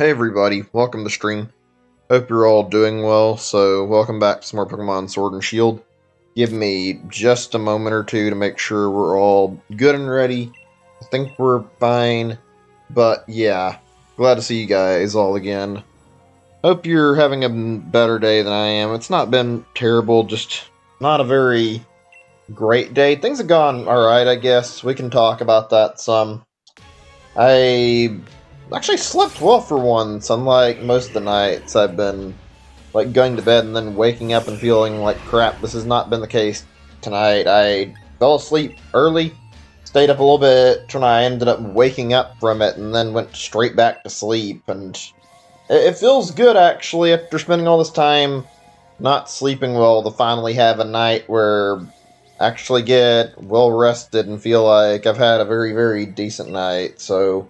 Hey everybody, welcome to the stream. Hope you're all doing well, so welcome back to some more Pokemon Sword and Shield. Give me just a moment or two to make sure we're all good and ready. I think we're fine, but yeah, glad to see you guys all again. Hope you're having a better day than I am. It's not been terrible, just not a very great day. Things have gone alright, I guess. We can talk about that some. I actually slept well for once, unlike most of the nights I've been like going to bed and then waking up and feeling like crap. This has not been the case tonight. I fell asleep early, stayed up a little bit when I ended up waking up from it, and then went straight back to sleep. And it feels good actually after spending all this time not sleeping well to finally have a night where I actually get well rested and feel like I've had a very, very decent night. So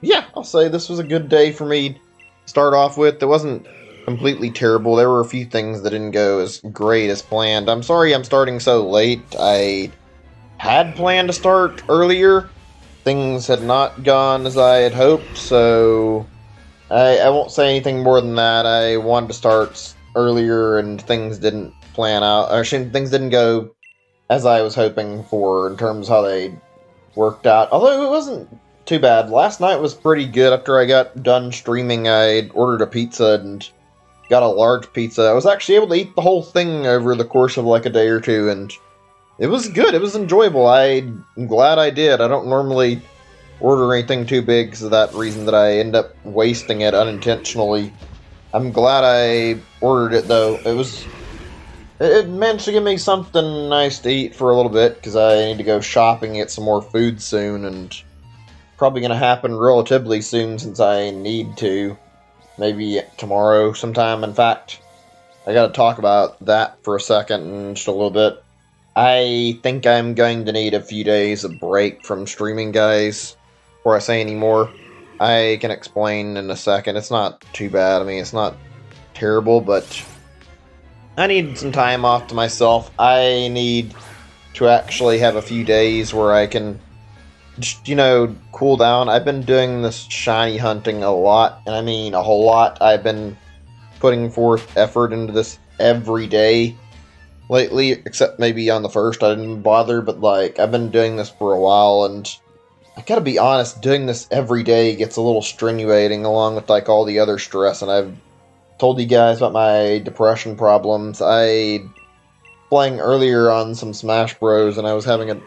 yeah, I'll say this was a good day for me to start off with. It wasn't completely terrible. There were a few things that didn't go as great as planned. I'm sorry I'm starting so late. I had planned to start earlier. Things had not gone as I had hoped, so I won't say anything more than that. I wanted to start earlier and things didn't plan out. Actually, things didn't go as I was hoping for in terms of how they worked out. Although it wasn't too bad. Last night was pretty good. After I got done streaming, I ordered a pizza and got a large pizza. I was actually able to eat the whole thing over the course of like a day or two, and it was good. It was enjoyable. I'm glad I did. I don't normally order anything too big because of that reason that I end up wasting it unintentionally. I'm glad I ordered it though. It managed to give me something nice to eat for a little bit because I need to go shopping, get some more food soon, and probably going to happen relatively soon since I need to. Maybe tomorrow sometime. In fact, I got to talk about that for a second in just a little bit. I think I'm going to need a few days of break from streaming, guys. Before I say any more, I can explain in a second. It's not too bad. I mean, it's not terrible, but I need some time off to myself. I need to actually have a few days where I can just, cool down. I've been doing this shiny hunting a lot, and I mean a whole lot. I've been putting forth effort into this every day lately, except maybe on the first I didn't bother, but like I've been doing this for a while, and I gotta be honest, doing this every day gets a little strenuating along with like all the other stress, and I've told you guys about my depression problems. I playing earlier on some Smash Bros, and I was having a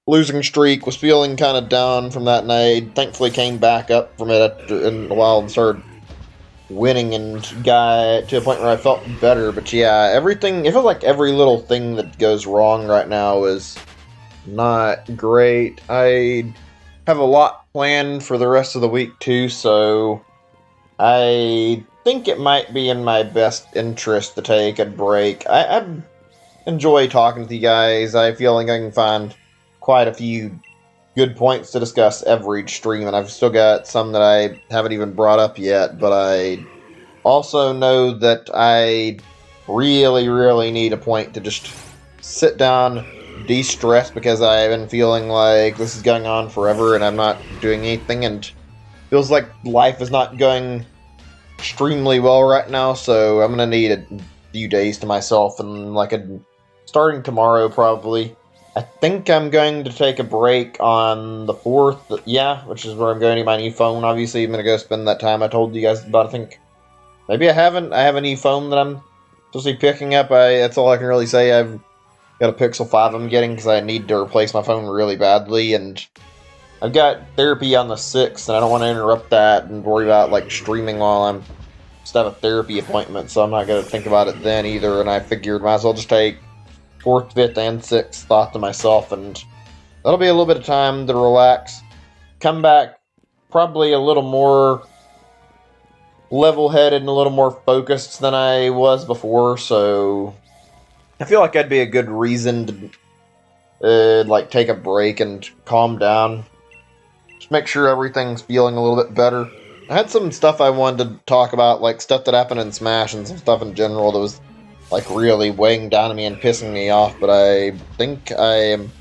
losing streak, was feeling kind of down from that night. Thankfully came back up from it after in a while and started winning and got to a point where I felt better. But yeah, it feels like every little thing that goes wrong right now is not great. I have a lot planned for the rest of the week too, so I think it might be in my best interest to take a break. I enjoy talking to you guys. I feel like I can find quite a few good points to discuss every stream, and I've still got some that I haven't even brought up yet, but I also know that I really, really need a point to just sit down, de-stress, because I've been feeling like this is going on forever and I'm not doing anything, and feels like life is not going extremely well right now, so I'm gonna need a few days to myself, and starting tomorrow probably. I think I'm going to take a break on the 4th, yeah, which is where I'm going to get my new phone. Obviously, I'm going to go spend that time I told you guys about. I think maybe I haven't. I have a new phone that I'm supposed to be picking up. That's all I can really say. I've got a Pixel 5 I'm getting because I need to replace my phone really badly, and I've got therapy on the 6th, and I don't want to interrupt that and worry about like streaming while I'm just have a therapy appointment, so I'm not going to think about it then either, and I figured might as well just take 4th, 5th, and 6th thought to myself, and that'll be a little bit of time to relax. Come back probably a little more level-headed and a little more focused than I was before, so I feel like that'd be a good reason to take a break and calm down. Just make sure everything's feeling a little bit better. I had some stuff I wanted to talk about, like stuff that happened in Smash and some stuff in general that was really weighing down on me and pissing me off, but I think I am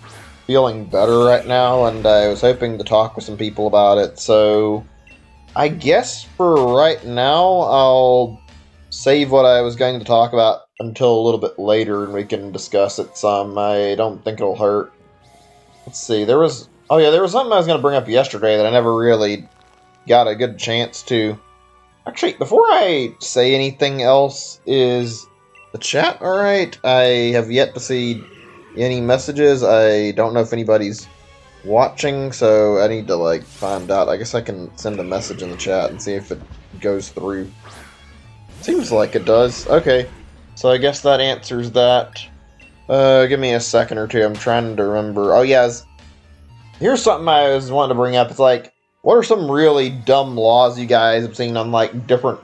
feeling better right now, and I was hoping to talk with some people about it, so I guess for right now, I'll save what I was going to talk about until a little bit later, and we can discuss it some. I don't think it'll hurt. Let's see, there was... Oh yeah, there was something I was going to bring up yesterday that I never really got a good chance to. Actually, before I say anything else, is the chat alright? I have yet to see any messages. I don't know if anybody's watching, so I need to, like, find out. I guess I can send a message in the chat and see if it goes through. Seems like it does. Okay, so I guess that answers that. Give me a second or two. I'm trying to remember. Oh, yeah, here's something I was wanting to bring up. It's like, what are some really dumb laws you guys have seen on, like, different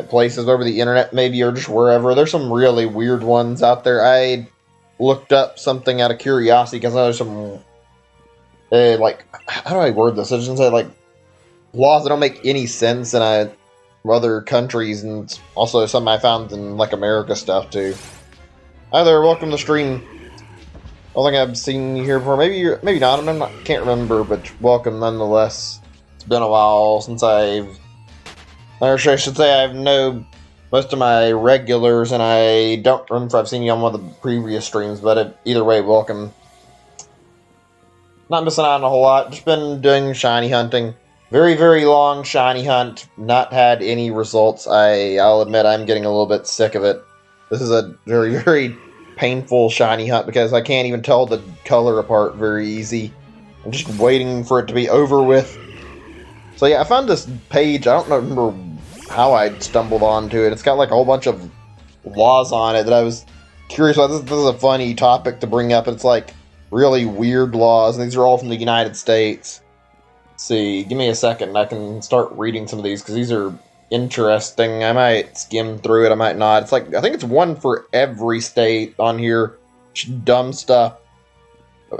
places over the internet, maybe, or just wherever? There's some really weird ones out there. I looked up something out of curiosity, because I know there's some, like, how do I word this? I shouldn't say, like, laws that don't make any sense in other countries, and also some I found in, like, America stuff, too. Hi there, welcome to the stream. I don't think I've seen you here before. Maybe not. Can't remember, but welcome nonetheless. It's been a while since I should say I've known most of my regulars, and I don't remember if I've seen you on one of the previous streams, but either way, welcome. Not missing out on a whole lot. Just been doing shiny hunting. Very, very long shiny hunt. Not had any results. I'll admit I'm getting a little bit sick of it. This is a very, very painful shiny hunt because I can't even tell the color apart very easy. I'm just waiting for it to be over with. So yeah, I found this page. I don't remember how I stumbled onto it. It's got like a whole bunch of laws on it that I was curious about. This is a funny topic to bring up. It's like really weird laws, and these are all from the United States. Let's see, give me a second. I can start reading some of these because these are interesting. I might skim through it. I might not. It's like, I think it's one for every state on here. Just dumb stuff.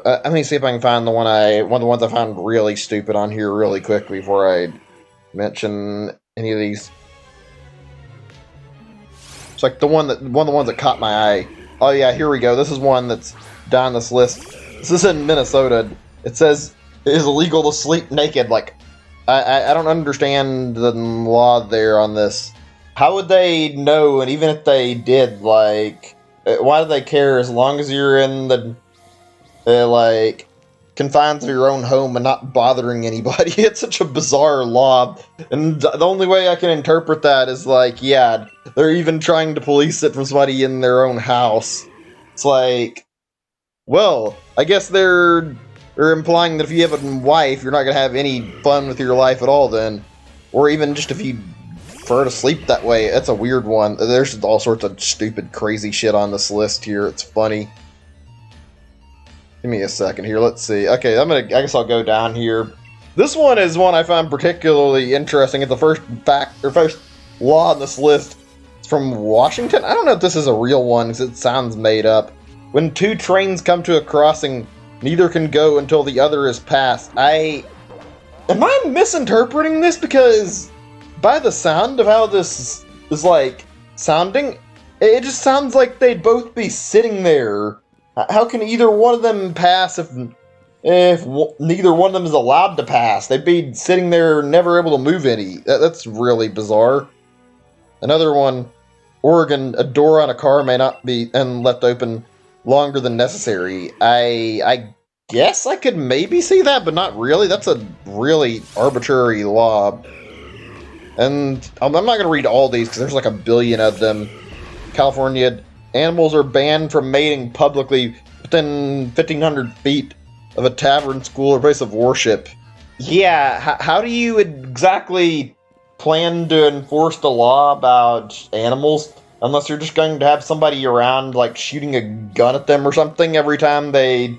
Let me see if I can find one of the ones I found really stupid on here really quick before I mention any of these. It's like one of the ones that caught my eye. Oh yeah, here we go. This is one that's down this list. This is in Minnesota. It says it is illegal to sleep naked. Like, I don't understand the law there on this. How would they know? And even if they did, like, why do they care as long as you're in the like confines of your own home and not bothering anybody? It's such a bizarre law, and the only way I can interpret that is like, yeah, they're even trying to police it from somebody in their own house. It's like, well, I guess they're implying that if you have a wife, you're not going to have any fun with your life at all then. Or even just if you prefer to sleep that way. That's a weird one. There's all sorts of stupid, crazy shit on this list here. It's funny. Give me a second here. Let's see. Okay, I guess I'll go down here. This one is one I found particularly interesting. It's the first law on this list. It's from Washington. I don't know if this is a real one because it sounds made up. When two trains come to a crossing, neither can go until the other is passed. Am I misinterpreting this? Because by the sound of how this is like sounding, it just sounds like they'd both be sitting there. How can either one of them pass if neither one of them is allowed to pass? They'd be sitting there, never able to move any. That's really bizarre. Another one, Oregon, a door on a car may not be left open longer than necessary. I guess I could maybe see that, but not really. That's a really arbitrary law. And I'm not going to read all these because there's like a billion of them. California, animals are banned from mating publicly within 1,500 feet of a tavern, school, or place of worship. Yeah, how do you exactly plan to enforce the law about animals? Unless you're just going to have somebody around, like, shooting a gun at them or something every time they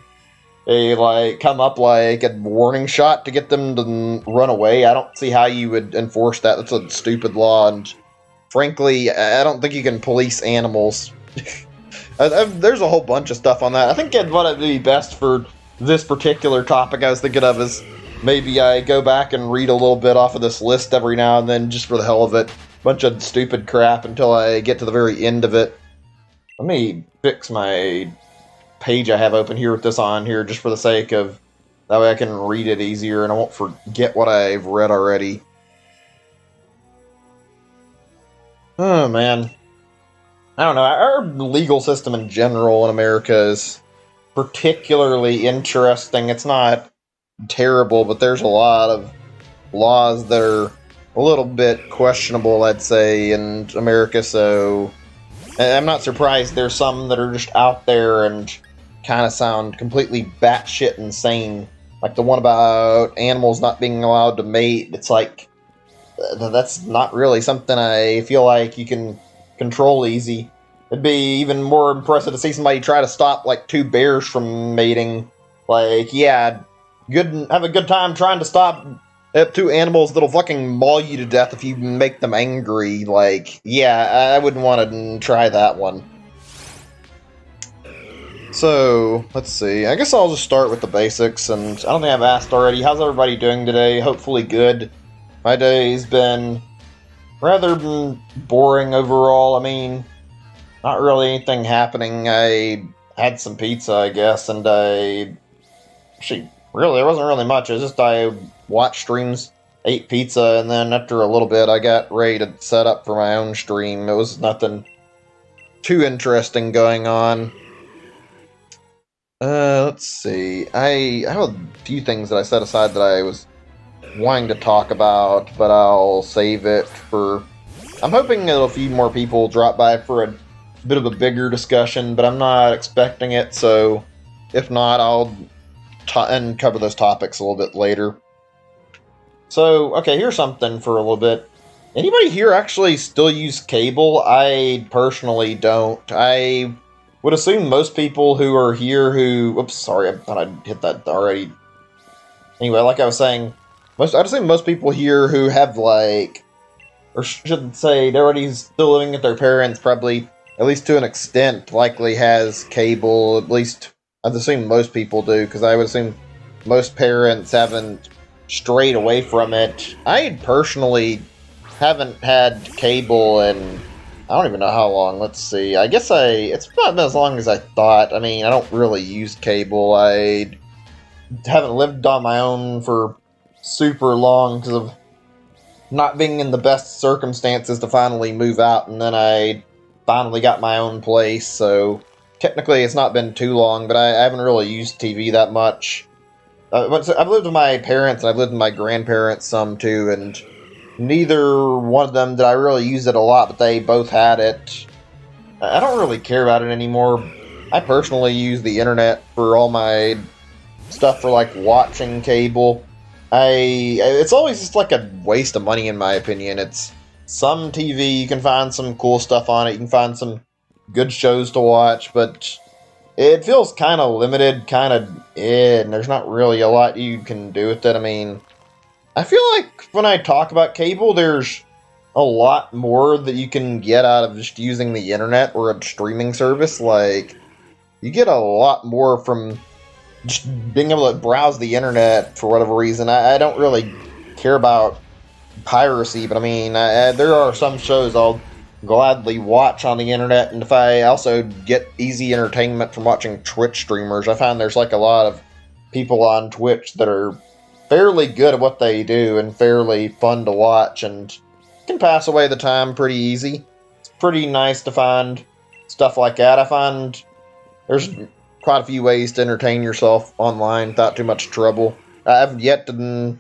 like, come up like a warning shot to get them to run away. I don't see how you would enforce that. That's a stupid law, and frankly, I don't think you can police animals. There's a whole bunch of stuff on that. I think what would be best for this particular topic I was thinking of is maybe I go back and read a little bit off of this list every now and then, just for the hell of it. Bunch of stupid crap until I get to the very end of it. Let me fix my page I have open here with this on here, just for the sake of, that way I can read it easier and I won't forget what I've read already. Oh, man. I don't know. Our legal system in general in America is particularly interesting. It's not terrible, but there's a lot of laws that are a little bit questionable, I'd say, in America, so I'm not surprised there's some that are just out there and kind of sound completely batshit insane. Like the one about animals not being allowed to mate. It's like, that's not really something I feel like you can control easy. It'd be even more impressive to see somebody try to stop like two bears from mating. Like, yeah, have a good time trying to stop two animals that'll fucking maul you to death if you make them angry. Like, yeah, I wouldn't want to try that one. So, let's see. I guess I'll just start with the basics, and I don't think I've asked already. How's everybody doing today? Hopefully good. My day's been rather boring overall. I mean, not really anything happening. I had some pizza, I guess, and actually, really, there wasn't really much. It was just I watched streams, ate pizza, and then after a little bit, I got ready to set up for my own stream. It was nothing too interesting going on. Let's see. I have a few things that I set aside that I was wanting to talk about, but I'll save it for... I'm hoping that a few more people drop by for a bit of a bigger discussion, but I'm not expecting it, so if not, I'll and cover those topics a little bit later. So, okay, here's something for a little bit. Anybody here actually still use cable? I personally don't. I would assume most people who are here who... Oops, sorry, I thought I'd hit that already. Anyway, like I was saying, I'd assume most people here who have, like... Or should say, everybody's still living with their parents, probably, at least to an extent, likely has cable. At least, I'd assume most people do, because I would assume most parents haven't strayed away from it. I personally haven't had cable in... I don't even know how long. Let's see. I guess it's not been as long as I thought. I mean, I don't really use cable. I haven't lived on my own for super long because of not being in the best circumstances to finally move out, and then I finally got my own place, so technically it's not been too long, but I haven't really used TV that much. I've lived with my parents, and I've lived with my grandparents some too, and neither one of them did I really use it a lot, but they both had it. I don't really care about it anymore. I personally use the internet for all my stuff for, like, watching cable. It's always just like a waste of money, in my opinion. It's some TV, you can find some cool stuff on it, you can find some good shows to watch, but it feels kind of limited, and there's not really a lot you can do with it. I mean, I feel like when I talk about cable, there's a lot more that you can get out of just using the internet or a streaming service. Like, you get a lot more from just being able to browse the internet for whatever reason. I don't really care about piracy, but I mean, there are some shows I'll gladly watch on the internet, and if I also get easy entertainment from watching Twitch streamers, I find there's like a lot of people on Twitch that are fairly good at what they do and fairly fun to watch and can pass away the time pretty easy. It's pretty nice to find stuff like that. I find there's quite a few ways to entertain yourself online without too much trouble. I haven't yet to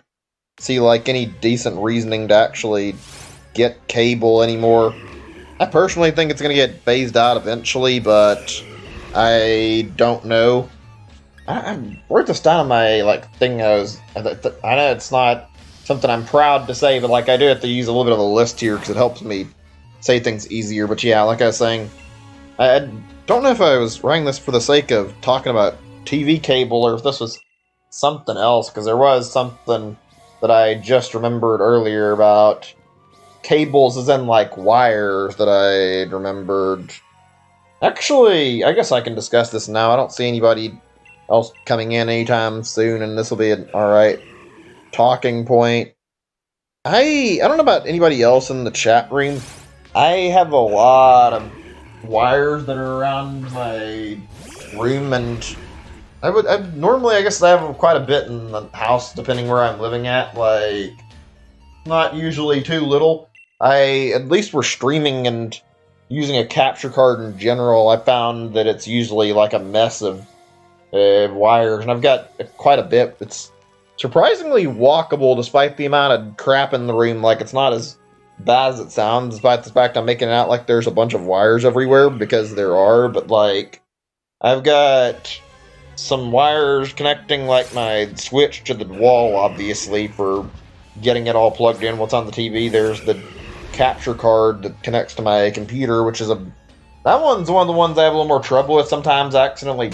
see like any decent reasoning to actually get cable anymore. I personally think it's going to get phased out eventually, but I don't know. I wrote this down on my thing. I know it's not something I'm proud to say, but I do have to use a little bit of a list here because it helps me say things easier. But yeah, like I was saying, I don't know if I was writing this for the sake of talking about TV cable or if this was something else, because there was something that I just remembered earlier about cables as in wires that I remembered. Actually, I guess I can discuss this now. I don't see anybody else coming in anytime soon, and this will be an alright talking point. I don't know about anybody else in the chat room. I have a lot of wires that are around my room, and normally I guess I have quite a bit in the house, depending where I'm living at. Not usually too little. at least we're streaming and using a capture card in general, I found that it's usually like a mess of wires, and I've got quite a bit. It's surprisingly walkable despite the amount of crap in the room. Like, it's not as bad as it sounds, despite the fact I'm making it out like there's a bunch of wires everywhere, because there are, but like, I've got some wires connecting like my switch to the wall, obviously, for getting it all plugged in. What's on the TV? There's the capture card that connects to my computer, which is that one's one of the ones I have a little more trouble with. Sometimes I accidentally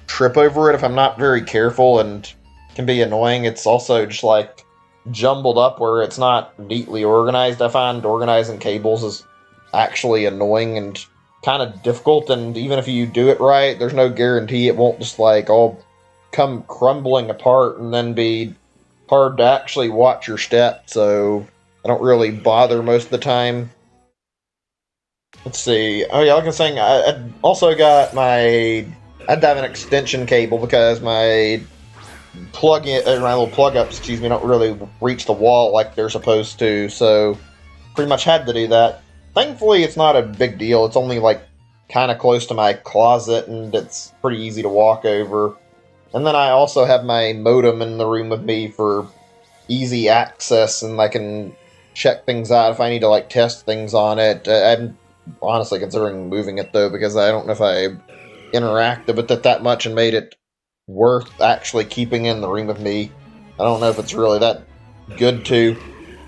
trip over it if I'm not very careful, and can be annoying. It's also just like jumbled up where it's not neatly organized. I find organizing cables is actually annoying and kind of difficult, and even if you do it right, there's no guarantee it won't just like all come crumbling apart and then be hard to actually watch your steps, so I don't really bother most of the time. Let's see. Oh yeah, like I was saying, I also got I had to have an extension cable because my my little plug-ups, don't really reach the wall like they're supposed to, so pretty much had to do that. Thankfully, it's not a big deal. It's only like kind of close to my closet, and it's pretty easy to walk over. And then I also have my modem in the room with me for easy access, and I can check things out if I need to like test things on it. I'm honestly considering moving it though, because I don't know if I interacted with it that much and made it worth actually keeping in the room with me. I don't know if it's really that good to.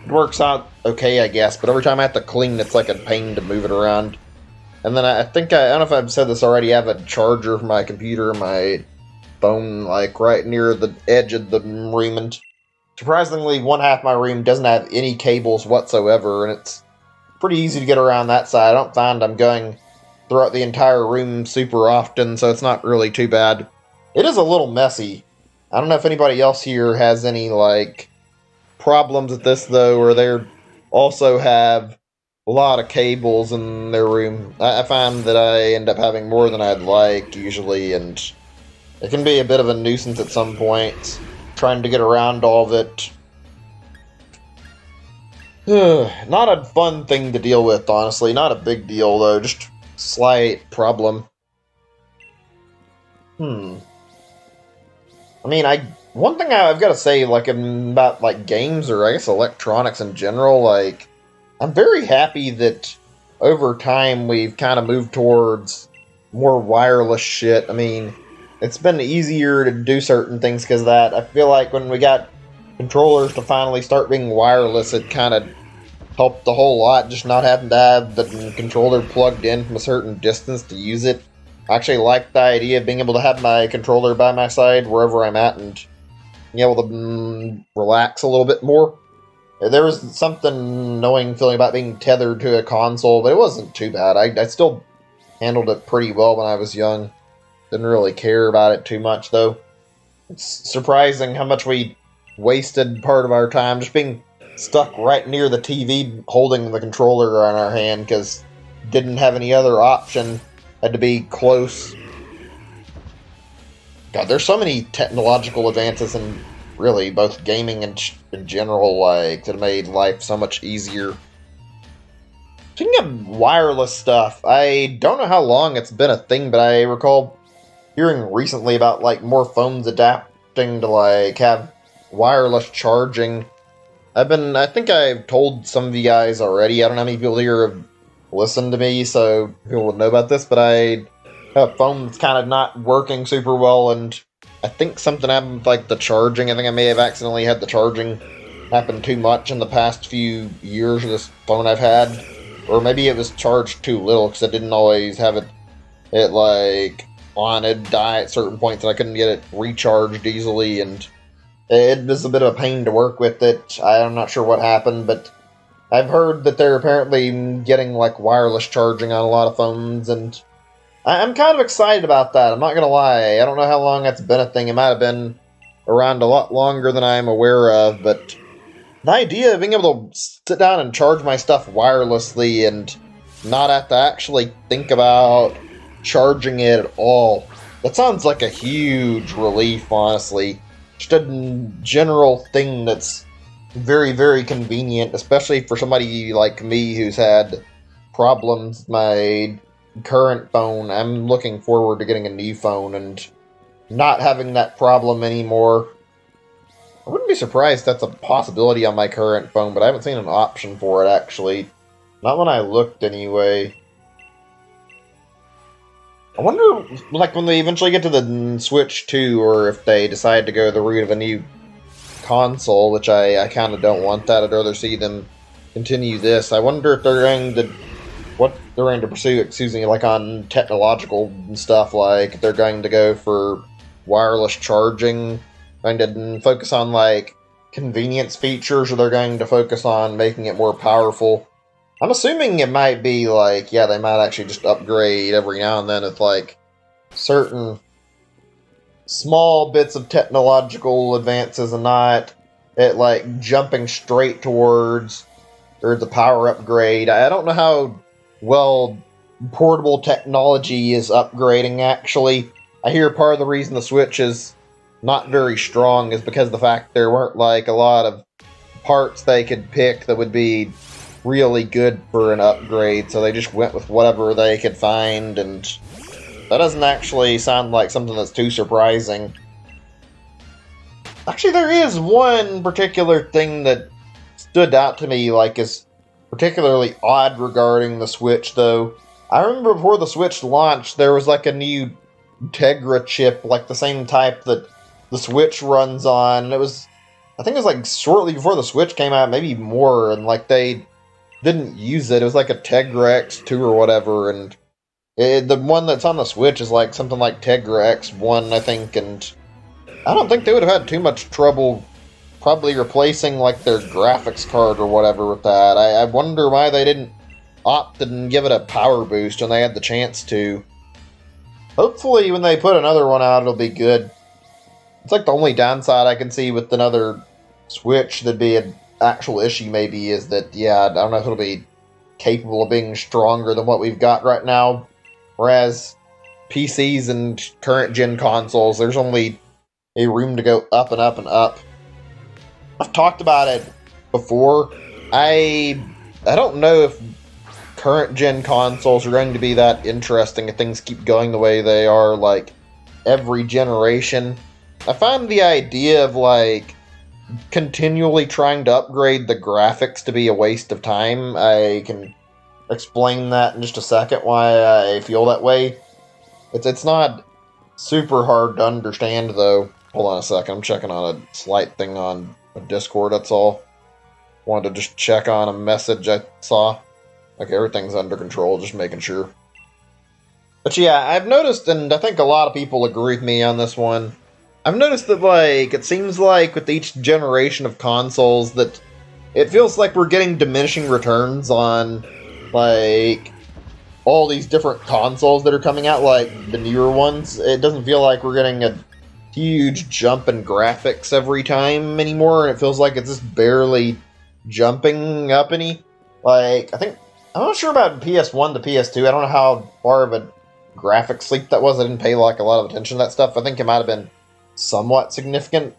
It works out okay, I guess, but every time I have to clean, it's like a pain to move it around. And then I think, I don't know if I've said this already, I have a charger for my computer and my phone, like, right near the edge of the room, and surprisingly, one half my room doesn't have any cables whatsoever, and it's pretty easy to get around that side. I don't find I'm going throughout the entire room super often, so it's not really too bad. It is a little messy. I don't know if anybody else here has any, like, problems with this, though, or they also have a lot of cables in their room. I find that I end up having more than I'd like, usually, and it can be a bit of a nuisance at some points, trying to get around all of it. Not a fun thing to deal with, honestly. Not a big deal, though. Just slight problem. I mean, one thing I've got to say, like, about, like, games, or I guess electronics in general, like, I'm very happy that over time we've kind of moved towards more wireless shit. I mean, it's been easier to do certain things because of that. I feel like when we got controllers to finally start being wireless, it kind of helped a whole lot, just not having to have the controller plugged in from a certain distance to use it. I actually like the idea of being able to have my controller by my side wherever I'm at and being able to relax a little bit more. There was something annoying feeling about being tethered to a console, but it wasn't too bad. I still handled it pretty well when I was young. Didn't really care about it too much, though. It's surprising how much we wasted part of our time just being stuck right near the TV holding the controller on our hand, because didn't have any other option. Had to be close. God, there's so many technological advances in really both gaming and in general, like, that made life so much easier. Speaking of wireless stuff, I don't know how long it's been a thing, but I recall hearing recently about, like, more phones adapting to, like, have wireless charging. I think I've told some of you guys already. I don't know how many people here have listened to me, so people would know about this, but I have a phone that's kind of not working super well, and I think something happened with, like, the charging. I think I may have accidentally had the charging happen too much in the past few years of this phone I've had. Or maybe it was charged too little, because I didn't always have it like, on. It'd die at certain points, and I couldn't get it recharged easily, and it was a bit of a pain to work with it. I'm not sure what happened, but I've heard that they're apparently getting, like, wireless charging on a lot of phones, and I'm kind of excited about that. I'm not going to lie. I don't know how long that's been a thing. It might have been around a lot longer than I'm aware of, but the idea of being able to sit down and charge my stuff wirelessly and not have to actually think about charging it at all, that sounds like a huge relief, honestly. Just a general thing that's very, very convenient, especially for somebody like me who's had problems with my current phone. I'm looking forward to getting a new phone and not having that problem anymore. I wouldn't be surprised that's a possibility on my current phone, but I haven't seen an option for it, actually. Not when I looked, anyway. I wonder, like, when they eventually get to the Switch 2, or if they decide to go the route of a new console, which I kind of don't want that. I'd rather see them continue this. I wonder if they're going to, what they're going to pursue, excuse me, like on technological and stuff, like, if they're going to go for wireless charging, going to focus on, like, convenience features, or they're going to focus on making it more powerful. I'm assuming it might be, like, yeah, they might actually just upgrade every now and then with, like, certain small bits of technological advances and not it, like, jumping straight towards or the power upgrade. I don't know how well portable technology is upgrading, actually. I hear part of the reason the Switch is not very strong is because of the fact there weren't, like, a lot of parts they could pick that would be really good for an upgrade, so they just went with whatever they could find, and that doesn't actually sound like something that's too surprising. Actually, there is one particular thing that stood out to me, like, is particularly odd regarding the Switch, though. I remember before the Switch launched, there was, like, a new Tegra chip, like the same type that the Switch runs on, and it was, I think it was, like, shortly before the Switch came out, maybe more, and, like, they didn't use it. It was like a Tegra X2 or whatever, and the one that's on the Switch is like something like Tegra X1, I think, and I don't think they would have had too much trouble probably replacing like their graphics card or whatever with that. I wonder why they didn't opt and give it a power boost when they had the chance to. Hopefully when they put another one out, it'll be good. It's like the only downside I can see with another Switch that'd be an actual issue maybe is that, yeah, I don't know if it'll be capable of being stronger than what we've got right now. Whereas PCs and current gen consoles, there's only a room to go up and up and up. I've talked about it before. I don't know if current gen consoles are going to be that interesting if things keep going the way they are, like, every generation. I find the idea of, like, continually trying to upgrade the graphics to be a waste of time. I can explain that in just a second why I feel that way. It's not super hard to understand, though. Hold on a second, I'm checking on a slight thing on Discord, that's all. Wanted to just check on a message I saw. Okay, everything's under control, just making sure. But yeah, I've noticed, and I think a lot of people agree with me on this one, I've noticed that, like, it seems like with each generation of consoles that it feels like we're getting diminishing returns on, like, all these different consoles that are coming out, like the newer ones. It doesn't feel like we're getting a huge jump in graphics every time anymore, and it feels like it's just barely jumping up any. Like, I'm not sure about PS1 to PS2. I don't know how far of a graphics leap that was. I didn't pay, like, a lot of attention to that stuff. I think it might have been somewhat significant.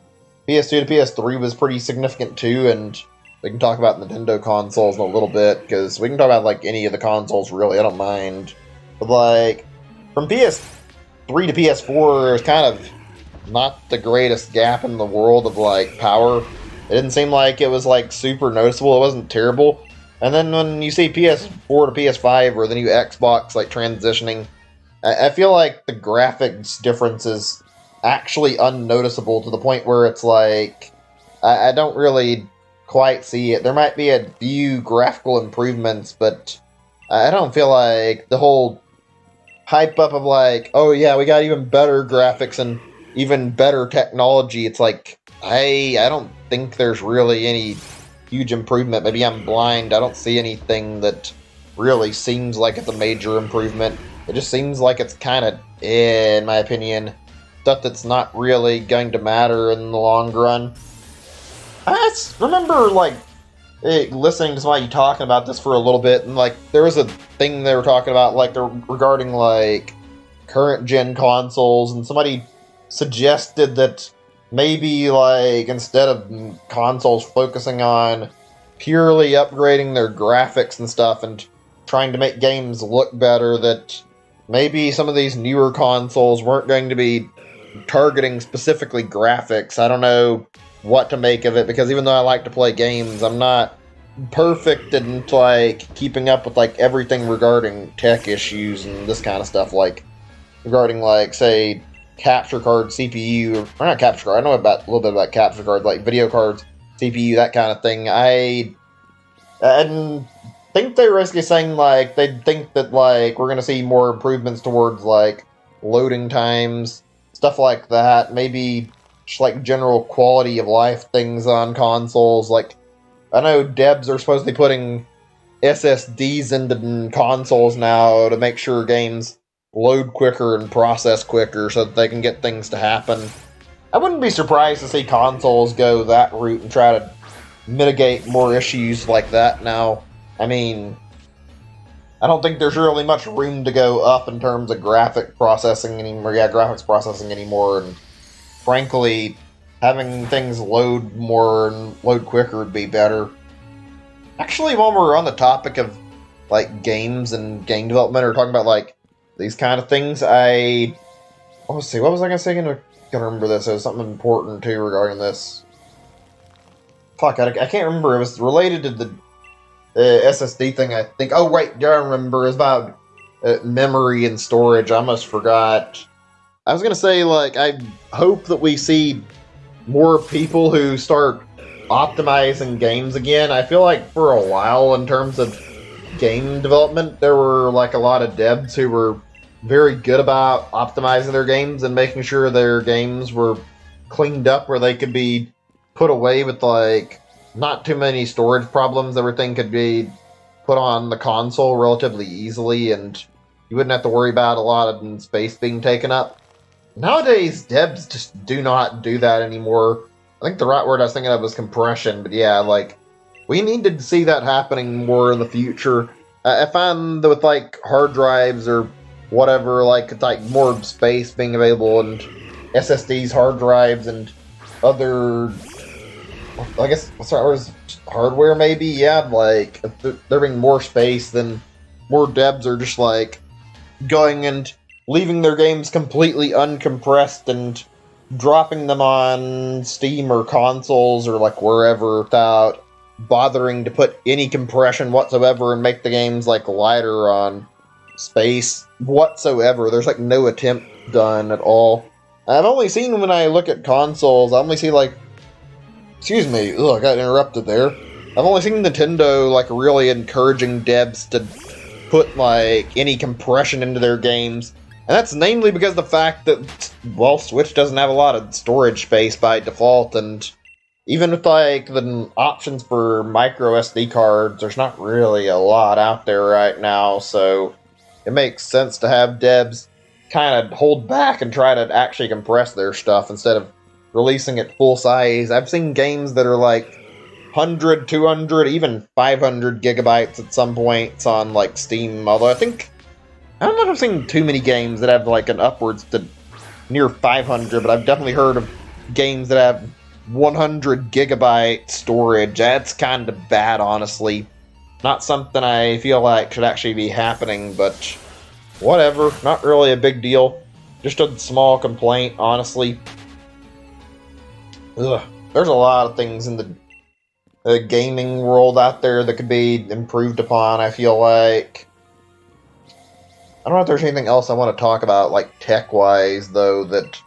PS2 to PS3 was pretty significant too, and we can talk about Nintendo consoles in a little bit, because we can talk about, like, any of the consoles, really, I don't mind. But, like, from PS3 to PS4, there's kind of not the greatest gap in the world of, like, power. It didn't seem like it was, like, super noticeable, it wasn't terrible. And then when you see PS4 to PS5, or the new Xbox, like, transitioning, I feel like the graphics difference is actually unnoticeable to the point where it's like, I don't really quite see it. There might be a few graphical improvements, but I don't feel like the whole hype up of, like, oh yeah, we got even better graphics and even better technology. It's like, I don't think there's really any huge improvement. Maybe I'm blind. I don't see anything that really seems like it's a major improvement. It just seems like it's kind of, in my opinion, stuff that's not really going to matter in the long run. I remember, like, listening to somebody talking about this for a little bit, and, like, there was a thing they were talking about, like, regarding, like, current gen consoles, and somebody suggested that maybe like instead of consoles focusing on purely upgrading their graphics and stuff and trying to make games look better, that maybe some of these newer consoles weren't going to be targeting specifically graphics. I don't know what to make of it, because even though I like to play games, I'm not perfect in like keeping up with like everything regarding tech issues and this kind of stuff, like regarding like say capture card, CPU, or not capture card. I know about a little bit about capture cards, like video cards, CPU, that kind of thing. I think they were basically saying like they think that like we're gonna see more improvements towards like loading times, stuff like that. Maybe just like general quality of life things on consoles. Like I know devs are supposed to be putting SSDs into consoles now to make sure games load quicker and process quicker so that they can get things to happen. I wouldn't be surprised to see consoles go that route and try to mitigate more issues like that now. I mean, I don't think there's really much room to go up in terms of graphics processing anymore, and frankly, having things load more and load quicker would be better. Actually, while we're on the topic of like games and game development, or talking about like these kind of things, let's see, what was I gonna say? I gotta remember this. There was something important too regarding this. Fuck, I can't remember. It was related to the SSD thing, I think. Oh wait, yeah, I remember. It was about memory and storage. I almost forgot. I was gonna say, like, I hope that we see more people who start optimizing games again. I feel like for a while, in terms of game development, there were like a lot of devs who were very good about optimizing their games and making sure their games were cleaned up where they could be put away with like not too many storage problems. Everything could be put on the console relatively easily, and you wouldn't have to worry about a lot of space being taken up. Nowadays, devs just do not do that anymore. I think the right word I was thinking of was compression, but yeah, like, we need to see that happening more in the future. I find that with, like, hard drives or whatever, like more space being available, and SSDs, hard drives, and other, I guess, hardware maybe, yeah, like, if there being more space, then more devs are just, like, going and leaving their games completely uncompressed and dropping them on Steam or consoles or like wherever without bothering to put any compression whatsoever and make the games like lighter on space whatsoever. There's like no attempt done at all. I've only seen, when I look at consoles, I only see like, excuse me, I got interrupted there. I've only seen Nintendo like really encouraging devs to put like any compression into their games. And that's namely because of the fact that, well, Switch doesn't have a lot of storage space by default, and even with, like, the options for micro SD cards, there's not really a lot out there right now, so it makes sense to have devs kind of hold back and try to actually compress their stuff instead of releasing it full size. I've seen games that are, like, 100, 200, even 500 gigabytes at some points on, like, Steam, although I don't know if I've seen too many games that have like an upwards to near 500, but I've definitely heard of games that have 100 gigabyte storage. That's kind of bad, honestly. Not something I feel like should actually be happening, but whatever. Not really a big deal. Just a small complaint, honestly. Ugh. There's a lot of things in the gaming world out there that could be improved upon, I feel like. I don't know if there's anything else I want to talk about, like, tech-wise, though, that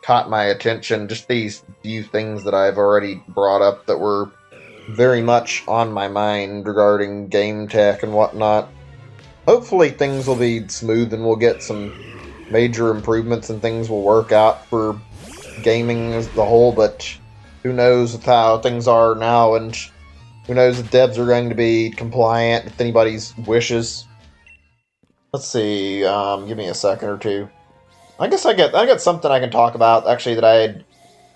caught my attention. Just these few things that I've already brought up that were very much on my mind regarding game tech and whatnot. Hopefully things will be smooth and we'll get some major improvements and things will work out for gaming as the whole, but who knows with how things are now, and who knows if devs are going to be compliant with anybody's wishes. Let's see, give me a second or two. I guess I got something I can talk about, actually, that I had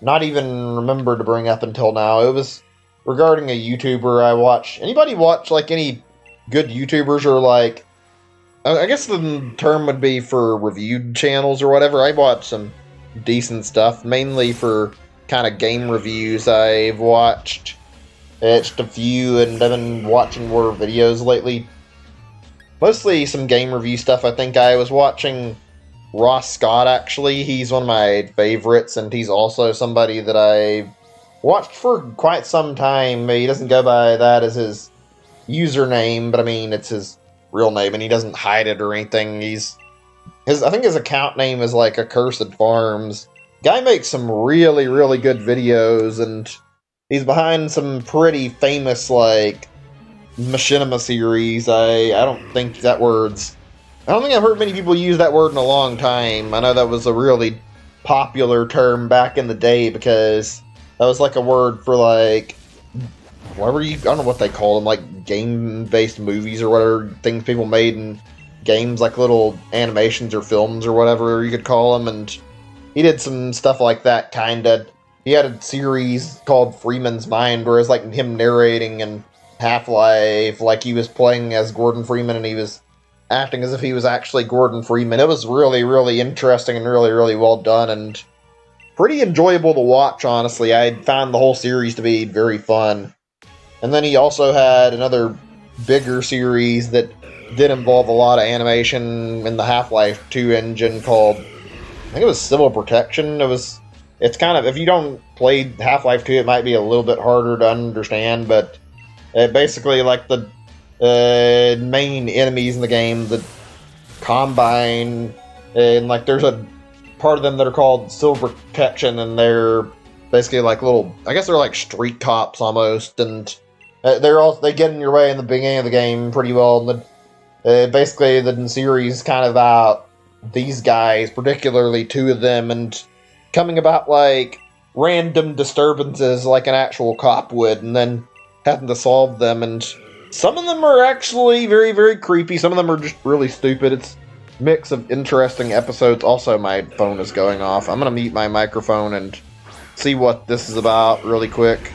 not even remembered to bring up until now. It was regarding a YouTuber I watch. Anybody watch, like, any good YouTubers, or, like, I guess the term would be for reviewed channels or whatever? I watch some decent stuff, mainly for kind of game reviews. I've watched just a few, and I've been watching more videos lately. Mostly some game review stuff. I think I was watching Ross Scott, actually. He's one of my favorites, and he's also somebody that I watched for quite some time. He doesn't go by that as his username, but I mean, it's his real name, and he doesn't hide it or anything. I think his account name is like Accursed Farms. Guy makes some really, really good videos, and he's behind some pretty famous, like, machinima series. I don't think I've heard many people use that word in a long time. I know that was a really popular term back in the day, because that was like a word for, like, I don't know what they call them, like game-based movies or whatever, things people made in games, like little animations or films or whatever you could call them, and he did some stuff like that, kinda. He had a series called Freeman's Mind, where it's like him narrating in Half-Life, like he was playing as Gordon Freeman, and he was acting as if he was actually Gordon Freeman. It was really, really interesting and really, really well done, and pretty enjoyable to watch, honestly. I found the whole series to be very fun. And then he also had another bigger series that did involve a lot of animation in the Half-Life 2 engine called, I think it was Civil Protection. It's kind of, if you don't play Half-Life 2, it might be a little bit harder to understand, but basically, like, the main enemies in the game, the Combine, and, like, there's a part of them that are called Civil Protection, and they're basically like little, I guess they're like street cops almost, and they get in your way in the beginning of the game pretty well. And basically, the series is kind of about these guys, particularly two of them, and coming about like random disturbances like an actual cop would, and then having to solve them. And some of them are actually very, very creepy. Some of them are just really stupid. It's a mix of interesting episodes. Also, my phone is going off. I'm going to mute my microphone and see what this is about really quick.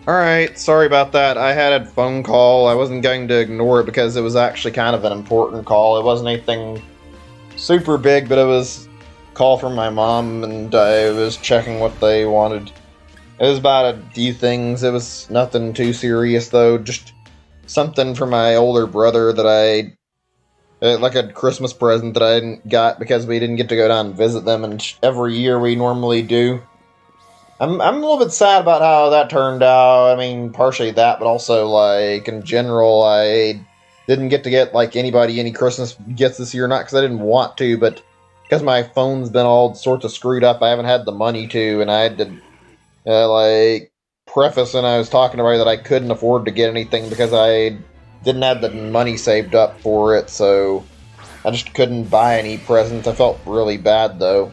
Alright, sorry about that. I had a phone call. I wasn't going to ignore it because it was actually kind of an important call. It wasn't anything super big, but it was call from my mom, and I was checking what they wanted. It was about a few things. It was nothing too serious, though. Just something for my older brother that like a Christmas present that I didn't got because we didn't get to go down and visit them, and every year we normally do. I'm a little bit sad about how that turned out. I mean, partially that, but also, like, in general, I didn't get to get, like, anybody any Christmas gifts this year. Not because I didn't want to, but because my phone's been all sorts of screwed up. I haven't had the money to, and I had to, like, preface when I was talking about it that I couldn't afford to get anything because I didn't have the money saved up for it, so I just couldn't buy any presents. I felt really bad, though.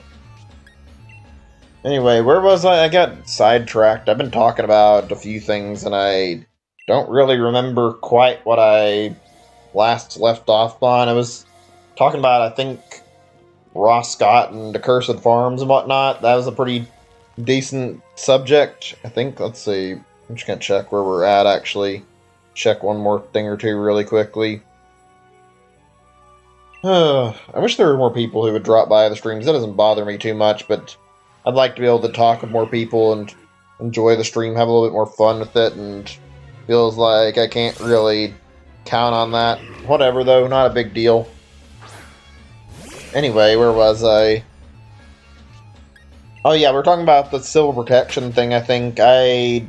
Anyway, where was I? I got sidetracked. I've been talking about a few things, and I don't really remember quite what I last left off on. I was talking about, I think, Ross Scott and the Curse of the Farms and whatnot. That was a pretty decent subject, I think. Let's see. I'm just going to check where we're at, actually. Check one more thing or two really quickly. I wish there were more people who would drop by the streams. That doesn't bother me too much, but I'd like to be able to talk with more people and enjoy the stream, have a little bit more fun with it, and feels like I can't really count on that. Whatever, though, not a big deal. Anyway, where was I? Oh yeah, we're talking about the Civil Protection thing, I think. I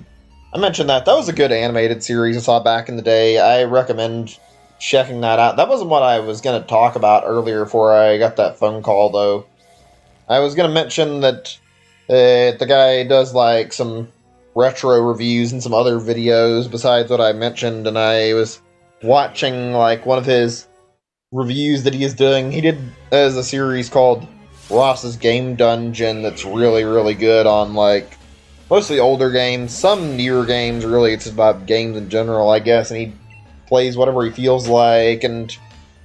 mentioned that. That was a good animated series I saw back in the day. I recommend checking that out. That wasn't what I was going to talk about earlier before I got that phone call, though. I was going to mention that the guy does, like, some retro reviews and some other videos besides what I mentioned, and I was watching, like, one of his reviews that he is doing. He did as a series called Ross's Game Dungeon that's really, really good on, like, mostly older games, some newer games, really. It's about games in general, I guess, and he plays whatever he feels like and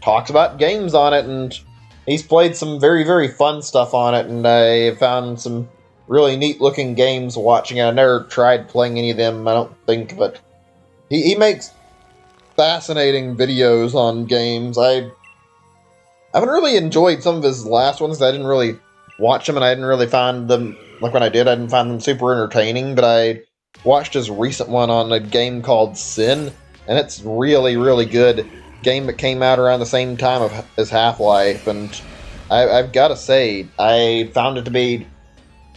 talks about games on it, and he's played some very, very fun stuff on it, and I found some really neat-looking games watching it. I never tried playing any of them, I don't think, but he makes fascinating videos on games. I haven't really enjoyed some of his last ones. I didn't really watch them, and I didn't really find them, like when I did, I didn't find them super entertaining, but I watched his recent one on a game called Sin, and it's really, really good. Game that came out around the same time as Half-Life, and I've got to say, I found it to be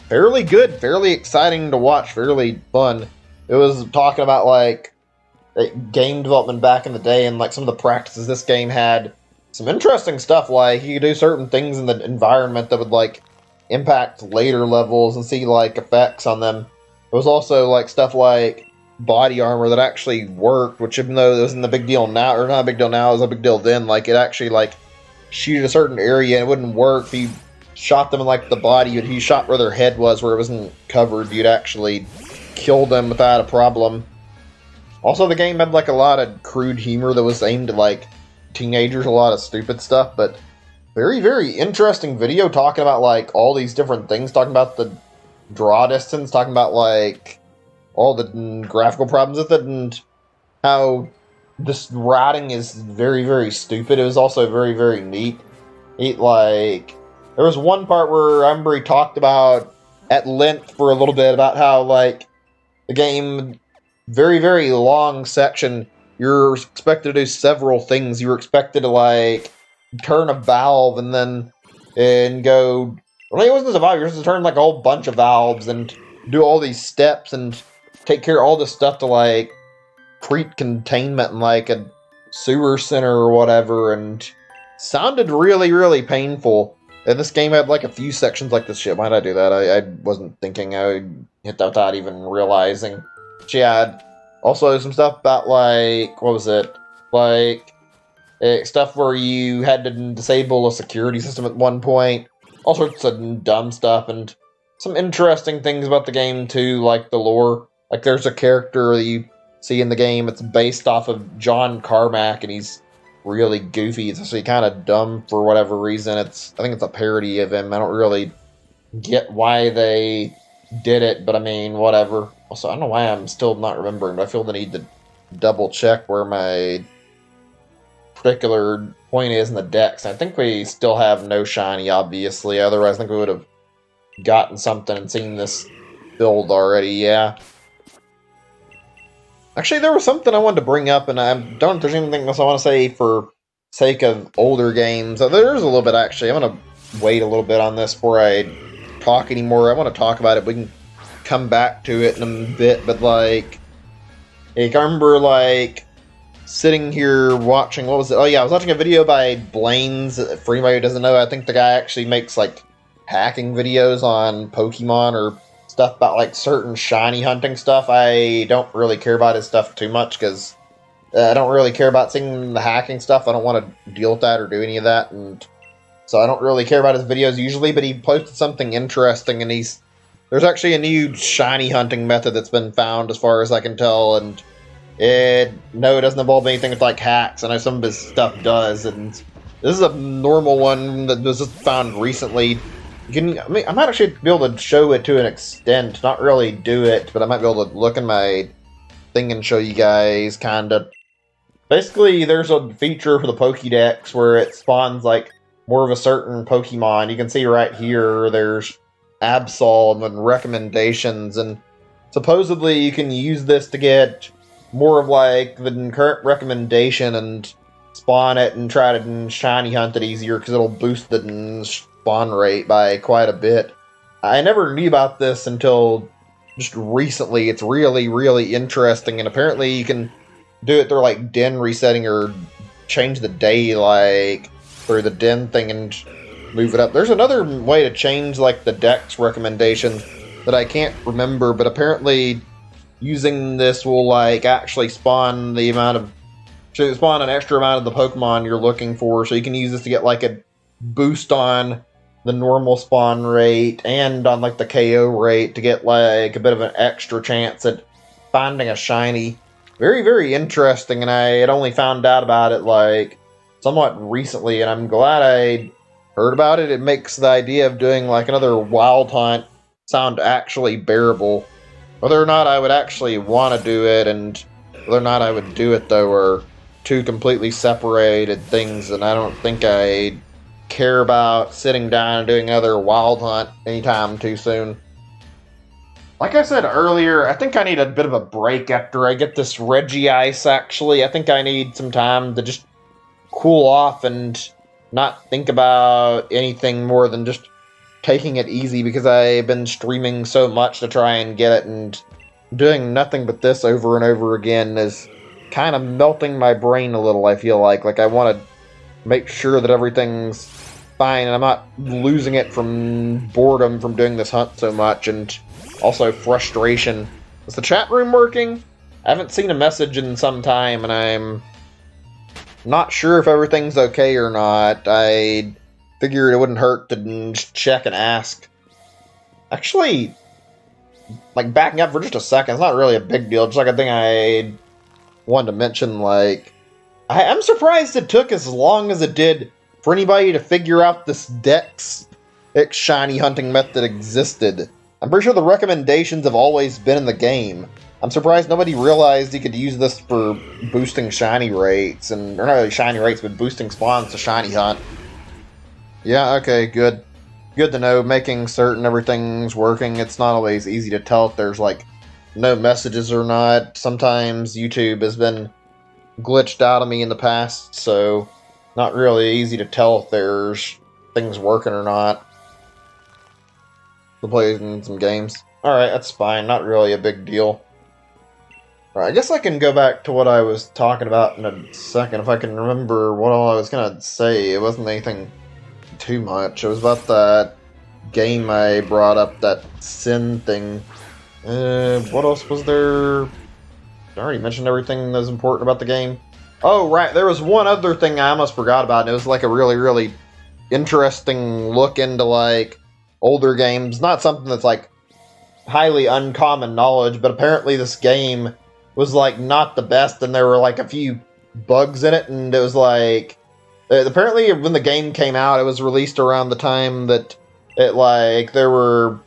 fairly good, fairly exciting to watch, fairly fun. It was talking about, like, game development back in the day and, like, some of the practices this game had. Some interesting stuff, like, you could do certain things in the environment that would, like, impact later levels and see, like, effects on them. It was also, like, stuff like body armor that actually worked, which even though it wasn't a big deal now, or not a big deal now, it was a big deal then, like, it actually, like, shoot a certain area and it wouldn't work if you shot them in, like, the body. If you shot where their head was, where it wasn't covered, you'd actually kill them without a problem. Also, the game had, like, a lot of crude humor that was aimed at, like, teenagers, a lot of stupid stuff, but very, very interesting video talking about, like, all these different things, talking about the draw distance, talking about, like, all the graphical problems with it, and how this routing is very, very stupid. It was also very, very neat. Like, there was one part where I remember he talked about, at length for a little bit, about how, like, the game, very, very long section, you're expected to do several things. You were expected to, like, turn a valve and go. Well, it wasn't a valve. You're supposed to turn, like, a whole bunch of valves and do all these steps and take care of all this stuff to, like, creep containment in, like, a sewer center or whatever, and sounded really, really painful. And this game had, like, a few sections like this. Shit, why did I do that? I wasn't thinking. I hit that without even realizing. She had also some stuff about, like, what was it? Like, stuff where you had to disable a security system at one point. All sorts of dumb stuff, and some interesting things about the game, too, like the lore. Like, there's a character that you see in the game, it's based off of John Carmack, and he's really goofy. It's actually kind of dumb for whatever reason. I think it's a parody of him. I don't really get why they did it, but I mean, whatever. Also, I don't know why I'm still not remembering, but I feel the need to double check where my particular point is in the decks. I think we still have no shiny, obviously. Otherwise, I think we would have gotten something and seen this build already, yeah. Actually, there was something I wanted to bring up, and I don't know if there's anything else I want to say for sake of older games. There's a little bit, actually. I'm going to wait a little bit on this before I talk anymore. I want to talk about it. We can come back to it in a bit, but, like, I remember, like, sitting here watching, what was it? Oh, yeah, I was watching a video by Blaine's. For anybody who doesn't know, I think the guy actually makes, like, hacking videos on Pokemon or stuff about, like, certain shiny hunting stuff. I don't really care about his stuff too much, because I don't really care about seeing the hacking stuff. I don't want to deal with that or do any of that, and so I don't really care about his videos usually, but he posted something interesting, and there's actually a new shiny hunting method that's been found, as far as I can tell, and no, it doesn't involve anything with, like, hacks. I know some of his stuff does, and this is a normal one that was just found recently. I might actually be able to show it to an extent, not really do it, but I might be able to look in my thing and show you guys, kinda. Basically, there's a feature for the Pokédex where it spawns, like, more of a certain Pokemon. You can see right here, there's Absol and recommendations, and supposedly you can use this to get more of, like, the current recommendation and spawn it and try to shiny hunt it easier, because it'll boost the spawn rate by quite a bit. I never knew about this until just recently. It's really, really interesting, and apparently you can do it through, like, den resetting or change the day, like, through the den thing and move it up. There's another way to change, like, the dex recommendation that I can't remember, but apparently using this will, like, actually spawn the amount of, so spawn an extra amount of the Pokemon you're looking for, so you can use this to get, like, a boost on the normal spawn rate and on, like, the KO rate to get, like, a bit of an extra chance at finding a shiny. Very, very interesting, and I had only found out about it, like, somewhat recently, and I'm glad I heard about it. It makes the idea of doing, like, another wild hunt sound actually bearable. Whether or not I would actually want to do it, and whether or not I would do it, though, are two completely separated things, and I don't think I care about sitting down and doing another wild hunt anytime too soon. Like I said earlier, I think I need a bit of a break after I get this Regice, actually. I think I need some time to just cool off and not think about anything more than just taking it easy, because I've been streaming so much to try and get it, and doing nothing but this over and over again is kind of melting my brain a little, I feel like. Like, I want to make sure that everything's fine, and I'm not losing it from boredom from doing this hunt so much, and also frustration. Is the chat room working? I haven't seen a message in some time, and I'm not sure if everything's okay or not. I figured it wouldn't hurt to just check and ask. Actually, like, backing up for just a second, it's not really a big deal. Just like a thing I wanted to mention, like, I'm surprised it took as long as it did for anybody to figure out this Dex shiny hunting method existed. I'm pretty sure the recommendations have always been in the game. I'm surprised nobody realized you could use this for boosting shiny rates, or not really shiny rates, but boosting spawns to shiny hunt. Yeah, okay, good. Good to know, making certain everything's working. It's not always easy to tell if there's, like, no messages or not. Sometimes YouTube has been glitched out of me in the past, so not really easy to tell if there's things working or not. To play some games. Alright, that's fine. Not really a big deal. Alright, I guess I can go back to what I was talking about in a second, if I can remember what all I was gonna say. It wasn't anything too much. It was about that game I brought up, that Sin thing. What else was there? I already mentioned everything that was important about the game. Oh, right, there was one other thing I almost forgot about, and it was like a really, really interesting look into, like, older games. Not something that's, like, highly uncommon knowledge, but apparently this game was, like, not the best, and there were, like, a few bugs in it, and it was, like, apparently when the game came out, it was released around the time that it, like, there were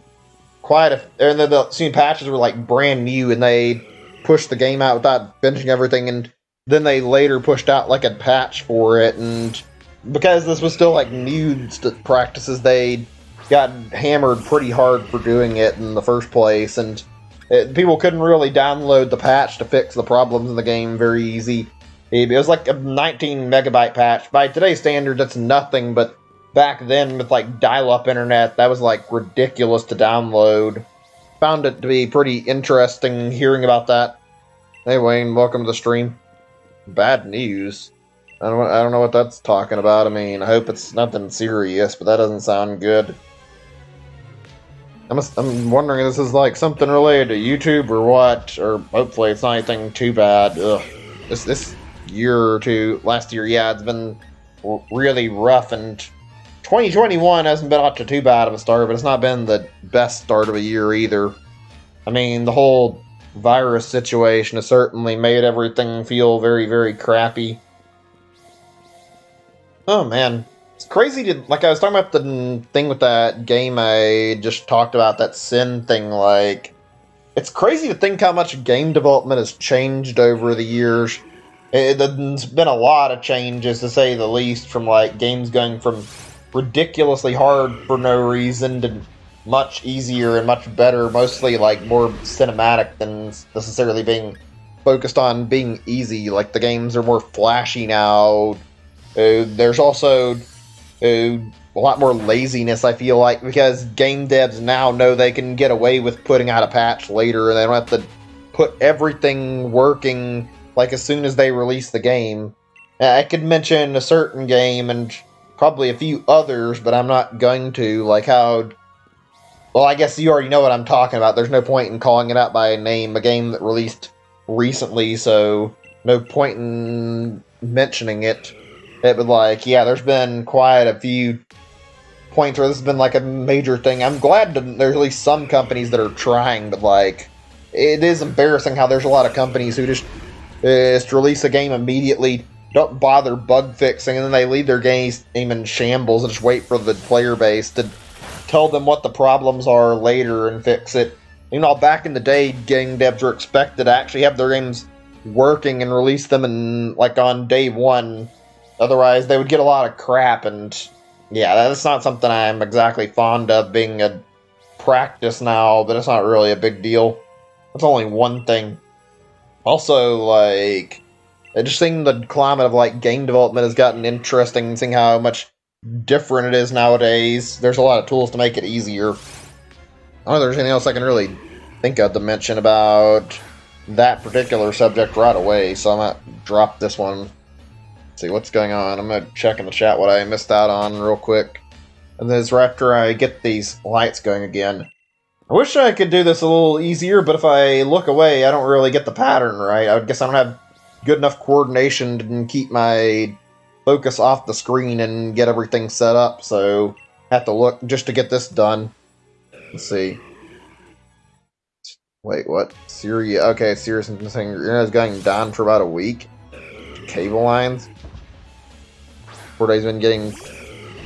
quite a, and then the patches were, like, brand new, and they pushed the game out without finishing everything, and then they later pushed out like a patch for it, and because this was still like new practices, they got hammered pretty hard for doing it in the first place, and people couldn't really download the patch to fix the problems in the game very easy. It was like a 19 megabyte patch. By today's standards, that's nothing, but back then with like dial-up internet, that was like ridiculous to download. Found it to be pretty interesting hearing about that. Hey Wayne, welcome to the stream. Bad news. I don't know what that's talking about. I mean, I hope it's nothing serious, but that doesn't sound good. I'm wondering if this is like something related to YouTube or what, or hopefully it's not anything too bad. Ugh. This year or two, last year, yeah, it's been really rough, and 2021 hasn't been up to too bad of a start, but it's not been the best start of a year either. I mean, the whole virus situation has certainly made everything feel very, very crappy. Oh man, it's crazy to, like I was talking about the thing with that game I just talked about, that Sin thing, like, it's crazy to think how much game development has changed over the years. There's been a lot of changes, to say the least, from like games going from ridiculously hard for no reason to much easier and much better, mostly like more cinematic than necessarily being focused on being easy. Like the games are more flashy now. There's also a lot more laziness, I feel like, because game devs now know they can get away with putting out a patch later, and they don't have to put everything working like as soon as they release the game. I could mention a certain game and probably a few others, but I'm not going to, like how... Well, I guess you already know what I'm talking about. There's no point in calling it out by a name, a game that released recently, so no point in mentioning it. It would, like, yeah, there's been quite a few points where this has been like a major thing. I'm glad there's at least some companies that are trying, but like, it is embarrassing how there's a lot of companies who just release a game immediately, don't bother bug fixing, and then they leave their game in shambles and just wait for the player base to tell them what the problems are later and fix it. You know, back in the day, game devs were expected to actually have their games working and release them in, like, on day one. Otherwise, they would get a lot of crap, and yeah, that's not something I'm exactly fond of, being a practice now, but it's not really a big deal. That's only one thing. Also, like, just seeing the climate of, like, game development has gotten interesting, seeing how much different it is nowadays. There's a lot of tools to make it easier. I don't know if there's anything else I can really think of to mention about that particular subject right away, so I might drop this one. See what's going on. I'm gonna check in the chat what I missed out on real quick. And this is right after I get these lights going again. I wish I could do this a little easier, but if I look away, I don't really get the pattern right. I guess I don't have good enough coordination to keep my focus off the screen and get everything set up, so I have to look just to get this done. Let's see. Wait, what? Syria? Okay, Syria's saying internet's going down for about a week. Cable lines. 4 days been getting...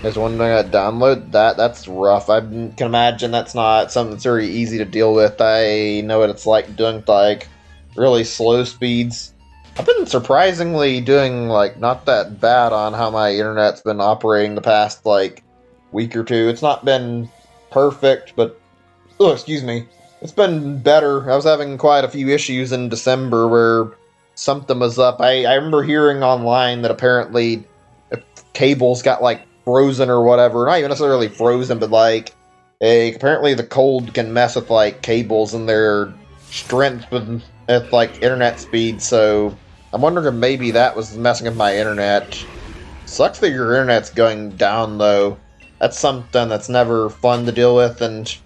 There's one thing I download. That's rough. I can imagine that's not something that's very easy to deal with. I know what it's like doing, like, really slow speeds. I've been surprisingly doing, like, not that bad on how my internet's been operating the past, like, week or two. It's not been perfect, but... Oh, excuse me. It's been better. I was having quite a few issues in December where something was up. I remember hearing online that apparently cables got, like, frozen or whatever. Not even necessarily frozen, but, like, apparently the cold can mess with, like, cables and their strength with, like, internet speed, so I'm wondering if maybe that was messing with my internet. Sucks that your internet's going down, though. That's something that's never fun to deal with, and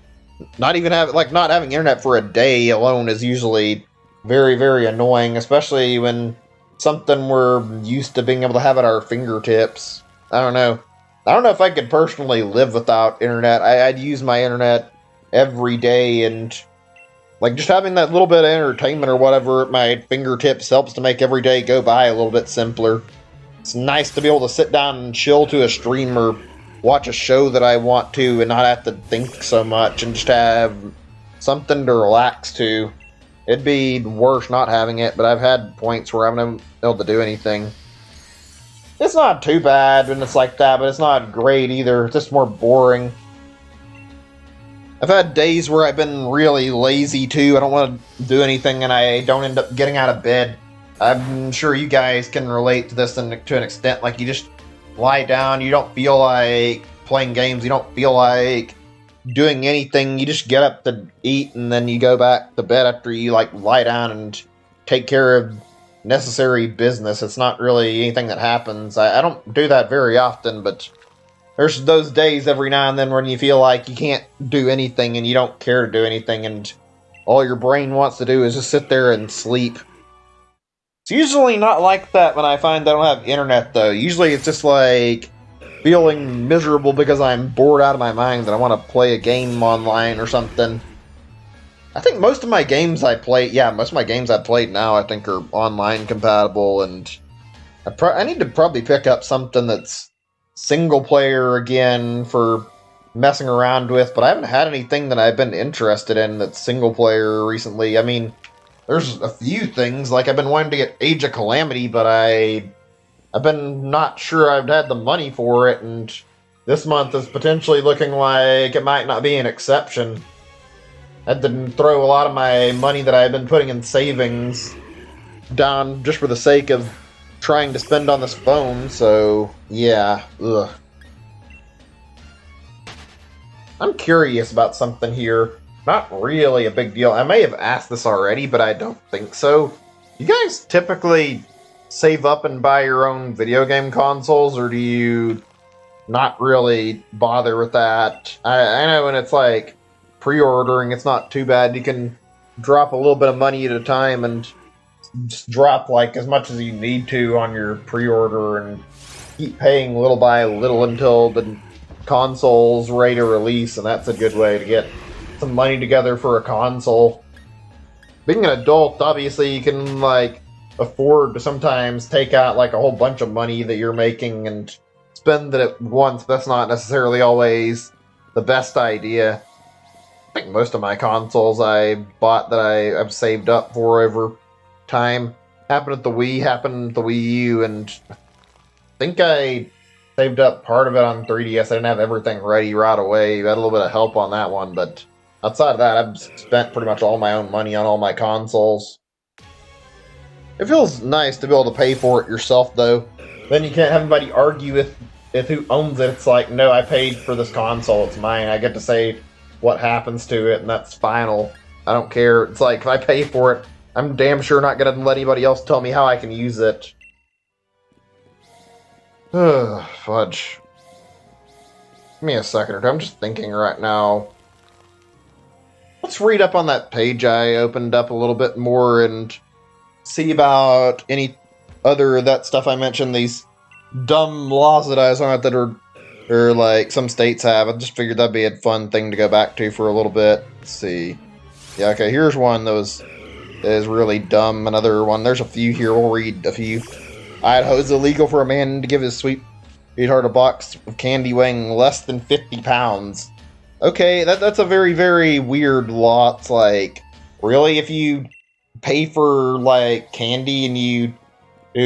not even not having internet for a day alone is usually very, very annoying, especially when something we're used to being able to have at our fingertips. I don't know. I don't know if I could personally live without internet. I'd use my internet every day, and like just having that little bit of entertainment or whatever at my fingertips helps to make every day go by a little bit simpler. It's nice to be able to sit down and chill to a stream or watch a show that I want to and not have to think so much and just have something to relax to. It'd be worse not having it, but I've had points where I haven't been able to do anything. It's not too bad when it's like that, but it's not great either. It's just more boring. I've had days where I've been really lazy too. I don't want to do anything and I don't end up getting out of bed. I'm sure you guys can relate to this to an extent. Like, you just lie down, you don't feel like playing games, you don't feel like doing anything. You just get up to eat and then you go back to bed after you like lie down and take care of necessary business. It's not really anything that happens. I don't do that very often, but there's those days every now and then when you feel like you can't do anything and you don't care to do anything and all your brain wants to do is just sit there and sleep. It's usually not like that when I find I don't have internet, though. Usually it's just like feeling miserable because I'm bored out of my mind and I want to play a game online or something. I think most of my games I play, most of my games I've played now I think are online compatible, and I need to probably pick up something that's single player again for messing around with, but I haven't had anything that I've been interested in that's single player recently. I mean, there's a few things, like I've been wanting to get Age of Calamity, but I've been not sure I've had the money for it, and this month is potentially looking like it might not be an exception. I had to throw a lot of my money that I've been putting in savings down just for the sake of trying to spend on this phone, so yeah, ugh. I'm curious about something here. Not really a big deal. I may have asked this already, but I don't think so. You guys typically save up and buy your own video game consoles, or do you not really bother with that? I know when it's like pre-ordering, it's not too bad. You can drop a little bit of money at a time and just drop like as much as you need to on your pre-order and keep paying little by little until the console's ready to release, and that's a good way to get some money together for a console. Being an adult, obviously you can like afford to sometimes take out like a whole bunch of money that you're making and spend it at once. That's not necessarily always the best idea. I think most of my consoles I bought that I've saved up for over time. Happened at the Wii, happened at the Wii U, and I think I saved up part of it on 3DS. I didn't have everything ready right away. I had a little bit of help on that one, but outside of that, I've spent pretty much all my own money on all my consoles. It feels nice to be able to pay for it yourself, though. Then you can't have anybody argue with who owns it. It's like, no, I paid for this console, it's mine. I get to say what happens to it, and that's final. I don't care. It's like, if I pay for it, I'm damn sure not going to let anybody else tell me how I can use it. Ugh, fudge. Give me a second or two. I'm just thinking right now. Let's read up on that page I opened up a little bit more and see about any other of that stuff I mentioned. These dumb laws that I saw that are like some states have. I just figured that'd be a fun thing to go back to for a little bit. Let's see. Yeah, okay, here's one that is really dumb. Another one. There's a few here. We'll read a few. Idaho is illegal for a man to give his sweetheart a box of candy weighing less than 50 pounds. Okay, that's a very, very weird law. It's like, really? If you pay for, like, candy and you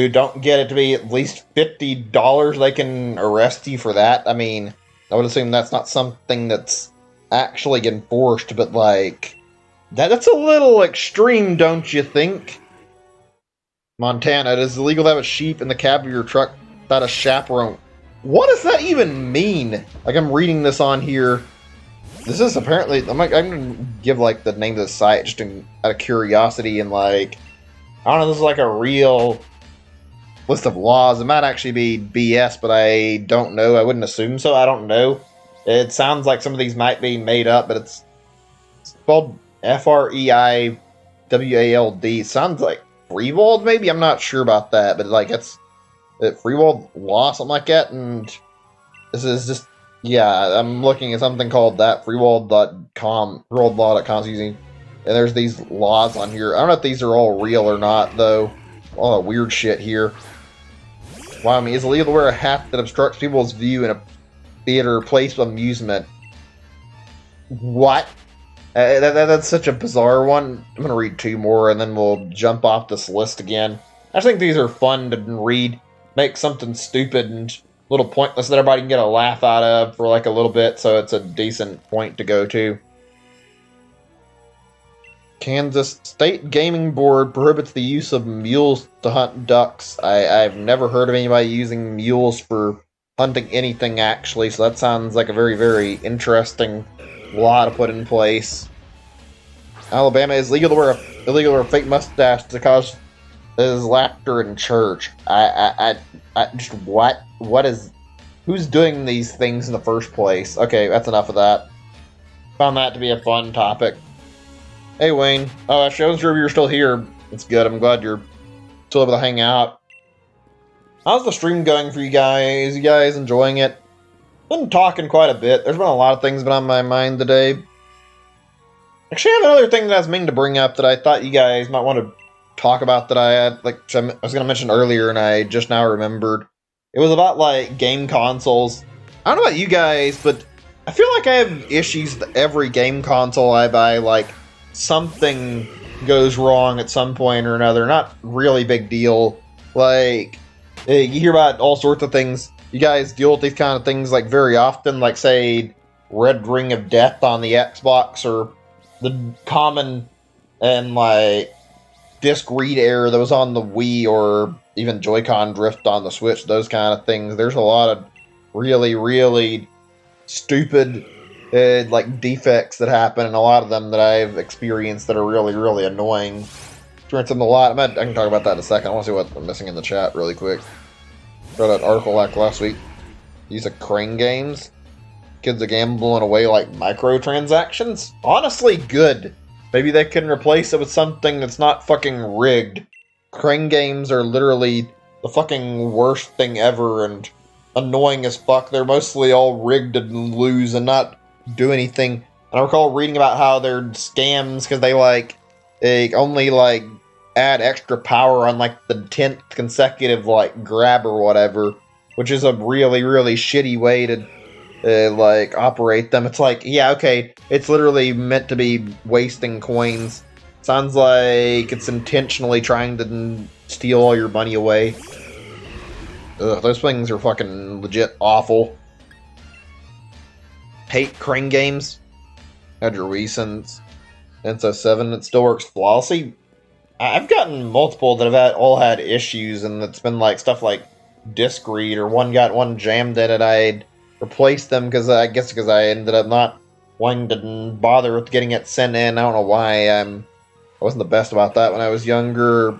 don't get it to be at least $50, they can arrest you for that? I mean, I would assume that's not something that's actually enforced, but, like, that's a little extreme, don't you think? Montana, it is illegal to have a sheep in the cab of your truck without a chaperone. What does that even mean? Like, I'm reading this on here. This is apparently, I'm going to give, like, the name of the site just out of curiosity, and, like, I don't know, this is, like, a real list of laws. It might actually be BS, but I don't know. I wouldn't assume so. I don't know. It sounds like some of these might be made up, but it's spelled Freiwald. It sounds like Freewald, maybe? I'm not sure about that, but, like, it's Freewald Law, something like that, and this is just, yeah, I'm looking at something called that, freewald.com, freewaldlaw.com, using, and there's these laws on here. I don't know if these are all real or not, though. All the weird shit here. Wyoming, it's illegal to wear a hat that obstructs people's view in a theater or place of amusement. What? That's such a bizarre one. I'm gonna read two more and then we'll jump off this list again. I just think these are fun to read. Make something stupid and a little pointless that everybody can get a laugh out of for like a little bit, so it's a decent point to go to. Kansas State Gaming Board prohibits the use of mules to hunt ducks. I've never heard of anybody using mules for hunting anything, actually, so that sounds like a very, very interesting law to put in place. Alabama is illegal to wear a fake mustache to cause laughter in church. I just what is, who's doing these things in the first place? Okay, that's enough of that. Found that to be a fun topic. Hey Wayne, actually I wasn't sure if you were still here. It's good, I'm glad you're still able to hang out. How's the stream going for you guys? You guys enjoying it? Been talking quite a bit. There's been a lot of things been on my mind today. Actually, I have another thing that I was meaning to bring up that I thought you guys might want to talk about that I had, like, I was going to mention earlier and I just now remembered. It was about, like, game consoles. I don't know about you guys, but I feel like I have issues with every game console I buy, like, something goes wrong at some point or another. Not really big deal. Like, you hear about all sorts of things. You guys deal with these kind of things, like, very often, like, say, Red Ring of Death on the Xbox, or the common and, like, disc read error that was on the Wii, or even Joy-Con drift on the Switch, those kind of things. There's a lot of really, really stupid, like, defects that happen, and a lot of them that I've experienced that are really, really annoying. Experienced them a lot. I can talk about that in a second. I want to see what I'm missing in the chat really quick. Read an article like last week. Use of crane games. Kids are gambling away like microtransactions. Honestly, good. Maybe they can replace it with something that's not fucking rigged. Crane games are literally the fucking worst thing ever and annoying as fuck. They're mostly all rigged and lose and not do anything. And I recall reading about how they're scams because they only like add extra power on like the 10th consecutive like grab or whatever, which is a really, really shitty way to like operate them. It's like, yeah, okay, it's literally meant to be wasting coins. Sounds like it's intentionally trying to steal all your money away. Ugh, those things are fucking legit awful. Hate crane games. Had your Wii since Enso 7, it still works flawlessly. I've gotten multiple that have all had issues, and it's been like stuff like disc read, or one jammed in it. I'd replaced them because I ended up not wanting to bother with getting it sent in. I don't know why. I wasn't the best about that when I was younger.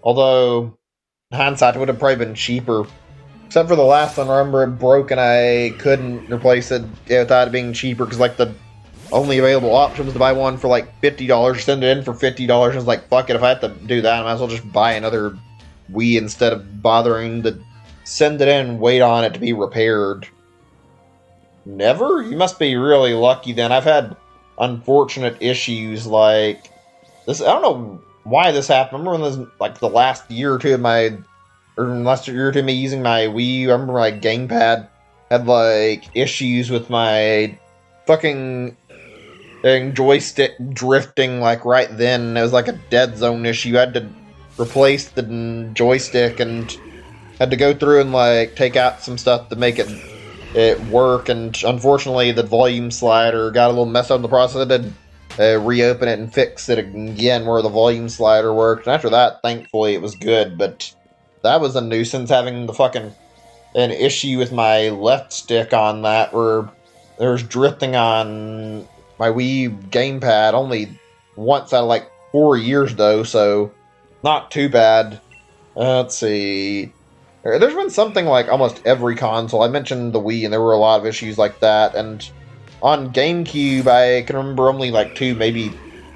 Although, in hindsight, it would have probably been cheaper. Except for the last one, I remember it broke and I couldn't replace it without it being cheaper, because like the only available option was to buy one for like $50, send it in for $50. I was like, fuck it, if I have to do that, I might as well just buy another Wii instead of bothering to send it in and wait on it to be repaired. Never? You must be really lucky then. I've had unfortunate issues like this. I don't know why this happened. I remember when this, like the last year or two of me using my Wii, I remember my gamepad had like issues with my fucking joystick drifting like right then. It was like a dead zone issue. I had to replace the joystick and had to go through and like take out some stuff to make it work, and unfortunately the volume slider got a little messed up in the process. I did reopen it and fix it again where the volume slider worked, and after that thankfully it was good. But that was a nuisance, having the fucking an issue with my left stick on that, where there was drifting on my Wii gamepad only once out of like 4 years though, so not too bad. Let's see. There's been something like almost every console. I mentioned the Wii, and there were a lot of issues like that. And on GameCube, I can remember only like two, maybe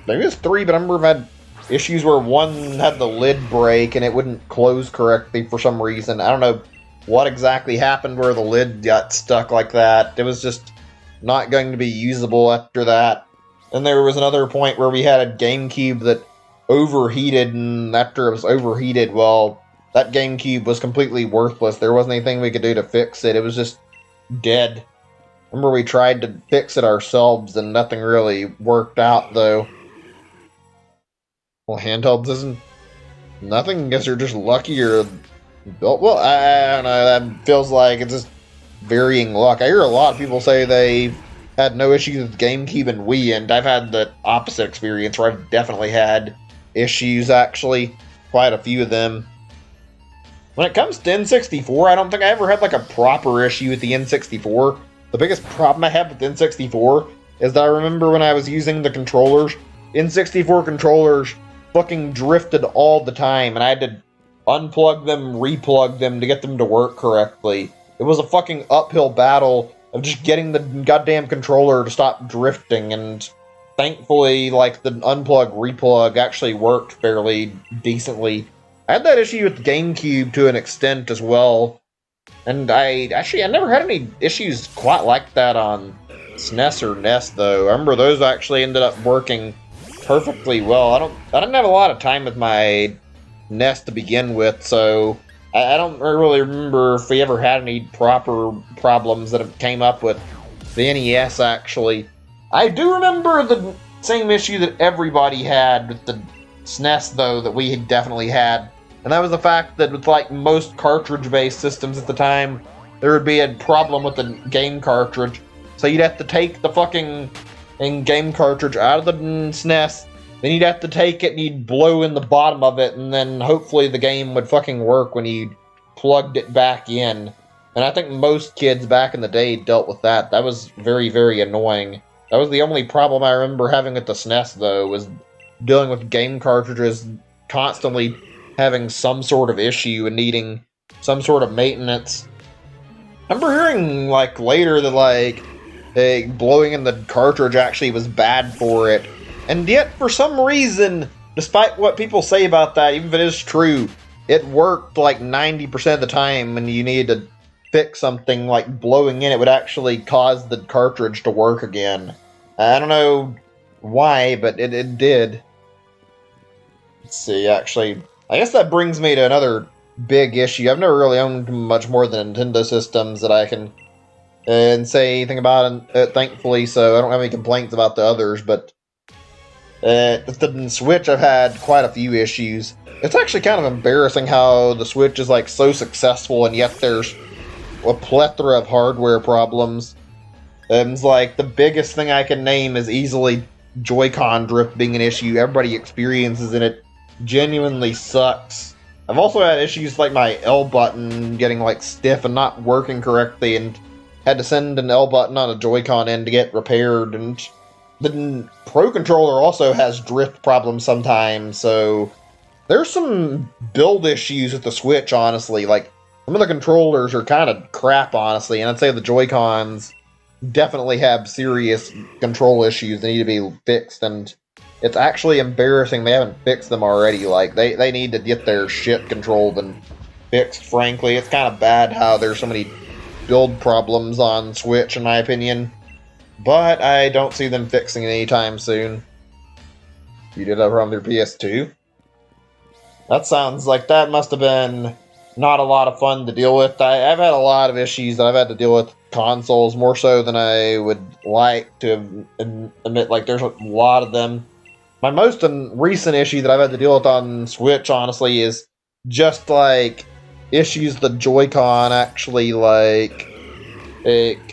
it was three, but I remember I've had issues where one had the lid break and it wouldn't close correctly for some reason. I don't know what exactly happened where the lid got stuck like that. It was just not going to be usable after that. And there was another point where we had a GameCube that overheated, and after it was overheated, well, that GameCube was completely worthless. There wasn't anything we could do to fix it. It was just dead. Remember we tried to fix it ourselves and nothing really worked out, though. Well, handhelds isn't nothing. I guess you're just lucky or built. Well, I don't know. That feels like it's just varying luck. I hear a lot of people say they had no issues with GameCube and Wii, and I've had the opposite experience where I've definitely had issues, actually. Quite a few of them. When it comes to N64, I don't think I ever had like a proper issue with the N64. The biggest problem I have with N64 is that I remember when I was using the controllers, N64 controllers fucking drifted all the time, and I had to unplug them, replug them to get them to work correctly. It was a fucking uphill battle of just getting the goddamn controller to stop drifting, and thankfully, like, the unplug, replug actually worked fairly decently. I had that issue with the GameCube to an extent as well, and I never had any issues quite like that on SNES or NES, though. I remember those actually ended up working perfectly well. I didn't have a lot of time with my NES to begin with, so I don't really remember if we ever had any proper problems that came up with the NES, actually. I do remember the same issue that everybody had with the SNES, though, that we had definitely had. And that was the fact that with, like, most cartridge-based systems at the time, there would be a problem with the game cartridge. So you'd have to take the fucking game cartridge out of the SNES, then you'd have to take it and you'd blow in the bottom of it, and then hopefully the game would fucking work when you plugged it back in. And I think most kids back in the day dealt with that. That was very, very annoying. That was the only problem I remember having with the SNES, though, was dealing with game cartridges constantly having some sort of issue and needing some sort of maintenance. I remember hearing, like, later that, like, blowing in the cartridge actually was bad for it. And yet, for some reason, despite what people say about that, even if it is true, it worked like 90% of the time when you needed to fix something, like blowing in it would actually cause the cartridge to work again. I don't know why, but it did. Let's see, actually, I guess that brings me to another big issue. I've never really owned much more than Nintendo systems that I can say anything about it, thankfully, so I don't have any complaints about the others, but the Switch, I've had quite a few issues. It's actually kind of embarrassing how the Switch is, like, so successful, and yet there's a plethora of hardware problems. It's like, the biggest thing I can name is easily Joy-Con drift being an issue. Everybody experiences in it. Genuinely sucks. I've also had issues like my L button getting, like, stiff and not working correctly, and had to send an L button on a Joy-Con in to get repaired, and the Pro Controller also has drift problems sometimes, so there's some build issues with the Switch, honestly. Like, some of the controllers are kind of crap, honestly, and I'd say the Joy-Cons definitely have serious control issues that need to be fixed, and it's actually embarrassing they haven't fixed them already. Like, they need to get their shit controlled and fixed, frankly. It's kind of bad how there's so many build problems on Switch, in my opinion. But I don't see them fixing it anytime soon. You did have a problem with your PS2? That sounds like that must have been not a lot of fun to deal with. I've had a lot of issues that I've had to deal with consoles, more so than I would like to admit. Like, there's a lot of them. My most recent issue that I've had to deal with on Switch, honestly, is just, like, issues the Joy-Con actually, like...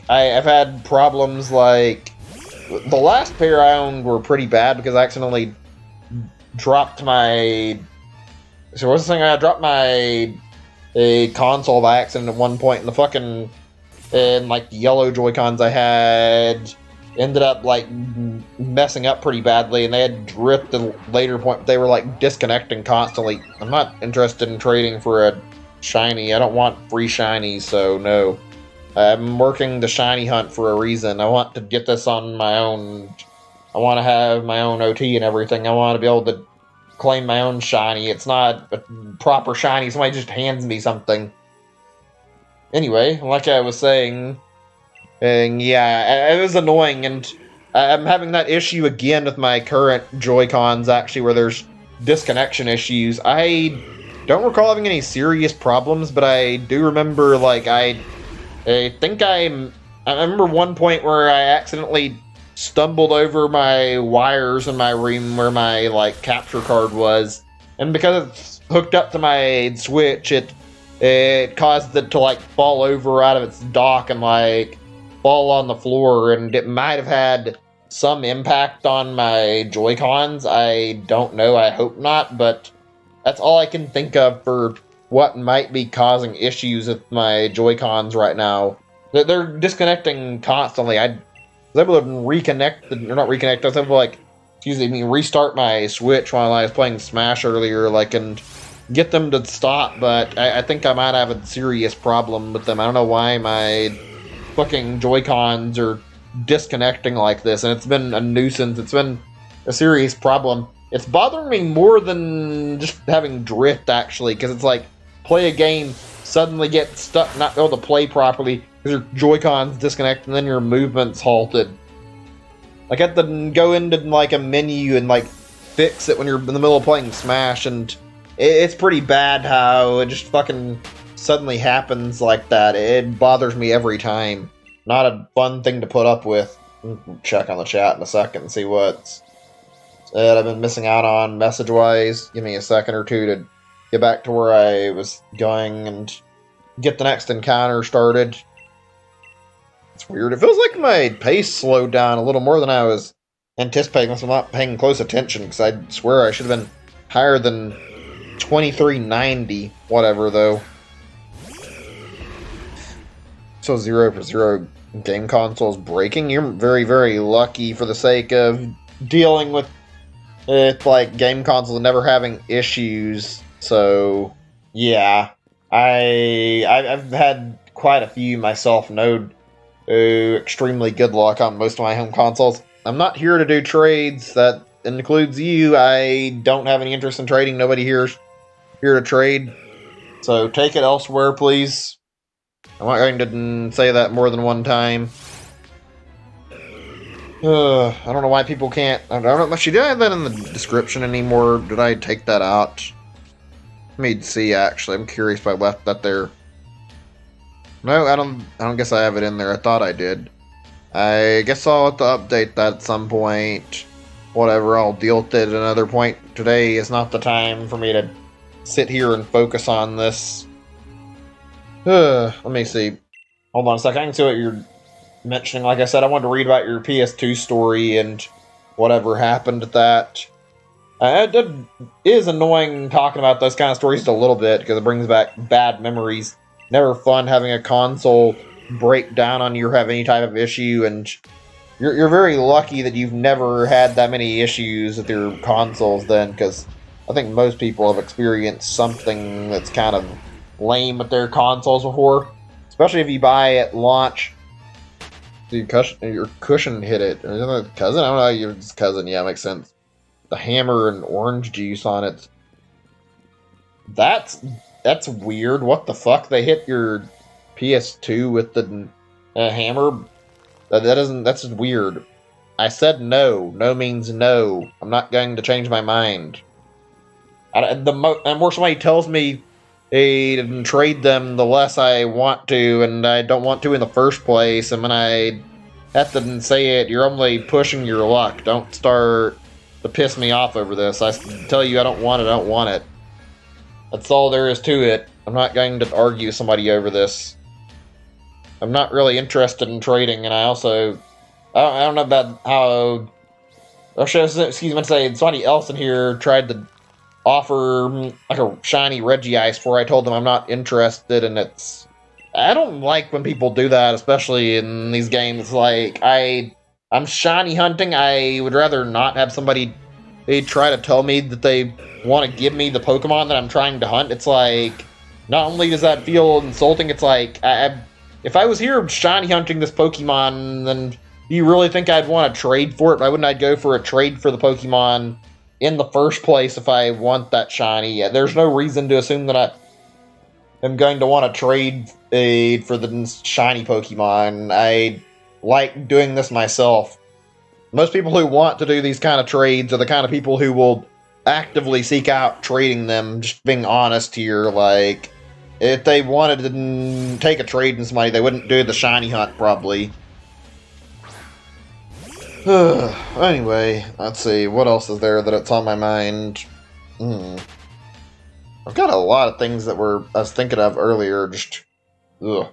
I've had problems, like... The last pair I owned were pretty bad because I accidentally dropped my... So what's the thing? I dropped my console by accident at one point, and the fucking... And, like, the yellow Joy-Cons I had ended up, like, messing up pretty badly, and they had drift at a later point, but they were, like, disconnecting constantly. I'm not interested in trading for a shiny. I don't want free shinies, so no. I'm working the shiny hunt for a reason. I want to get this on my own. I want to have my own OT and everything. I want to be able to claim my own shiny. It's not a proper shiny. Somebody just hands me something. Anyway, like I was saying, yeah, it was annoying, and I'm having that issue again with my current Joy-Cons, actually, where there's disconnection issues. I don't recall having any serious problems, but I do remember, like, I think I I remember one point where I accidentally stumbled over my wires in my room where my like capture card was, and because it's hooked up to my Switch, it caused it to like fall over out of its dock and like fall on the floor, and it might have had some impact on my Joy-Cons. I don't know, I hope not, but that's all I can think of for what might be causing issues with my Joy-Cons right now. They're disconnecting constantly. I was able to reconnect, or not reconnect, I was able to like, restart my Switch while I was playing Smash earlier, like, and get them to stop, but I think I might have a serious problem with them. I don't know why my fucking Joy-Cons are disconnecting like this, and it's been a nuisance. It's been a serious problem. It's bothering me more than just having drift, actually, because it's like, play a game, suddenly get stuck, not able to play properly, because your Joy-Cons disconnect, and then your movement's halted. Like, I have to go into, like, a menu and, like, fix it when you're in the middle of playing Smash, and it's pretty bad how it just fucking suddenly happens like that. It bothers me every time. Not a fun thing to put up with. Check on the chat in a second and see what's I've been missing out on message-wise. Give me a second or two to get back to where I was going and get the next encounter started. It's weird. It feels like my pace slowed down a little more than I was anticipating, unless I'm not paying close attention, because I swear I should have been higher than 2390. Whatever, though. So 0 for 0 game consoles breaking. You're very, very lucky for the sake of dealing with like game consoles never having issues. So yeah, I've had quite a few myself. No extremely good luck on most of my home consoles. I'm not here to do trades. That includes you. I don't have any interest in trading. Nobody here's here to trade. So take it elsewhere, please. I'm not going to say that more than one time. I don't know why people can't. I don't know. Did I have that in the description anymore? Did I take that out? Let me see. Actually, I'm curious if I left that there. No, I don't guess I have it in there. I thought I did. I guess I'll have to update that at some point. Whatever. I'll deal with it at another point. Today is not the time for me to sit here and focus on this. Let me see. Hold on a second. I can see what you're mentioning. Like I said, I wanted to read about your PS2 story and whatever happened at that. It is annoying talking about those kind of stories just a little bit because it brings back bad memories. Never fun having a console break down on you or have any type of issue, and you're very lucky that you've never had that many issues with your consoles then, because I think most people have experienced something that's kind of lame with their consoles before, especially if you buy at launch. Your cushion hit it. Is that a cousin? I don't know. Your cousin. Yeah, makes sense. The hammer and orange juice on it. That's weird. What the fuck? They hit your PS2 with the hammer? That's weird. I said no. No means no. I'm not going to change my mind. The more somebody tells me to trade them, the less I want to, and I don't want to in the first place. And when I have to say it, you're only pushing your luck. Don't start to piss me off over this. I tell you I don't want it, I don't want it. That's all there is to it. I'm not going to argue with somebody over this. I'm not really interested in trading, and I don't know about how... Or should I, excuse me, say somebody else in here tried to offer like a shiny Regice before I told them I'm not interested, and it's... I don't like when people do that, especially in these games. Like, I'm shiny hunting. I would rather not have somebody try to tell me that they want to give me the Pokemon that I'm trying to hunt. It's like, not only does that feel insulting, it's like, if I was here shiny hunting this Pokemon, then do you really think I'd want to trade for it? Why wouldn't I go for a trade for the Pokemon in the first place if I want that shiny? There's no reason to assume that I am going to want to trade for the shiny Pokemon. I like doing this myself. Most people who want to do these kind of trades are the kind of people who will actively seek out trading them. Just being honest here, like, if they wanted to take a trade in somebody, they wouldn't do the shiny hunt, probably. Anyway, let's see, what else is there that it's on my mind? I've got a lot of things that I was thinking of earlier, just... Ugh.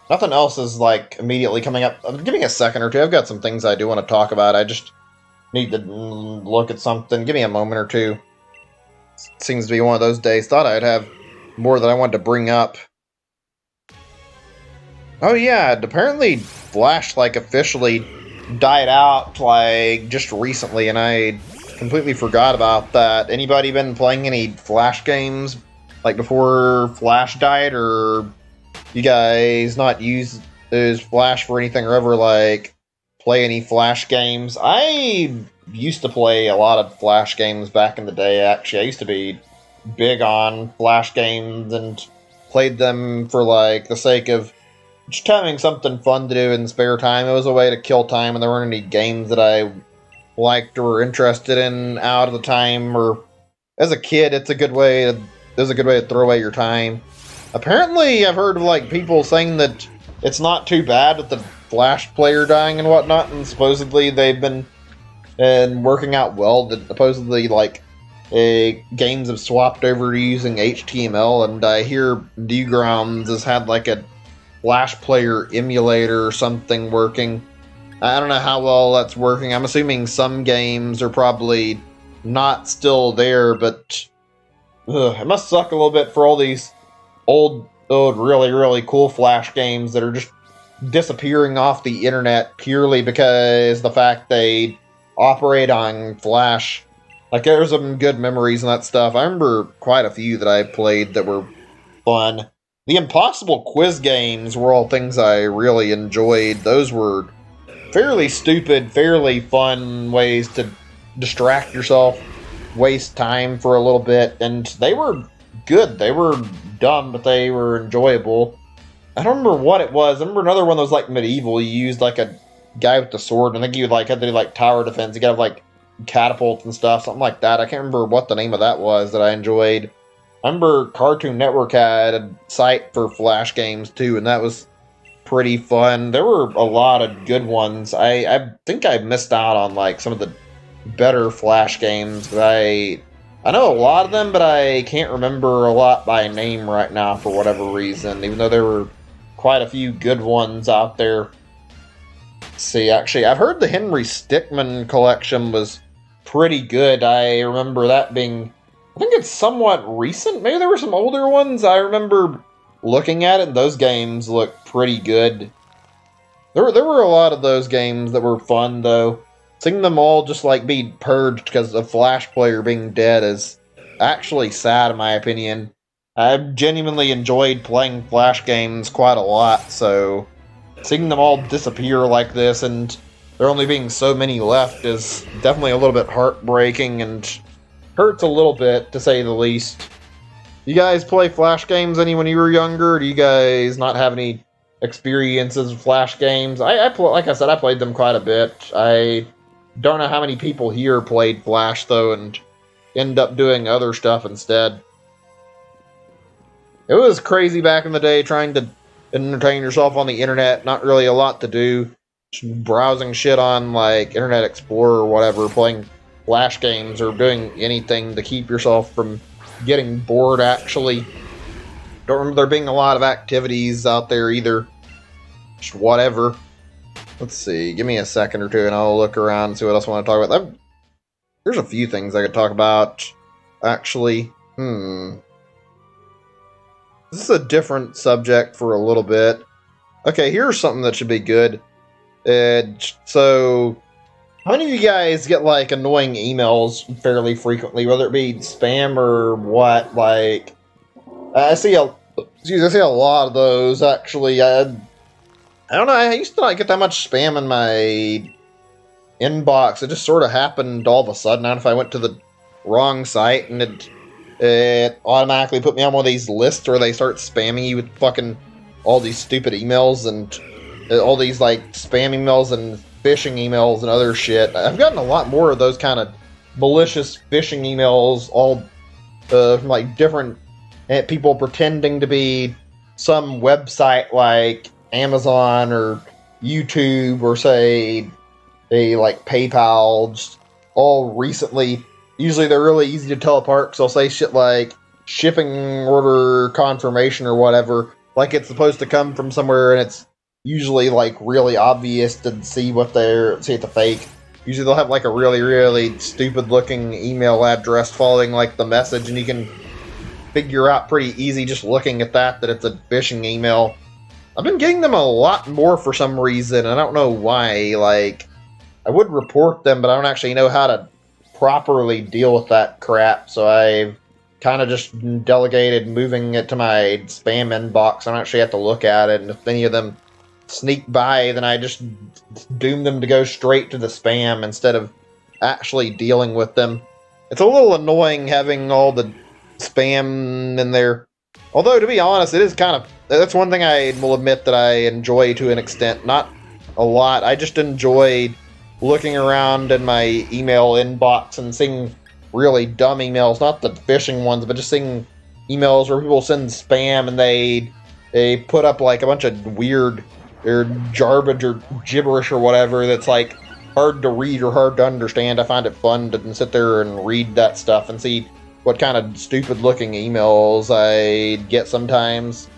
Nothing else is, like, immediately coming up. Give me a second or two. I've got some things I do want to talk about. I just need to look at something. Give me a moment or two. Seems to be one of those days. Thought I'd have more that I wanted to bring up. Oh, yeah. Apparently, Flash, like, officially died out, like, just recently, and I completely forgot about that. Anybody been playing any Flash games, like, before Flash died, or... You guys not use Flash for anything or ever, like, play any Flash games? I used to play a lot of Flash games back in the day, actually. I used to be big on Flash games and played them for, like, the sake of just having something fun to do in spare time. It was a way to kill time, and there weren't any games that I liked or were interested in out of the time. Or as a kid, it's a good way to throw away your time. Apparently, I've heard of, like, people saying that it's not too bad with the Flash player dying and whatnot, and supposedly they've been working out well. That supposedly, like, games have swapped over to using HTML, and I hear Newgrounds has had, like, a Flash player emulator or something working. I don't know how well that's working. I'm assuming some games are probably not still there, but it must suck a little bit for all these old, really, really cool Flash games that are just disappearing off the internet purely because the fact they operate on Flash. Like, there's some good memories and that stuff. I remember quite a few that I played that were fun. The Impossible Quiz games were all things I really enjoyed. Those were fairly stupid, fairly fun ways to distract yourself, waste time for a little bit, and they were good. They were dumb, but they were enjoyable. I don't remember what it was. I remember another one that was like medieval. You used like a guy with the sword, and I think you like had to do like tower defense. You got like catapults and stuff, something like that. I can't remember what the name of that was that I enjoyed. I remember Cartoon Network had a site for Flash games too, and that was pretty fun. There were a lot of good ones. I think I missed out on like some of the better Flash games, but I know a lot of them, but I can't remember a lot by name right now for whatever reason, even though there were quite a few good ones out there. Let's see, actually, I've heard the Henry Stickmin collection was pretty good. I remember that being, I think it's somewhat recent. Maybe there were some older ones. I remember looking at it, and those games looked pretty good. There were a lot of those games that were fun, though. Seeing them all just, like, be purged because of Flash player being dead is actually sad, in my opinion. I've genuinely enjoyed playing Flash games quite a lot, so seeing them all disappear like this and there only being so many left is definitely a little bit heartbreaking and hurts a little bit, to say the least. You guys play Flash games any when you were younger? Do you guys not have any experiences with Flash games? Like I said, I played them quite a bit. I don't know how many people here played Flash, though, and end up doing other stuff instead. It was crazy back in the day trying to entertain yourself on the internet. Not really a lot to do. Just browsing shit on, like, Internet Explorer or whatever, playing Flash games or doing anything to keep yourself from getting bored, actually. Don't remember there being a lot of activities out there either. Just whatever. Let's see, give me a second or two and I'll look around and see what else I want to talk about. There's a few things I could talk about, actually. This is a different subject for a little bit. Okay, here's something that should be good. So, how many of you guys get, like, annoying emails fairly frequently, whether it be spam or what? Like, I see a lot of those, actually. I don't know, I used to not get that much spam in my inbox. It just sort of happened all of a sudden. I don't know if I went to the wrong site and it automatically put me on one of these lists where they start spamming you with fucking all these stupid emails and all these, like, spam emails and phishing emails and other shit. I've gotten a lot more of those kind of malicious phishing emails all from like different people pretending to be some website like Amazon or YouTube or say a like PayPal, just all recently. Usually they're really easy to tell apart because they'll say shit like shipping order confirmation or whatever, like it's supposed to come from somewhere, and it's usually like really obvious to see see it's a fake. Usually they'll have like a really, really stupid looking email address following like the message, and you can figure out pretty easy just looking at that it's a phishing email. I've been getting them a lot more for some reason. I don't know why. Like, I would report them, but I don't actually know how to properly deal with that crap, so I've kind of just delegated moving it to my spam inbox. I don't actually have to look at it, and if any of them sneak by, then I just doom them to go straight to the spam instead of actually dealing with them. It's a little annoying having all the spam in there. Although, to be honest, it is kind of... That's one thing I will admit that I enjoy to an extent. Not a lot. I just enjoyed looking around in my email inbox and seeing really dumb emails. Not the phishing ones, but just seeing emails where people send spam and they put up like a bunch of weird or garbage or gibberish or whatever that's like hard to read or hard to understand. I find it fun to sit there and read that stuff and see what kind of stupid looking emails I get sometimes.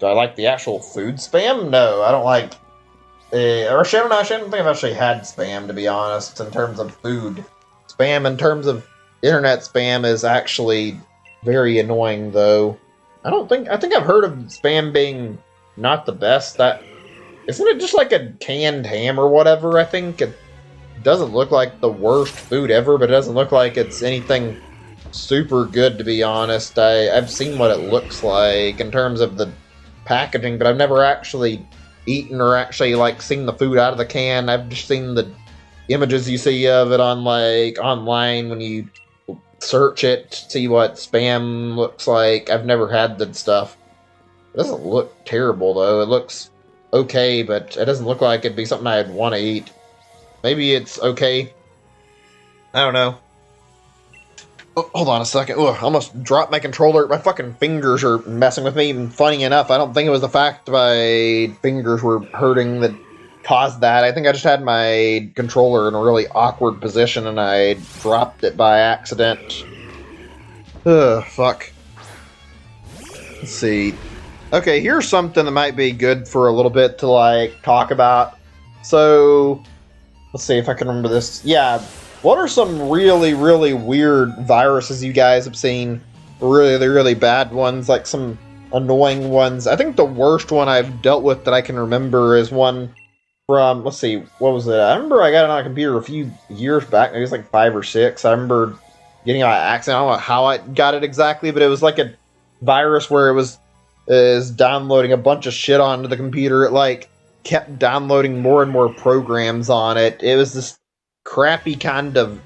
Do I like the actual food spam? No, I don't like... or I don't know, I shouldn't think I've actually had spam, to be honest, in terms of food. Spam in terms of internet spam is actually very annoying, though. I think I've heard of spam being not the best. Isn't it just like a canned ham or whatever? I think it doesn't look like the worst food ever, but it doesn't look like it's anything super good, to be honest. I've seen what it looks like in terms of the packaging, but I've never actually eaten or actually like seen the food out of the can. I've just seen the images you see of it on like online when you search it to see what spam looks like. I've never had the stuff. It doesn't look terrible though. It looks okay, but it doesn't look like it'd be something I'd want to eat. Maybe it's okay. I don't know. Oh, hold on a second. Ugh, I almost dropped my controller. My fucking fingers are messing with me. And funny enough, I don't think it was the fact my fingers were hurting that caused that. I think I just had my controller in a really awkward position and I dropped it by accident. Ugh, fuck. Let's see. Okay, here's something that might be good for a little bit to, like, talk about. So, let's see if I can remember this. Yeah. What are some really, really weird viruses you guys have seen? Really, really bad ones, like some annoying ones. I think the worst one I've dealt with that I can remember is one from, let's see, what was it? I remember I got it on a computer a few years back, maybe it was like 5 or 6. I remember getting it by accident. I don't know how I got it exactly, but it was like a virus where it is downloading a bunch of shit onto the computer. It like kept downloading more and more programs on it. It was this crappy kind of,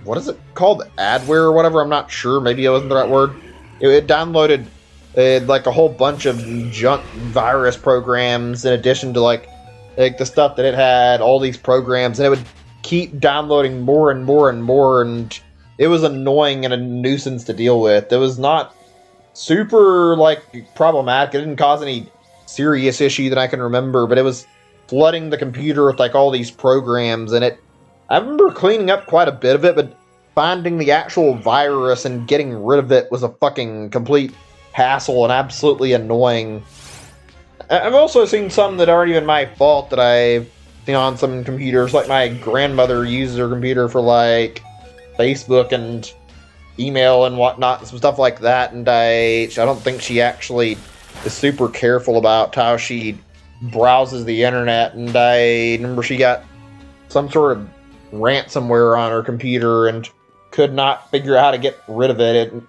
what is it called, adware or whatever, I'm not sure, maybe it wasn't the right word. It downloaded like a whole bunch of junk virus programs in addition to like the stuff that it had, all these programs, and it would keep downloading more and more and more, and it was annoying and a nuisance to deal with. It was not super like problematic. It didn't cause any serious issue that I can remember, but it was flooding the computer with like all these programs, and I remember cleaning up quite a bit of it, but finding the actual virus and getting rid of it was a fucking complete hassle and absolutely annoying. I've also seen some that aren't even my fault that I've seen on some computers. Like my grandmother uses her computer for like Facebook and email and whatnot and some stuff like that, and I don't think she actually is super careful about how she browses the internet, and I remember she got some sort of ransomware on her computer and could not figure out how to get rid of it. It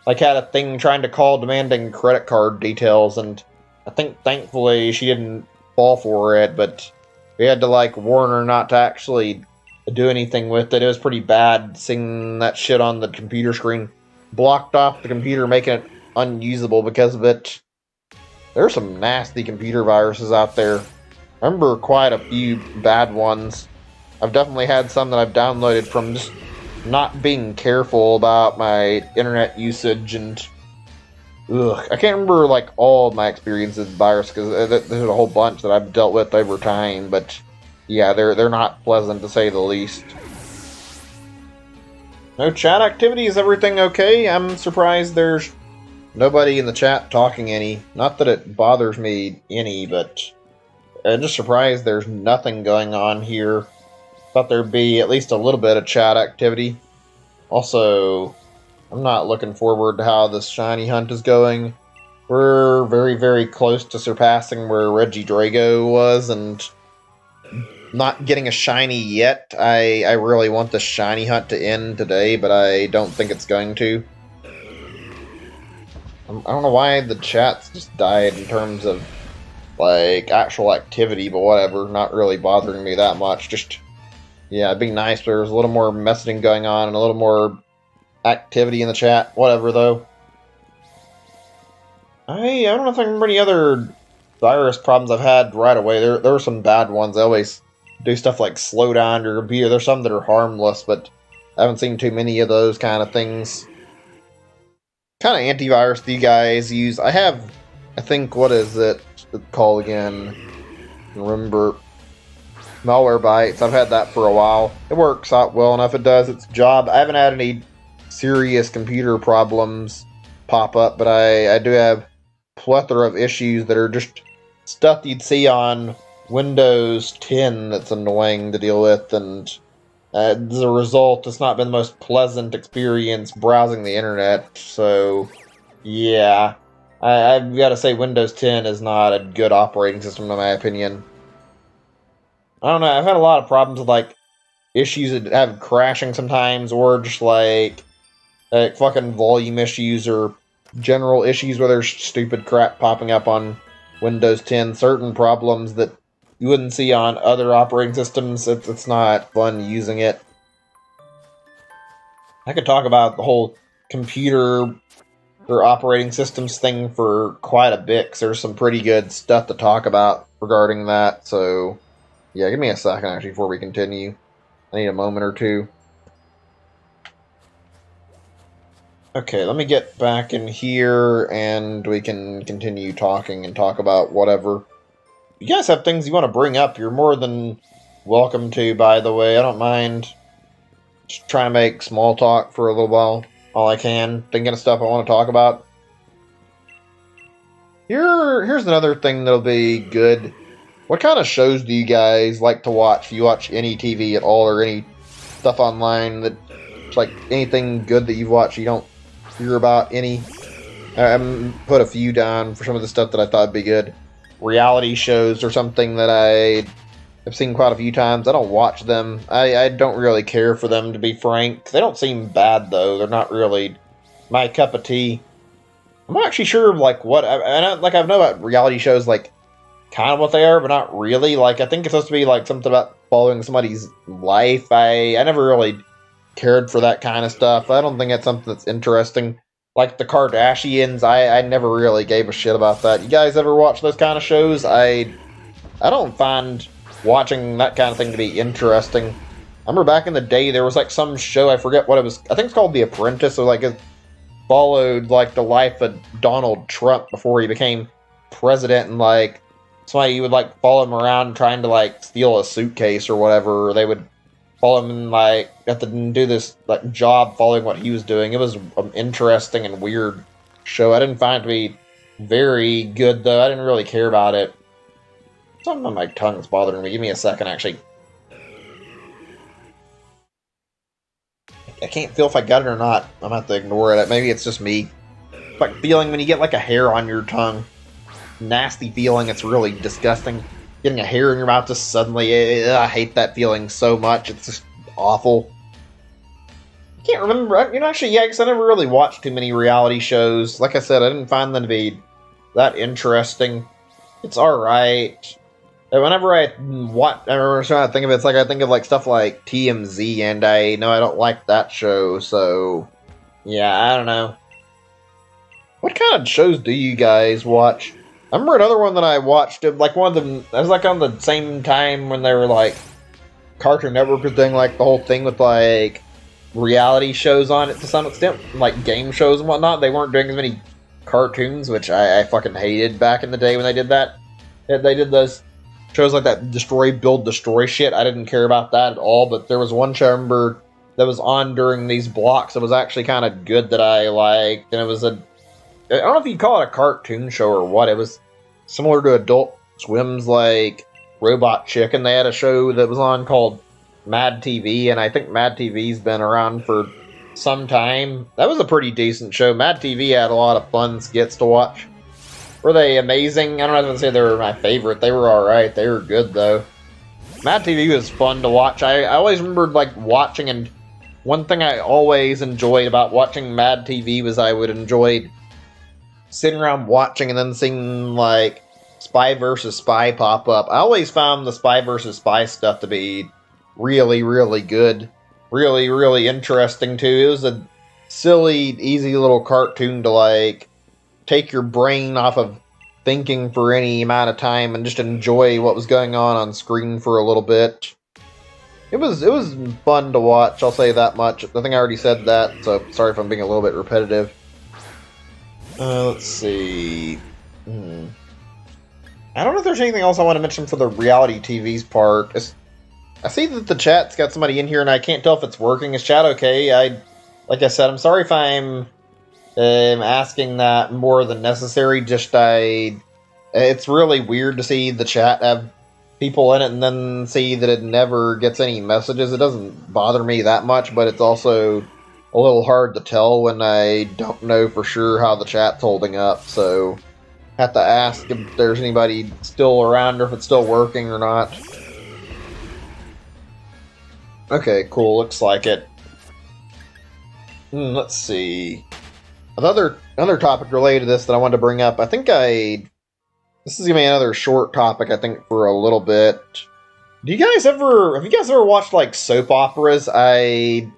like had a thing trying to call demanding credit card details, and I think thankfully she didn't fall for it, but we had to like warn her not to actually do anything with it. It was pretty bad seeing that shit on the computer screen. Blocked off the computer, making it unusable because of it. There are some nasty computer viruses out there. I remember quite a few bad ones. I've definitely had some that I've downloaded from just not being careful about my internet usage and I can't remember like all of my experiences with virus because there's a whole bunch that I've dealt with over time, but yeah, they're not pleasant to say the least. No chat activity, is everything okay? I'm surprised there's nobody in the chat talking any. Not that it bothers me any, but I'm just surprised there's nothing going on here. Thought there'd be at least a little bit of chat activity. Also, I'm not looking forward to how this shiny hunt is going. We're very, very close to surpassing where Regice was, and not getting a shiny yet. I really want the shiny hunt to end today, but I don't think it's going to. I don't know why the chat's just died in terms of like actual activity, but whatever. Not really bothering me that much. Just, yeah, it'd be nice if there was a little more messaging going on and a little more activity in the chat. Whatever, though. I don't know if I remember any other virus problems I've had right away. There were some bad ones. I always do stuff like slow down your computer. There's some that are harmless, but I haven't seen too many of those kind of things. Kind of antivirus do you guys use? I have, I think, what is it called again? Remember, Malwarebytes. I've had that for a while. It works out well enough. It does its job. I haven't had any serious computer problems pop up, but I do have a plethora of issues that are just stuff you'd see on Windows 10 that's annoying to deal with, and as a result, it's not been the most pleasant experience browsing the internet. So, yeah, I've got to say Windows 10 is not a good operating system in my opinion. I don't know, I've had a lot of problems with, like, issues that have crashing sometimes, or just, like fucking volume issues, or general issues where there's stupid crap popping up on Windows 10. Certain problems that you wouldn't see on other operating systems. It's not fun using it. I could talk about the whole computer or operating systems thing for quite a bit, because there's some pretty good stuff to talk about regarding that. So, yeah, give me a second, actually, before we continue. I need a moment or two. Okay, let me get back in here, and we can continue talking and talk about whatever. If you guys have things you want to bring up, you're more than welcome to, by the way. I don't mind just trying to make small talk for a little while, all I can, thinking of stuff I want to talk about. Here's another thing that'll be good. What kind of shows do you guys like to watch? If you watch any TV at all, or any stuff online that, like, anything good that you've watched you don't hear about any? I put a few down for some of the stuff that I thought would be good. Reality shows or something that I have seen quite a few times. I don't watch them. I don't really care for them, to be frank. They don't seem bad, though. They're not really my cup of tea. I'm not actually sure, like, what... I know about reality shows, like, kind of what they are, but not really. Like, I think it's supposed to be, like, something about following somebody's life. I never really cared for that kind of stuff. I don't think it's something that's interesting. Like the Kardashians, I never really gave a shit about that. You guys ever watch those kind of shows? I don't find watching that kind of thing to be interesting. I remember back in the day, there was like some show, I forget what it was. I think it's called The Apprentice. So like it followed like the life of Donald Trump before he became president, and like somebody would like follow him around trying to like steal a suitcase or whatever. Or they would follow him and like have to do this like job following what he was doing. It was an interesting and weird show. I didn't find it to be very good, though. I didn't really care about it. Something on my tongue's bothering me. Give me a second, actually. I can't feel if I got it or not. I'm gonna have to ignore it. Maybe it's just me. It's like feeling when you get like a hair on your tongue. Nasty feeling. It's really disgusting. Getting a hair in your mouth just suddenly. I hate that feeling so much. It's just awful. I can't remember. Actually, yeah, because I never really watched too many reality shows. Like I said, I didn't find them to be that interesting. It's alright. Whenever I watch, I remember trying to think of it, it's like I think of like stuff like TMZ, and I know I don't like that show, so yeah, I don't know. What kind of shows do you guys watch? I remember another one that I watched, like one of them, I was like on the same time when they were like Cartoon Network was doing like the whole thing with like reality shows on it to some extent, like game shows and whatnot. They weren't doing as many cartoons, which I fucking hated back in the day when they did that. They did those shows like that Destroy, Build, Destroy shit. I didn't care about that at all, but there was one show I remember that was on during these blocks that was actually kind of good that I liked, and it was I don't know if you'd call it a cartoon show or what. It was similar to Adult Swim's, like, Robot Chicken. They had a show that was on called Mad TV, and I think Mad TV's been around for some time. That was a pretty decent show. Mad TV had a lot of fun skits to watch. Were they amazing? I don't know if I can say they were my favorite. They were alright. They were good, though. Mad TV was fun to watch. I always remembered, like, watching, and one thing I always enjoyed about watching Mad TV was I would enjoy sitting around watching and then seeing, like, Spy vs. Spy pop up. I always found the Spy vs. Spy stuff to be really, really good. Really, really interesting, too. It was a silly, easy little cartoon to, like, take your brain off of thinking for any amount of time and just enjoy what was going on screen for a little bit. It was fun to watch, I'll say that much. I think I already said that, so sorry if I'm being a little bit repetitive. Let's see. I don't know if there's anything else I want to mention for the reality TV's part. I see that the chat's got somebody in here, and I can't tell if it's working. Is chat okay? Like I said, I'm sorry if I'm asking that more than necessary. It's really weird to see the chat have people in it and then see that it never gets any messages. It doesn't bother me that much, but it's also a little hard to tell when I don't know for sure how the chat's holding up, so I have to ask if there's anybody still around or if it's still working or not. Okay, cool, looks like it. Let's see. Another topic related to this that I wanted to bring up, this is gonna be another short topic, I think, for a little bit. Have you guys ever watched, like, soap operas? I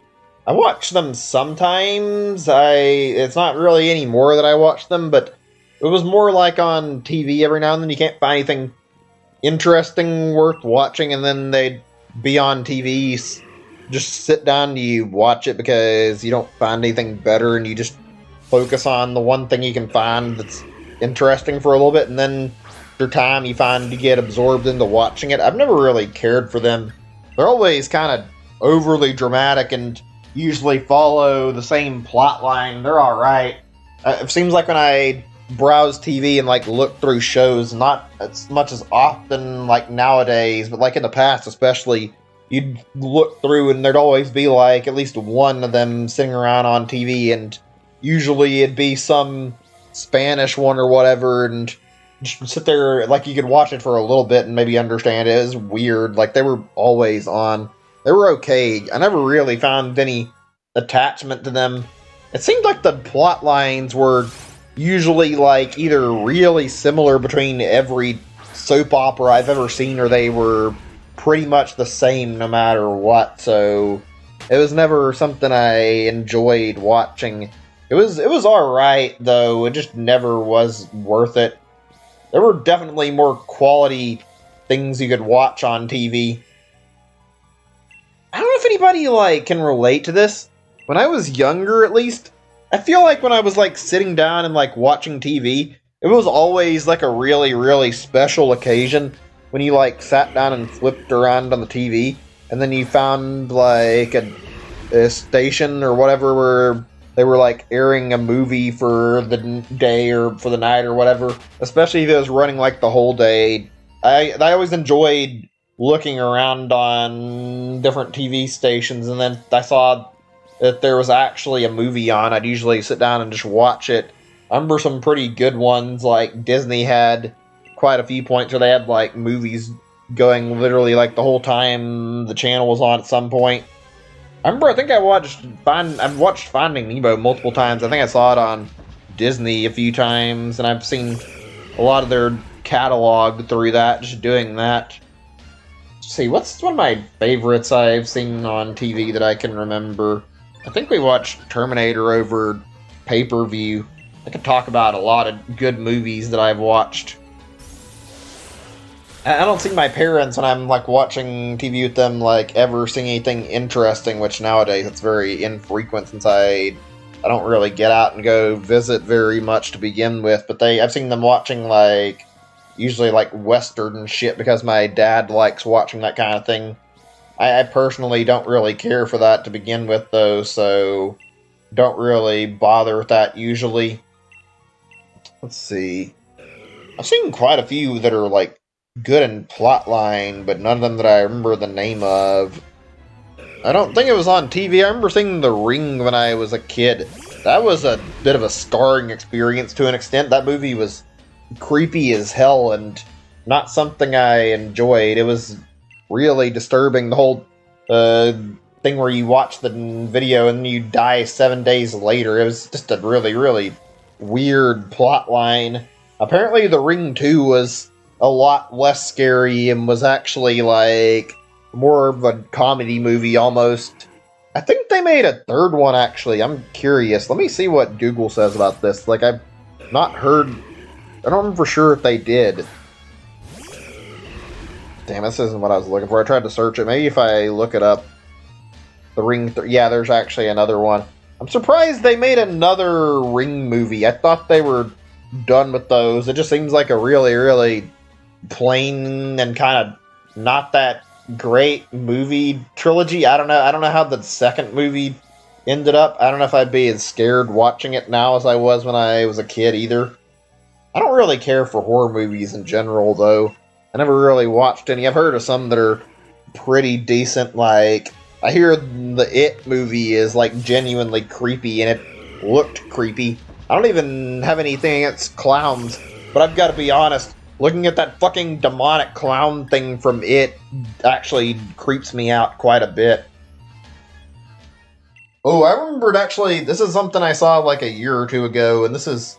watch them sometimes. It's not really anymore that I watch them, but it was more like on TV every now and then. You can't find anything interesting worth watching, and then they'd be on TV. Just sit down and you watch it because you don't find anything better, and you just focus on the one thing you can find that's interesting for a little bit, and then after time you find you get absorbed into watching it. I've never really cared for them. They're always kind of overly dramatic and usually follow the same plot line. They're alright. It seems like when I browse TV and, like, look through shows, not as much as often like nowadays, but like in the past especially, you'd look through and there'd always be, like, at least one of them sitting around on TV, and usually it'd be some Spanish one or whatever, and just sit there, like, you could watch it for a little bit and maybe understand it. It was weird. Like, they were always on. They were okay. I never really found any attachment to them. It seemed like the plot lines were usually, like, either really similar between every soap opera I've ever seen, or they were pretty much the same no matter what, so it was never something I enjoyed watching. It was alright, though. It just never was worth it. There were definitely more quality things you could watch on TV. I don't know if anybody, like, can relate to this. When I was younger, at least, I feel like when I was, like, sitting down and, like, watching TV, it was always, like, a really, really special occasion when you, like, sat down and flipped around on the TV, and then you found, like, a station or whatever where they were, like, airing a movie for the day or for the night or whatever. Especially if it was running, like, the whole day. I always enjoyed looking around on different TV stations, and then I saw that there was actually a movie on. I'd usually sit down and just watch it. I remember some pretty good ones, like Disney had quite a few points where they had, like, movies going literally, like, the whole time the channel was on at some point. I remember, I've watched Finding Nemo multiple times. I think I saw it on Disney a few times, and I've seen a lot of their catalog through that, just doing that. Let's see, what's one of my favorites I've seen on TV that I can remember? I think we watched Terminator over pay-per-view. I could talk about a lot of good movies that I've watched. I don't see my parents when I'm like watching TV with them like ever seeing anything interesting, which nowadays it's very infrequent since I don't really get out and go visit very much to begin with. But I've seen them watching like usually like Western shit because my dad likes watching that kind of thing. I personally don't really care for that to begin with though, so don't really bother with that usually. Let's see. I've seen quite a few that are like good in plotline, but none of them that I remember the name of. I don't think it was on TV. I remember seeing The Ring when I was a kid. That was a bit of a scarring experience to an extent. That movie was creepy as hell and not something I enjoyed. It was really disturbing. The whole thing where you watch the video and you die 7 days later. It was just a really, really weird plot line. Apparently The Ring 2 was a lot less scary and was actually like more of a comedy movie almost. I think they made a third one actually. I'm curious. Let me see what Google says about this. Like I've not heard. I don't remember for sure if they did. Damn, this isn't what I was looking for. I tried to search it. Maybe if I look it up. The Ring. Yeah, there's actually another one. I'm surprised they made another Ring movie. I thought they were done with those. It just seems like a really, really plain and kind of not that great movie trilogy. I don't know how the second movie ended up. I don't know if I'd be as scared watching it now as I was when I was a kid either. I don't really care for horror movies in general though. I never really watched any. I've heard of some that are pretty decent. Like I hear the It movie is like genuinely creepy and it looked creepy. I don't even have anything against clowns, but I've got to be honest, looking at that fucking demonic clown thing from It actually creeps me out quite a bit. Oh, I remembered actually, this is something I saw like a year or two ago, and this is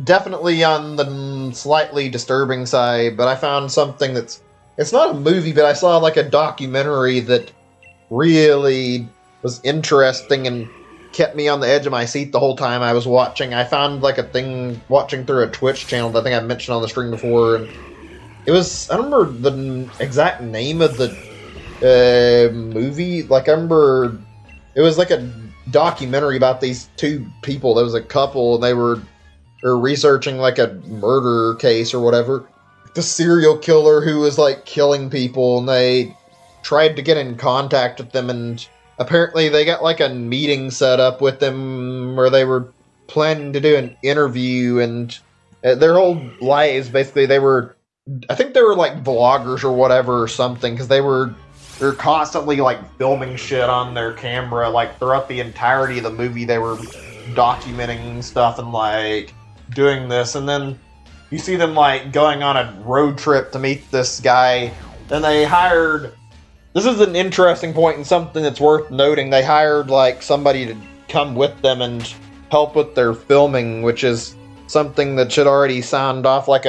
definitely on the slightly disturbing side, but I found something it's not a movie, but I saw like a documentary that really was interesting and kept me on the edge of my seat the whole time I was watching. I found like a thing watching through a Twitch channel that I think I mentioned on the stream before, and it was, I don't remember the exact name of the movie. Like I remember it was like a documentary about these two people. There was a couple and they were researching like a murder case or whatever. The serial killer who was like killing people, and they tried to get in contact with them, and apparently they got like a meeting set up with them where they were planning to do an interview, and their whole lives basically I think they were like vloggers or whatever or something, because they're constantly like filming shit on their camera, like throughout the entirety of the movie they were documenting stuff and like doing this, and then you see them like going on a road trip to meet this guy, and this is an interesting point and something that's worth noting. They hired like somebody to come with them and help with their filming, which is something that should already sound off like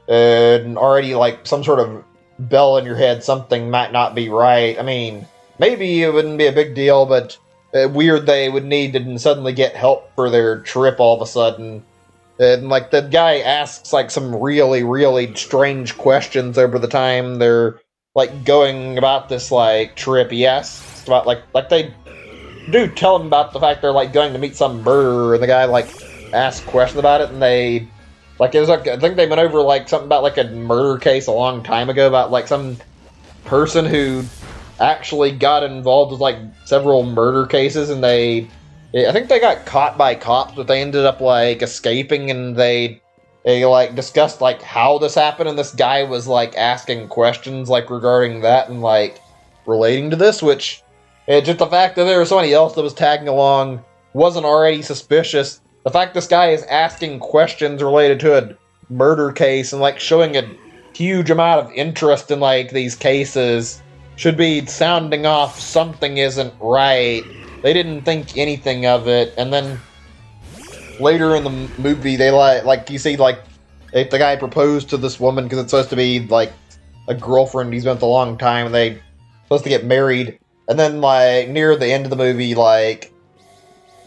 already like some sort of bell in your head. Something might not be right. I mean, maybe it wouldn't be a big deal, but weird they would need to suddenly get help for their trip all of a sudden. And like the guy asks like some really, really strange questions over the time they're like going about this like trip. He asks about like they do tell him about the fact they're like going to meet some murderer, and the guy like asks questions about it, and they like it was like I think they went over like something about like a murder case a long time ago about like some person who actually got involved with like several murder cases, and I think they got caught by cops, but they ended up like escaping, and they like discussed like how this happened, and this guy was like asking questions like regarding that and like relating to this, which just the fact that there was somebody else that was tagging along wasn't already suspicious. The fact this guy is asking questions related to a murder case and like showing a huge amount of interest in like these cases should be sounding off something isn't right. They didn't think anything of it, and then later in the movie, they like you see like the guy proposed to this woman because it's supposed to be like a girlfriend he's been with a long time, and they supposed to get married, and then like near the end of the movie, like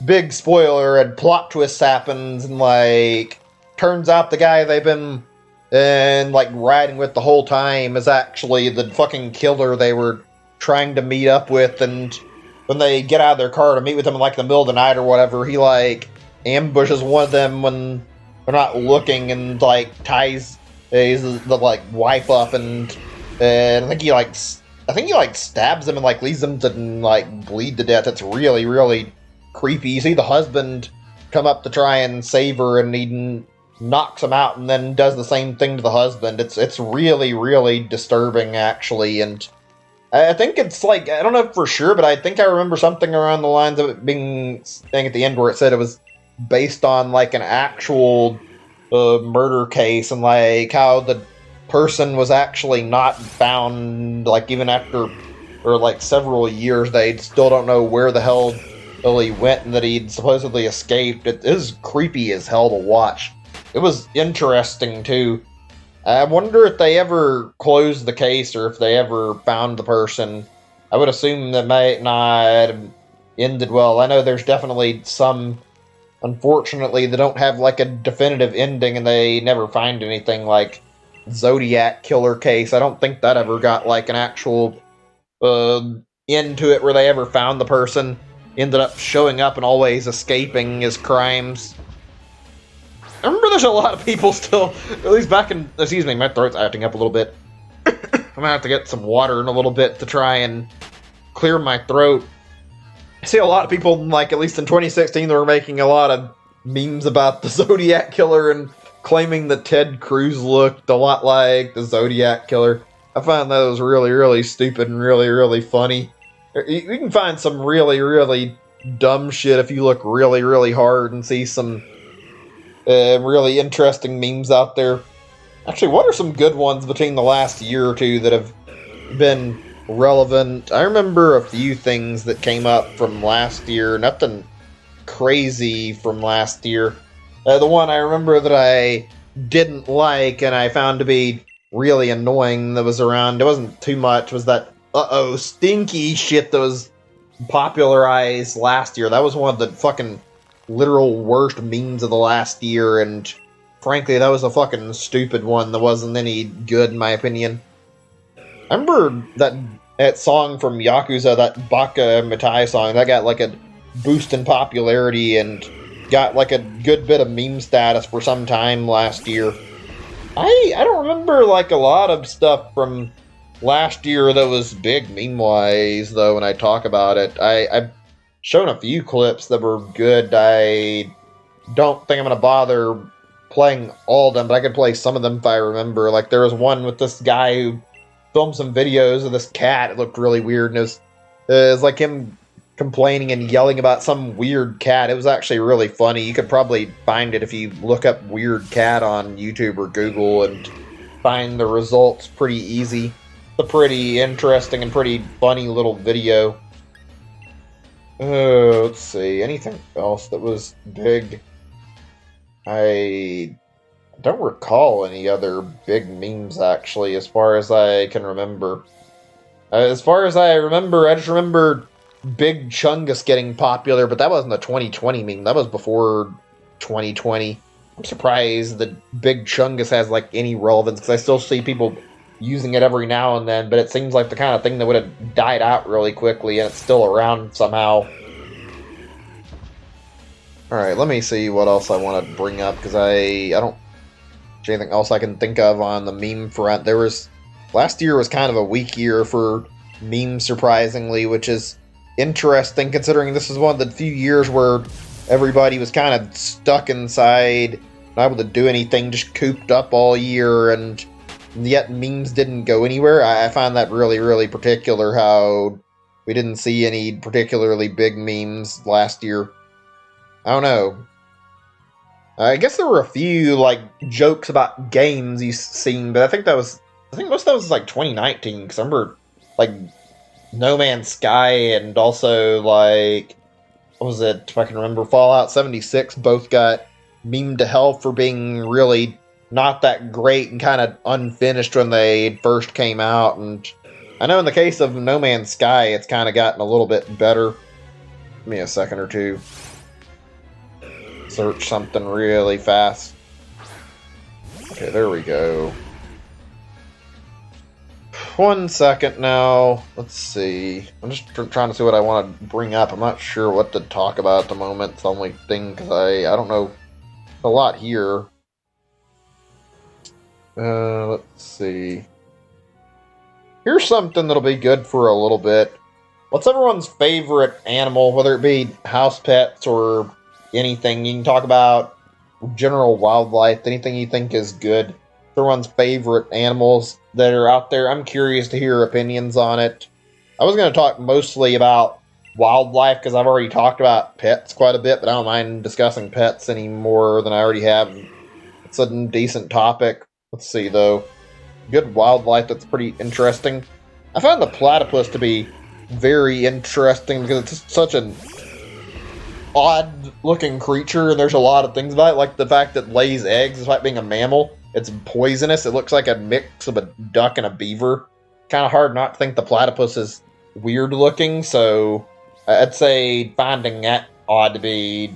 big spoiler and plot twist happens, and like turns out the guy they've been and like riding with the whole time is actually the fucking killer they were trying to meet up with. And when they get out of their car to meet with him in like the middle of the night or whatever, he like ambushes one of them when they're not looking and like ties the like wife up, and I think he like stabs him and like leaves him to like bleed to death. It's really, really creepy. You see the husband come up to try and save her, and he knocks him out and then does the same thing to the husband. It's really, really disturbing, actually. And I think it's like, I don't know for sure, but I think I remember something around the lines of it being thing at the end where it said it was based on like an actual murder case, and like how the person was actually not found, like even after or like several years, they still don't know where the hell he went, and that he'd supposedly escaped. It is creepy as hell to watch. It was interesting too. I wonder if they ever closed the case or if they ever found the person. I would assume that might not have ended well. I know there's definitely some, unfortunately, that don't have like a definitive ending and they never find anything, like Zodiac Killer case. I don't think that ever got like an actual end to it where they ever found the person. Ended up showing up and always escaping his crimes. I remember there's a lot of people still, at least back in, excuse me, my throat's acting up a little bit. I'm gonna have to get some water in a little bit to try and clear my throat. I see a lot of people, like at least in 2016, that were making a lot of memes about the Zodiac Killer and claiming that Ted Cruz looked a lot like the Zodiac Killer. I find that was really, really stupid and really, really funny. You can find some really, really dumb shit if you look really, really hard and see some really interesting memes out there. Actually, what are some good ones between the last year or two that have been relevant? I remember a few things that came up from last year. Nothing crazy from last year. The one I remember that I didn't like and I found to be really annoying that was around, it wasn't too much, was that stinky shit that was popularized last year. That was one of the fucking literal worst memes of the last year, and frankly, that was a fucking stupid one that wasn't any good in my opinion. I remember that song from Yakuza, that Baka Mitai song, that got like a boost in popularity and got like a good bit of meme status for some time last year. I don't remember like a lot of stuff from last year that was big meme-wise, though, when I talk about it. I've shown a few clips that were good. I don't think I'm going to bother playing all of them, but I could play some of them if I remember. Like, there was one with this guy who filmed some videos of this cat. It looked really weird, and it was like him complaining and yelling about some weird cat. It was actually really funny. You could probably find it if you look up weird cat on YouTube or Google and find the results pretty easy. It's a pretty interesting and pretty funny little video. Let's see, anything else that was big? I don't recall any other big memes, actually, as far as I can remember. As far as I remember, I just remember Big Chungus getting popular, but that wasn't a 2020 meme. That was before 2020. I'm surprised that Big Chungus has, like, any relevance, because I still see people using it every now and then, but it seems like the kind of thing that would have died out really quickly, and it's still around somehow. Alright, let me see what else I want to bring up, because I don't see anything else I can think of on the meme front. Last year was kind of a weak year for memes, surprisingly, which is interesting, considering this is one of the few years where everybody was kind of stuck inside, not able to do anything, just cooped up all year, and yet memes didn't go anywhere. I find that really, really particular, how we didn't see any particularly big memes last year. I don't know. I guess there were a few, like, jokes about games you've seen, but I think most of that was, like, 2019, because I remember, like, No Man's Sky and also, like, what was it, if I can remember, Fallout 76 both got memed to hell for being really not that great and kind of unfinished when they first came out. And I know in the case of No Man's Sky, it's kind of gotten a little bit better. Give me a second or two. Search something really fast. I Okay, there we go. 1 second now. Let's see. I'm just trying to see what I want to bring up. I'm not sure what to talk about at the moment. It's the only thing, because I don't know a lot here. Let's see. Here's something that'll be good for a little bit. What's everyone's favorite animal, whether it be house pets or anything? You can talk about general wildlife, anything you think is good. Everyone's favorite animals that are out there. I'm curious to hear opinions on it. I was going to talk mostly about wildlife because I've already talked about pets quite a bit, but I don't mind discussing pets any more than I already have. It's a decent topic. Let's see, though. Good wildlife that's pretty interesting. I found the platypus to be very interesting because it's such an odd-looking creature, and there's a lot of things about it, like the fact that it lays eggs, despite being a mammal. It's poisonous. It looks like a mix of a duck and a beaver. Kind of hard not to think the platypus is weird-looking, so I'd say finding that odd to be...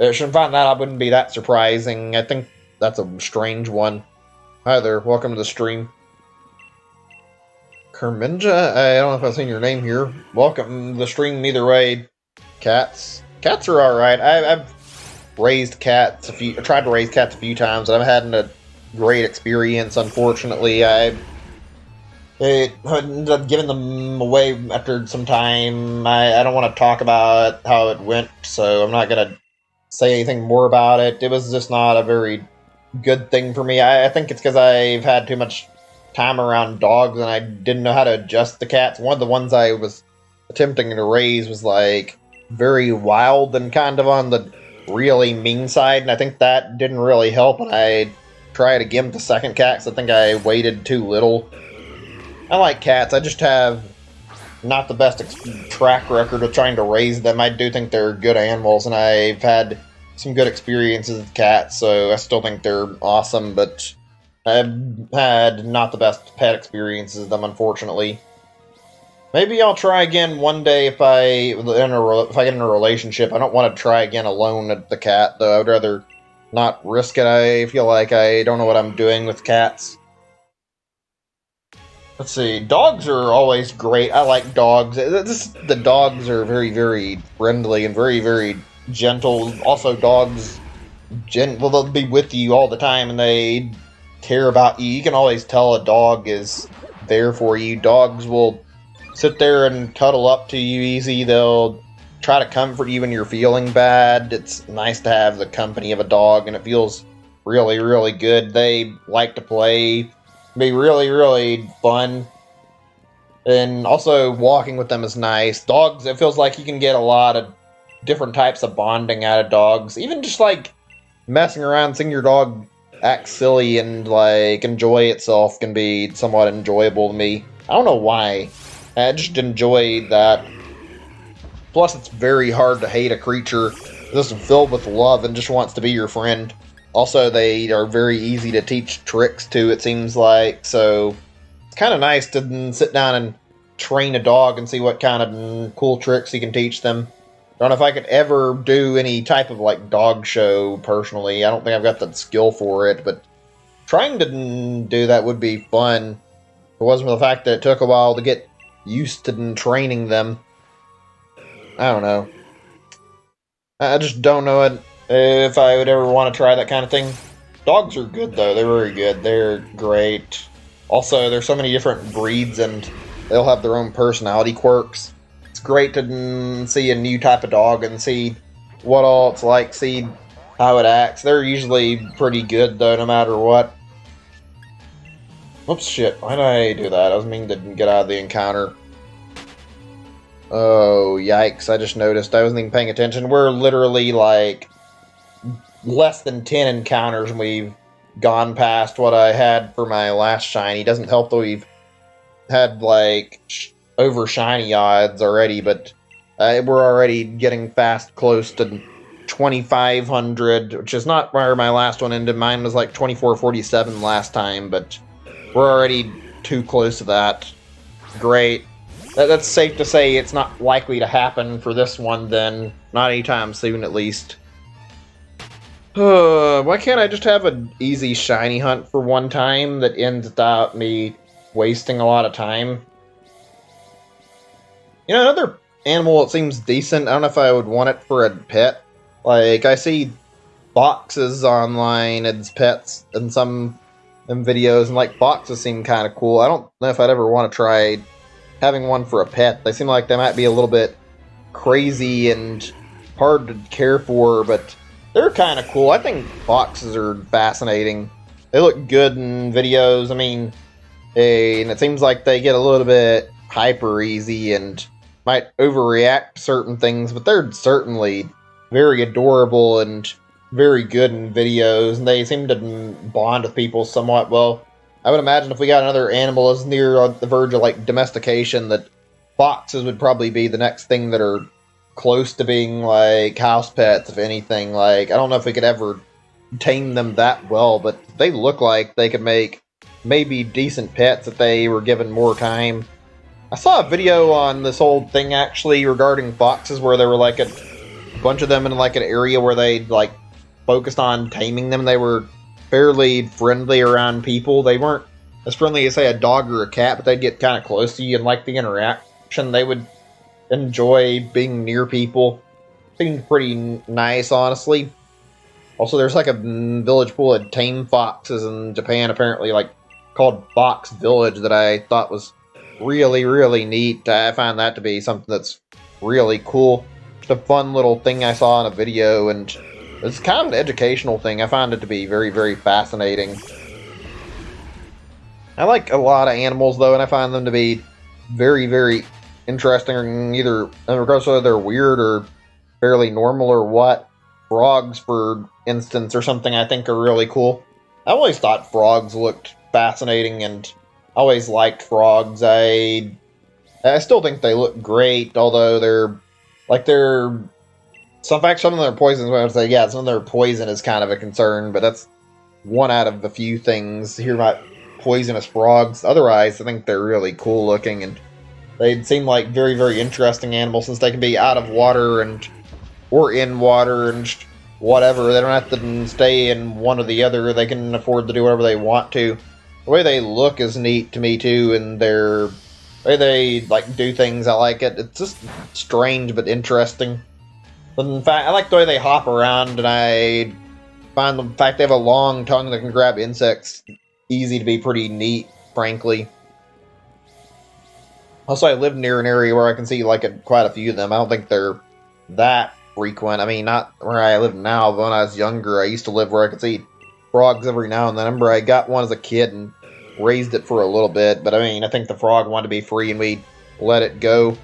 Shouldn't find that odd wouldn't be that surprising. I think that's a strange one. Hi there, welcome to the stream. Kerminja? I don't know if I've seen your name here. Welcome to the stream either way. Cats. Cats are alright. I've raised cats tried to raise cats a few times, and I've had a great experience, unfortunately. I ended up giving them away after some time. I don't want to talk about how it went, so I'm not going to say anything more about it. It was just not a very good thing for me. I think it's because I've had too much time around dogs and I didn't know how to adjust the cats. One of the ones I was attempting to raise was like very wild and kind of on the really mean side, and I think that didn't really help when I tried again with the second cat, because I think I waited too little. I like cats, I just have not the best track record of trying to raise them. I do think they're good animals, and I've had some good experiences with cats, so I still think they're awesome, but I've had not the best pet experiences with them, unfortunately. Maybe I'll try again one day if I get in a relationship. I don't want to try again alone at the cat, though. I would rather not risk it. I feel like I don't know what I'm doing with cats. Let's see. Dogs are always great. I like dogs. The dogs are very, very friendly and very, very gentle. Also, dogs, they'll be with you all the time, and they care about you. You can always tell a dog is there for you. Dogs will sit there and cuddle up to you easy. They'll try to comfort you when you're feeling bad. It's nice to have the company of a dog, and it feels really, really good. They like to play. Be really, really fun. And also, walking with them is nice. Dogs, it feels like you can get a lot of different types of bonding out of dogs. Even just, like, messing around, seeing your dog act silly and, like, enjoy itself can be somewhat enjoyable to me. I don't know why. I just enjoy that. Plus, it's very hard to hate a creature that's filled with love and just wants to be your friend. Also, they are very easy to teach tricks to, it seems like, so it's kind of nice to sit down and train a dog and see what kind of cool tricks you can teach them. I don't know if I could ever do any type of, like, dog show, personally. I don't think I've got the skill for it, but trying to do that would be fun. It wasn't for the fact that it took a while to get used to training them. I don't know. I just don't know if I would ever want to try that kind of thing. Dogs are good, though. They're very good. They're great. Also, there's so many different breeds, and they'll have their own personality quirks. It's great to see a new type of dog and see what all it's like, see how it acts. They're usually pretty good, though, no matter what. Whoops, shit. Why did I do that? I was meaning to get out of the encounter. Oh, yikes. I just noticed. I wasn't even paying attention. We're literally, like, less than 10 encounters, and we've gone past what I had for my last shiny. Doesn't help that we've had, like, over shiny odds already, but we're already getting fast close to 2,500, which is not where my last one ended. Mine was, like, 2,447 last time, but we're already too close to that. Great. That's safe to say it's not likely to happen for this one, then. Not anytime soon, at least. Why can't I just have an easy shiny hunt for one time that ends without me wasting a lot of time? You know, another animal that seems decent, I don't know if I would want it for a pet. Like, I see foxes online as pets in some videos, and like, foxes seem kind of cool. I don't know if I'd ever want to try having one for a pet. They seem like they might be a little bit crazy and hard to care for, but they're kind of cool. I think foxes are fascinating. They look good in videos. I mean, and it seems like they get a little bit hyper easy and might overreact to certain things, but they're certainly very adorable and very good in videos, and they seem to bond with people somewhat well. I would imagine if we got another animal as near on the verge of like domestication, that foxes would probably be the next thing that are close to being like house pets, if anything. Like, I don't know if we could ever tame them that well, but they look like they could make maybe decent pets if they were given more time. I saw a video on this whole thing actually regarding foxes where there were like a bunch of them in like an area where they like focused on taming them. They were fairly friendly around people. They weren't as friendly as, say, a dog or a cat, but they'd get kind of close to you and like the interaction. They would enjoy being near people. Seemed pretty nice, honestly. Also, there's like a village full of tame foxes in Japan, apparently, like called Fox Village, that I thought was really, really neat. I found that to be something that's really cool. Just a fun little thing I saw in a video, and it's kind of an educational thing. I found it to be very, very fascinating. I like a lot of animals, though, and I find them to be very, very interesting, either regardless of whether they're weird or fairly normal or what. Frogs, for instance, or something I think are really cool. I always thought frogs looked fascinating, and always liked frogs. I still think they look great, although some of their poisons. I would say, yeah, some of their poison is kind of a concern, but that's one out of a few things here about poisonous frogs. Otherwise, I think they're really cool looking, and they seem like very, very interesting animals since they can be out of water or in water and whatever. They don't have to stay in one or the other. They can afford to do whatever they want to. The way they look is neat to me too, and the way they like do things, I like it. It's just strange but interesting. But in fact, I like the way they hop around, and I find the fact they have a long tongue that can grab insects easy to be pretty neat, frankly. Also, I live near an area where I can see like quite a few of them. I don't think they're that frequent. I mean, not where I live now, but when I was younger, I used to live where I could see frogs every now and then. I remember I got one as a kid and raised it for a little bit, but I mean, I think the frog wanted to be free and we let it go.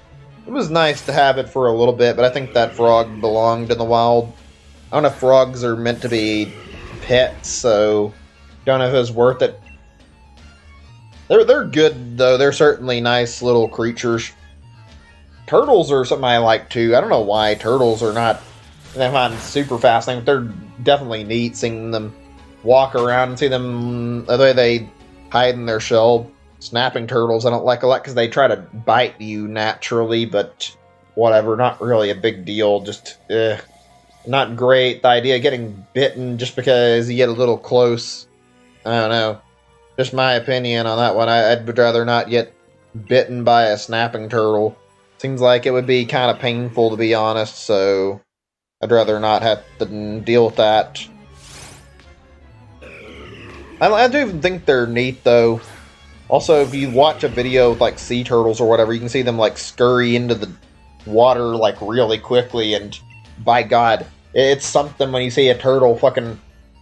It was nice to have it for a little bit, but I think that frog belonged in the wild. I don't know if frogs are meant to be pets, so don't know if it was worth it. They're good, though. They're certainly nice little creatures. Turtles are something I like, too. I don't know why turtles are not... I find super fascinating, but they're definitely neat seeing them walk around and see them... The way they hide in their shell. Snapping turtles I don't like a lot because they try to bite you naturally, but whatever, not really a big deal. Just, not great. The idea of getting bitten just because you get a little close, I don't know. Just my opinion on that one. I'd rather not get bitten by a snapping turtle. Seems like it would be kind of painful, to be honest, so I'd rather not have to deal with that. I do even think they're neat, though. Also, if you watch a video with, like, sea turtles or whatever, you can see them, like, scurry into the water, like, really quickly, and by God, it's something when you see a turtle fucking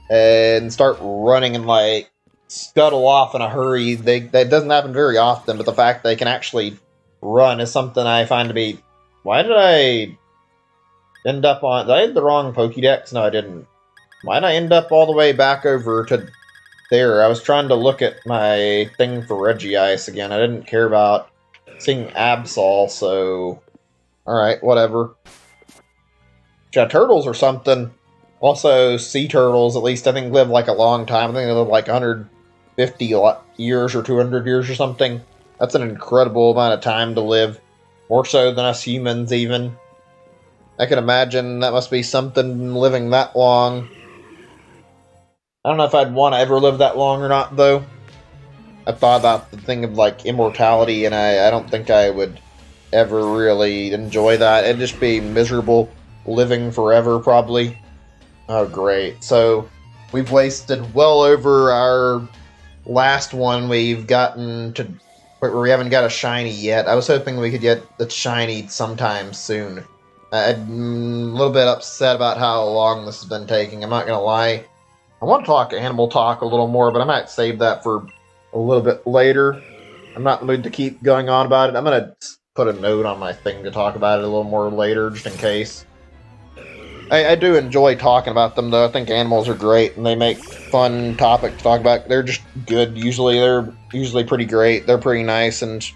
and start running and, like, scuttle off in a hurry. That doesn't happen very often, but the fact they can actually run is something I find to be... Why did I end up on... Did I hit the wrong Pokédex? No, I didn't. Why did I end up all the way back over to... There, I was trying to look at my thing for Regice again. I didn't care about seeing Absol, so... Alright, whatever. Yeah, turtles or something. Also, sea turtles, at least, I think, live like a long time. I think they live like 150 years or 200 years or something. That's an incredible amount of time to live. More so than us humans, even. I can imagine that must be something living that long. I don't know if I'd want to ever live that long or not, though. I thought about the thing of, like, immortality, and I don't think I would ever really enjoy that. It'd just be miserable living forever, probably. Oh, great. So, we've wasted well over our last one. We've gotten to where we haven't got a shiny yet. I was hoping we could get the shiny sometime soon. I'm a little bit upset about how long this has been taking. I'm not going to lie. I want to talk Animal Talk a little more, but I might save that for a little bit later. I'm not in the mood to keep going on about it. I'm going to put a note on my thing to talk about it a little more later, just in case. I do enjoy talking about them, though. I think animals are great, and they make fun topic to talk about. They're just good, usually. They're usually pretty great. They're pretty nice, and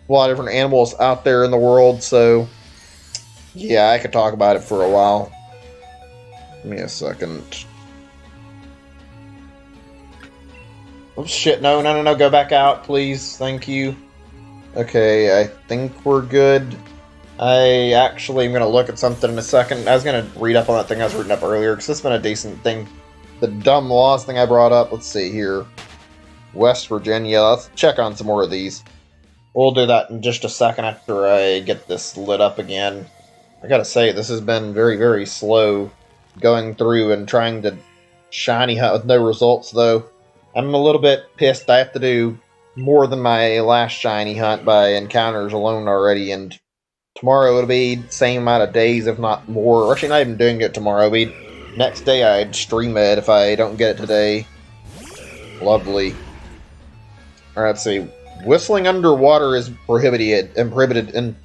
a lot of different animals out there in the world, so yeah, I could talk about it for a while. Give me a second. Oh, shit, no, go back out, please. Thank you. Okay, I think we're good. I actually am going to look at something in a second. I was going to read up on that thing I was reading up earlier, because this has been a decent thing. The dumb laws thing I brought up, let's see here. West Virginia, let's check on some more of these. We'll do that in just a second after I get this lit up again. I gotta say, this has been very, very slow going through and trying to shiny hunt with no results, though. I'm a little bit pissed. I have to do more than my last shiny hunt by encounters alone already, and tomorrow it'll be the same amount of days, if not more. Actually, not even doing it tomorrow. It'll be next day I'd stream it if I don't get it today. Lovely. Alright, let's see. Whistling underwater is prohibited in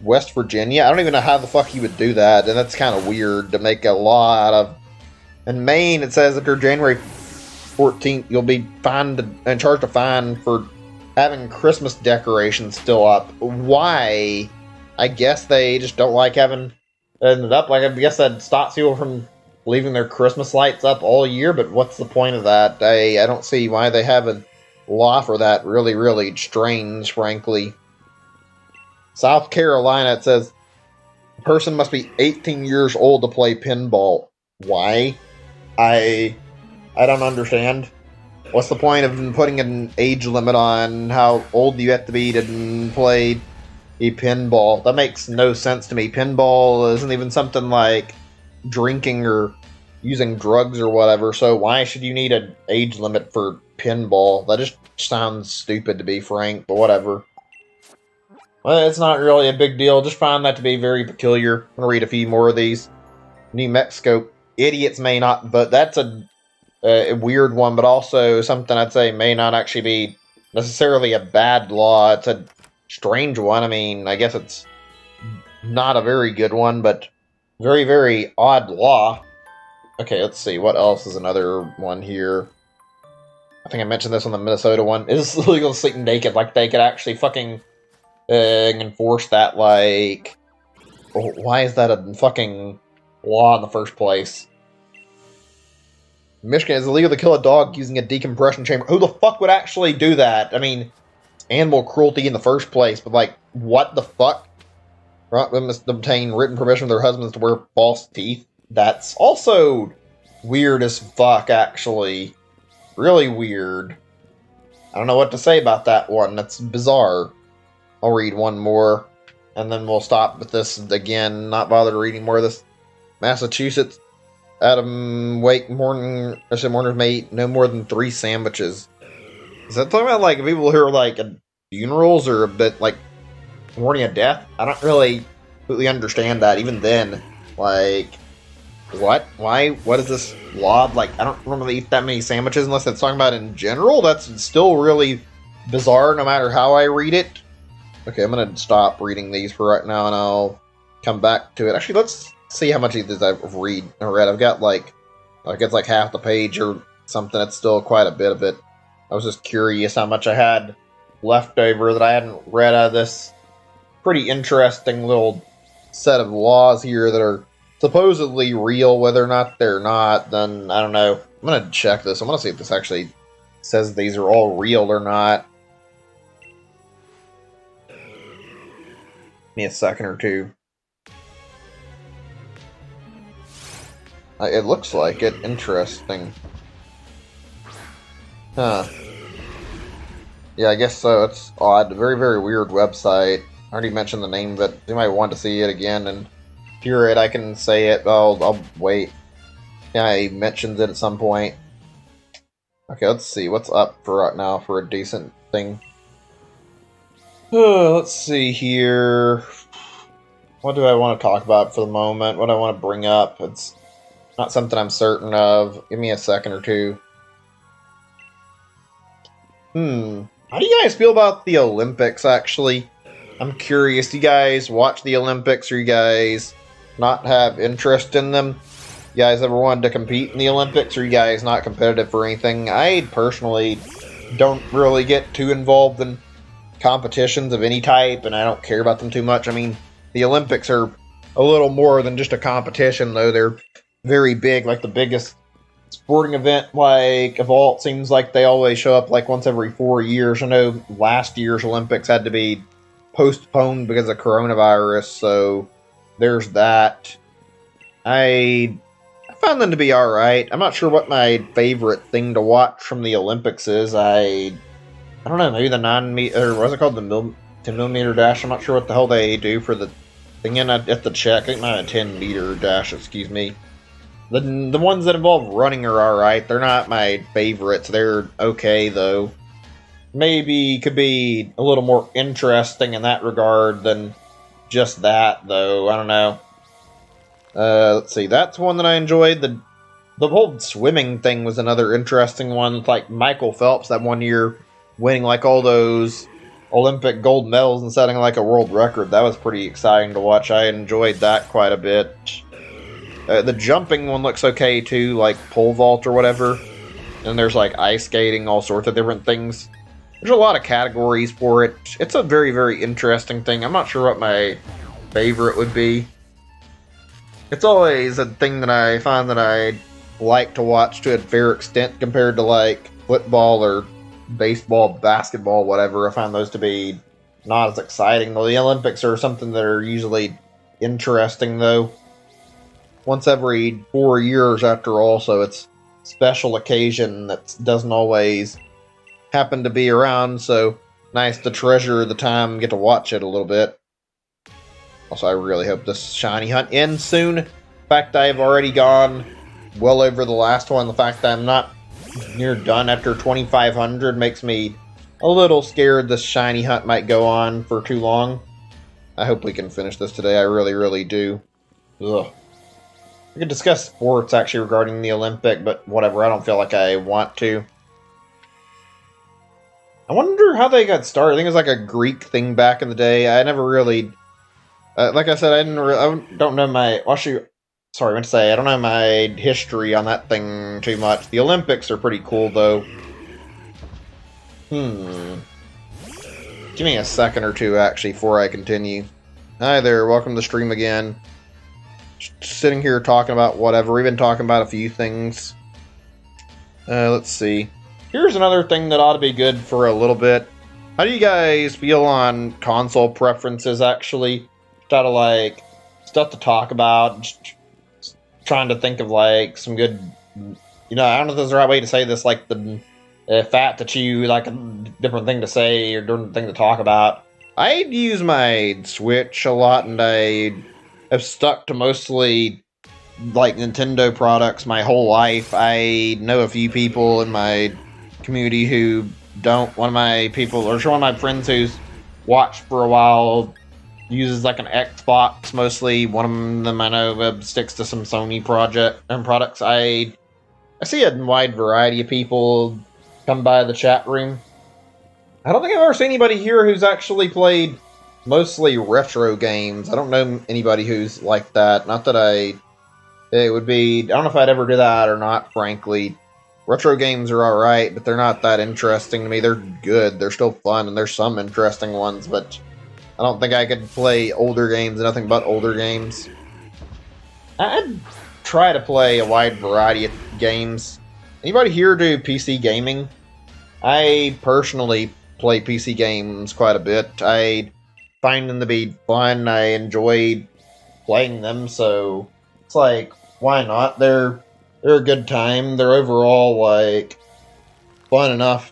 West Virginia. I don't even know how the fuck you would do that, and that's kind of weird to make a law out of. In Maine, it says after January 14th, you'll be fined and charged a fine for having Christmas decorations still up. Why? I guess they just don't like having it up. Like, I guess that stops people from leaving their Christmas lights up all year, but what's the point of that? I don't see why they have a law for that. Really, really strange, frankly. South Carolina, it says a person must be 18 years old to play pinball. Why? I don't understand. What's the point of putting an age limit on how old you have to be to play a pinball? That makes no sense to me. Pinball isn't even something like drinking or using drugs or whatever, so why should you need an age limit for pinball? That just sounds stupid, to be frank, but whatever. Well, it's not really a big deal. Just find that to be very peculiar. I'm going to read a few more of these. New Mexico. Idiots may not, but that's a weird one, but also something I'd say may not actually be necessarily a bad law. It's a strange one. I mean, I guess it's not a very good one, but very, very odd law. Okay, let's see. What else is another one here? I think I mentioned this on the Minnesota one. It's illegal to sleep naked. Like, they could actually fucking enforce that, like... why is that a fucking law in the first place? Michigan, is illegal to kill a dog using a decompression chamber. Who the fuck would actually do that? I mean, animal cruelty in the first place, but, like, what the fuck? Women must obtain written permission from their husbands to wear false teeth. That's also weird as fuck, actually. Really weird. I don't know what to say about that one. That's bizarre. I'll read one more, and then we'll stop with this again. Not bother reading more of this. Massachusetts. Adam Wake mourners may eat no more than 3 sandwiches. Is that talking about, like, people who are, like, at funerals or a bit, like, mourning a death? I don't really completely understand that, even then. Like, what? Why? What is this law? Like, I don't normally eat that many sandwiches unless it's talking about in general. That's still really bizarre no matter how I read it. Okay, I'm going to stop reading these for right now, and I'll come back to it. Actually, let's see how much of these I've read. I've got, like it's like half the page or something. It's still quite a bit of it. I was just curious how much I had left over that I hadn't read out of this pretty interesting little set of laws here that are supposedly real. Whether or not they're not, then I don't know. I'm going to check this. I'm going to see if this actually says these are all real or not. Give me a second or two. It looks like it. Interesting. Huh. Yeah, I guess so. It's odd. Very, very weird website. I already mentioned the name, but you might want to see it again and hear it. I can say it. I'll wait. Yeah, he mentions it at some point. Okay, let's see. What's up for right now for a decent thing? Let's see here. What do I want to talk about for the moment? What do I want to bring up? It's not something I'm certain of. Give me a second or two. How do you guys feel about the Olympics, actually? I'm curious. Do you guys watch the Olympics, or you guys not have interest in them? You guys ever wanted to compete in the Olympics, or you guys not competitive for anything? I personally don't really get too involved in competitions of any type, and I don't care about them too much. I mean, the Olympics are a little more than just a competition, though. They're very big, like the biggest sporting event, like, of all. It seems like they always show up like once every 4 years. I know last year's Olympics had to be postponed because of coronavirus, so there's that. I found them to be alright. I'm not sure what my favorite thing to watch from the Olympics is. I don't know, maybe the 9 meter, or what's it called, the 10 millimeter dash. I'm not sure what the hell they do for the thing, and I have to check. I think not a 10 meter dash, excuse me. The ones that involve running are alright. They're not my favorites. They're okay, though. Maybe could be a little more interesting in that regard than just that, though. I don't know. Let's see. That's one that I enjoyed. The whole swimming thing was another interesting one. It's like Michael Phelps that one year winning like all those Olympic gold medals and setting like a world record. That was pretty exciting to watch. I enjoyed that quite a bit. The jumping one looks okay too, like pole vault or whatever. And there's like ice skating, all sorts of different things. There's a lot of categories for it. It's a very, very interesting thing. I'm not sure what my favorite would be. It's always a thing that I find that I like to watch to a fair extent compared to like football or baseball, basketball, whatever. I find those to be not as exciting. The Olympics are something that are usually interesting, though. Once every 4 years, after all, so it's a special occasion that doesn't always happen to be around, so nice to treasure the time and get to watch it a little bit. Also, I really hope this shiny hunt ends soon. The fact I've already gone well over the last one, the fact that I'm not near done after 2,500 makes me a little scared this shiny hunt might go on for too long. I hope we can finish this today. I really, really do. Ugh. We could discuss sports, actually, regarding the Olympic, but whatever. I don't feel like I want to. I wonder how they got started. I think it was like a Greek thing back in the day. I never really... like I said, I don't know my... Sorry, I meant to say, I don't know my history on that thing too much. The Olympics are pretty cool, though. Give me a second or two, actually, before I continue. Hi there, welcome to the stream again. Just sitting here talking about whatever. We've been talking about a few things. Let's see. Here's another thing that ought to be good for a little bit. How do you guys feel on console preferences, actually? Try to, like, stuff to talk about. Just trying to think of, like, some good... You know, I don't know if this is the right way to say this, like, the fat to chew, like, a different thing to say or different thing to talk about. I use my Switch a lot, and I have stuck to mostly, like, Nintendo products my whole life. I know a few people in my community who don't. One of my friends who's watched for a while uses like an Xbox mostly. One of them I know sticks to some Sony products. I see a wide variety of people come by the chat room. I don't think I've ever seen anybody here who's actually played mostly retro games. I don't know anybody who's like that. Not that I don't know if I'd ever do that or not, frankly. Retro games are alright, but they're not that interesting to me. They're good, they're still fun, and there's some interesting ones, but I don't think I could play older games, nothing but older games. I'd try to play a wide variety of games. Anybody here do PC gaming? I personally play PC games quite a bit. I find them to be fun. I enjoy playing them, so it's like, why not? They're a good time. They're overall, like, fun enough.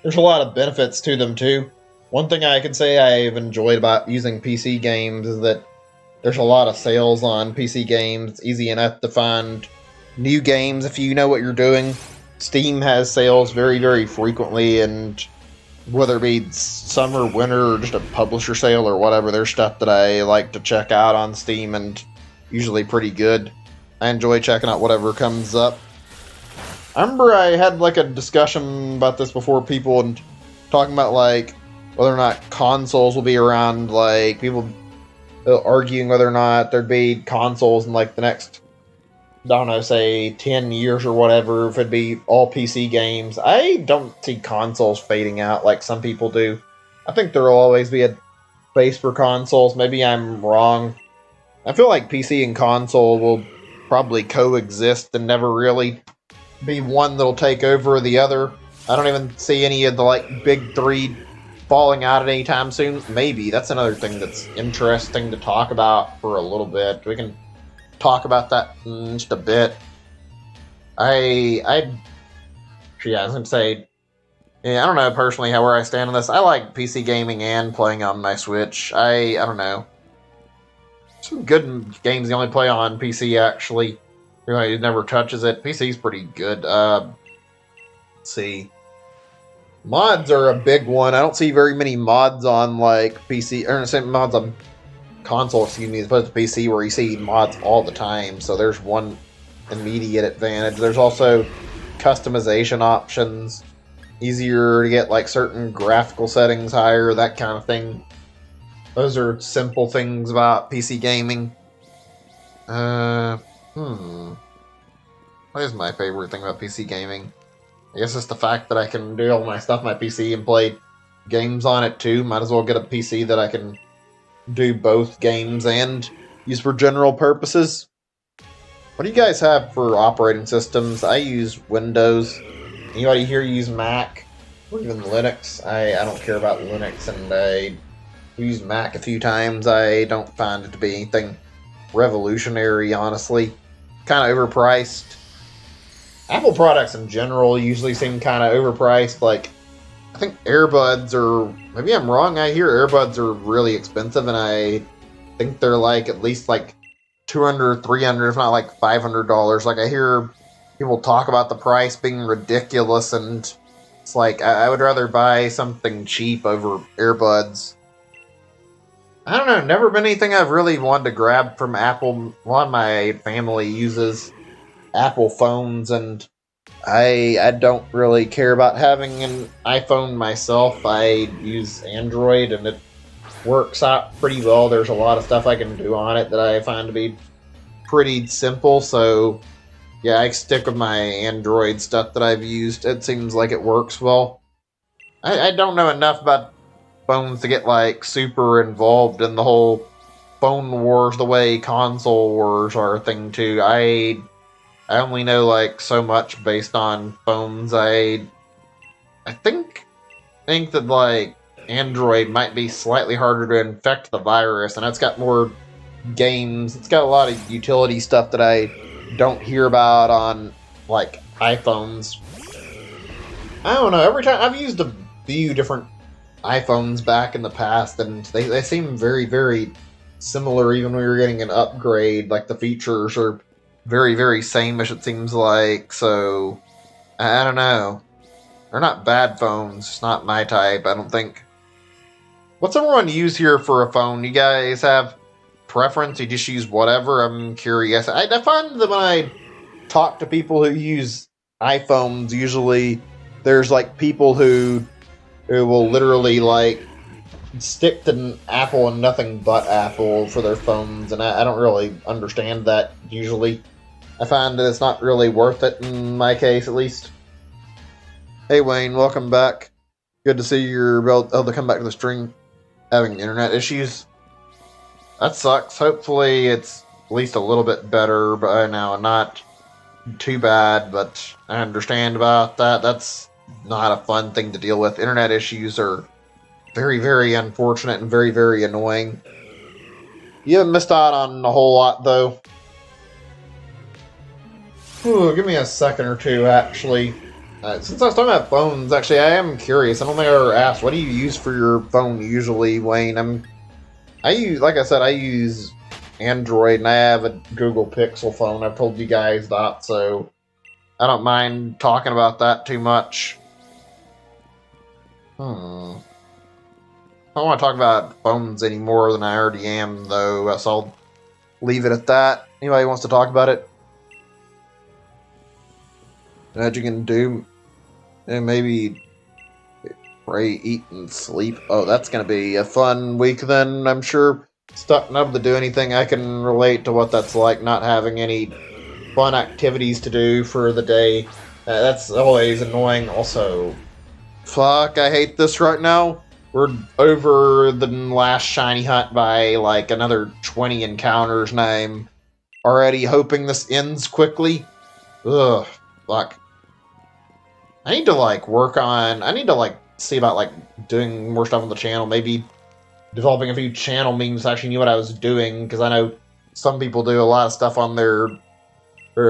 There's a lot of benefits to them too. One thing I can say I've enjoyed about using PC games is that there's a lot of sales on PC games. It's easy enough to find new games if you know what you're doing. Steam has sales very, very frequently, and whether it be summer, winter, or just a publisher sale or whatever, there's stuff that I like to check out on Steam, and usually pretty good. I enjoy checking out whatever comes up. I remember I had like a discussion about this before, people and talking about like whether or not consoles will be around, like people arguing whether or not there'd be consoles in like the next, I don't know, say 10 years or whatever, if it'd be all PC games. I don't see consoles fading out like some people do. I think there'll always be a place for consoles. Maybe I'm wrong. I feel like PC and console will probably coexist and never really be one that'll take over the other. I don't even see any of the like big three falling out at any time soon. Maybe. That's another thing that's interesting to talk about for a little bit. We can talk about that in just a bit. I was gonna say, yeah, I don't know personally where I stand on this. I like PC gaming and playing on my Switch. I don't know. Some good games you only play on PC actually. It never touches it. PC's pretty good. Let's see. Mods are a big one. I don't see very many mods on like PC, or mods on console, excuse me, as opposed to PC, where you see mods all the time. So there's one immediate advantage. There's also customization options. Easier to get like certain graphical settings higher, that kind of thing. Those are simple things about PC gaming. What is my favorite thing about PC gaming? I guess it's the fact that I can do all my stuff on my PC and play games on it too. Might as well get a PC that I can do both games and use for general purposes. What do you guys have for operating systems? I use Windows. Anybody here use Mac? Or even Linux? I don't care about Linux, and I use Mac a few times. I don't find it to be anything revolutionary, honestly. Kind of overpriced. Apple products in general usually seem kind of overpriced. Like, I think earbuds are, maybe I'm wrong, I hear earbuds are really expensive, and I think they're like at least like $200, $300, if not like $500. Like, I hear people talk about the price being ridiculous, and it's like, I would rather buy something cheap over earbuds. I don't know, never been anything I've really wanted to grab from Apple. One of my family uses Apple phones, and I don't really care about having an iPhone myself. I use Android, and it works out pretty well. There's a lot of stuff I can do on it that I find to be pretty simple, so yeah, I stick with my Android stuff that I've used. It seems like it works well. I don't know enough about phones to get like super involved in the whole phone wars the way console wars are a thing too. I only know like so much based on phones. I think that like Android might be slightly harder to infect the virus, and it's got more games. It's got a lot of utility stuff that I don't hear about on like iPhones. I don't know. Every time I've used a few different iPhones back in the past, and they seem very, very similar. Even when we were getting an upgrade, like the features are very, very same-ish, it seems like. So I don't know. They're not bad phones. It's not my type, I don't think. What's everyone use here for a phone? You guys have preference? You just use whatever? I'm curious. I find that when I talk to people who use iPhones, usually there's like people who will literally like stick to Apple and nothing but Apple for their phones, and I don't really understand that usually. I find that it's not really worth it in my case, at least. Hey Wayne, welcome back. Good to see you're able to come back to the stream. Having internet issues. That sucks. Hopefully it's at least a little bit better by now. Not too bad, but I understand about that. That's not a fun thing to deal with. Internet issues are very, very unfortunate and very, very annoying. You haven't missed out on a whole lot, though. Ooh, give me a second or two, actually. Since I was talking about phones, actually, I am curious. I don't think I ever asked. What do you use for your phone usually, Wayne? I use, like I said, I use Android, and I have a Google Pixel phone. I've told you guys that, so I don't mind talking about that too much. I don't want to talk about phones any more than I already am, though, so I'll leave it at that. Anybody wants to talk about it? What you can do? And maybe pray, eat, and sleep. Oh, that's going to be a fun week then, I'm sure. Stuck not able to do anything. I can relate to what that's like, not having any fun activities to do for the day. That's always annoying. Also, fuck, I hate this right now. We're over the last shiny hunt by like another 20 encounters, and I'm already hoping this ends quickly. Ugh, fuck. I need to like work on. I need to like see about like doing more stuff on the channel. Maybe developing a few channel memes. So I actually knew what I was doing, because I know some people do a lot of stuff on their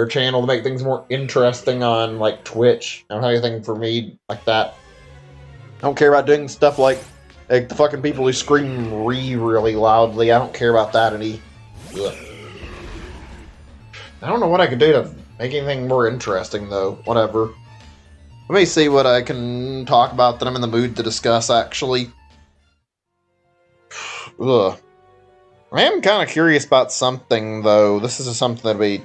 channel to make things more interesting on like Twitch. I don't have anything for me like that. I don't care about doing stuff like the fucking people who scream really loudly. I don't care about that any. Ugh. I don't know what I could do to make anything more interesting though. Whatever. Let me see what I can talk about that I'm in the mood to discuss, actually. Ugh. I am kind of curious about something, though. This is something that'll be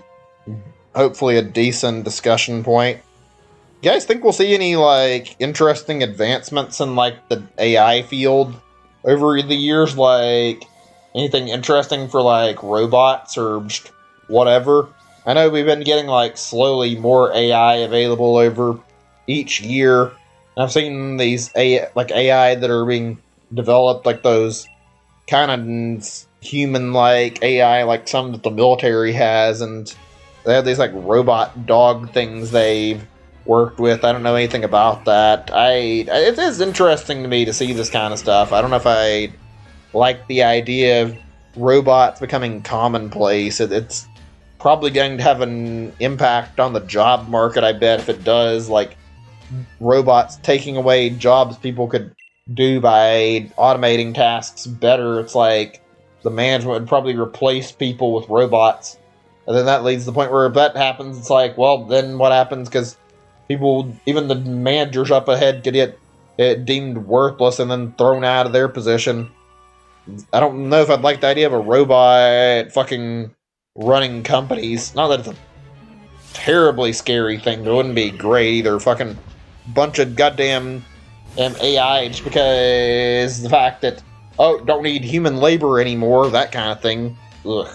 hopefully a decent discussion point. You guys think we'll see any, like, interesting advancements in, like, the AI field over the years? Like, anything interesting for, like, robots or just whatever? I know we've been getting, like, slowly more AI available over each year. And I've seen these AI that are being developed, like those kind of human-like AI, like some that the military has, and they have these like robot dog things they've worked with. I don't know anything about that. It is interesting to me to see this kind of stuff. I don't know if I like the idea of robots becoming commonplace. It's probably going to have an impact on the job market, I bet, if it does. Like, robots taking away jobs people could do by automating tasks better. It's like the management would probably replace people with robots. And then that leads to the point where if that happens, it's like, well, then what happens? Because people, even the managers up ahead, could get deemed worthless and then thrown out of their position. I don't know if I'd like the idea of a robot fucking running companies. Not that it's a terribly scary thing, but it wouldn't be great either. Fucking bunch of goddamn AI just because the fact that, oh, don't need human labor anymore, that kind of thing. Ugh.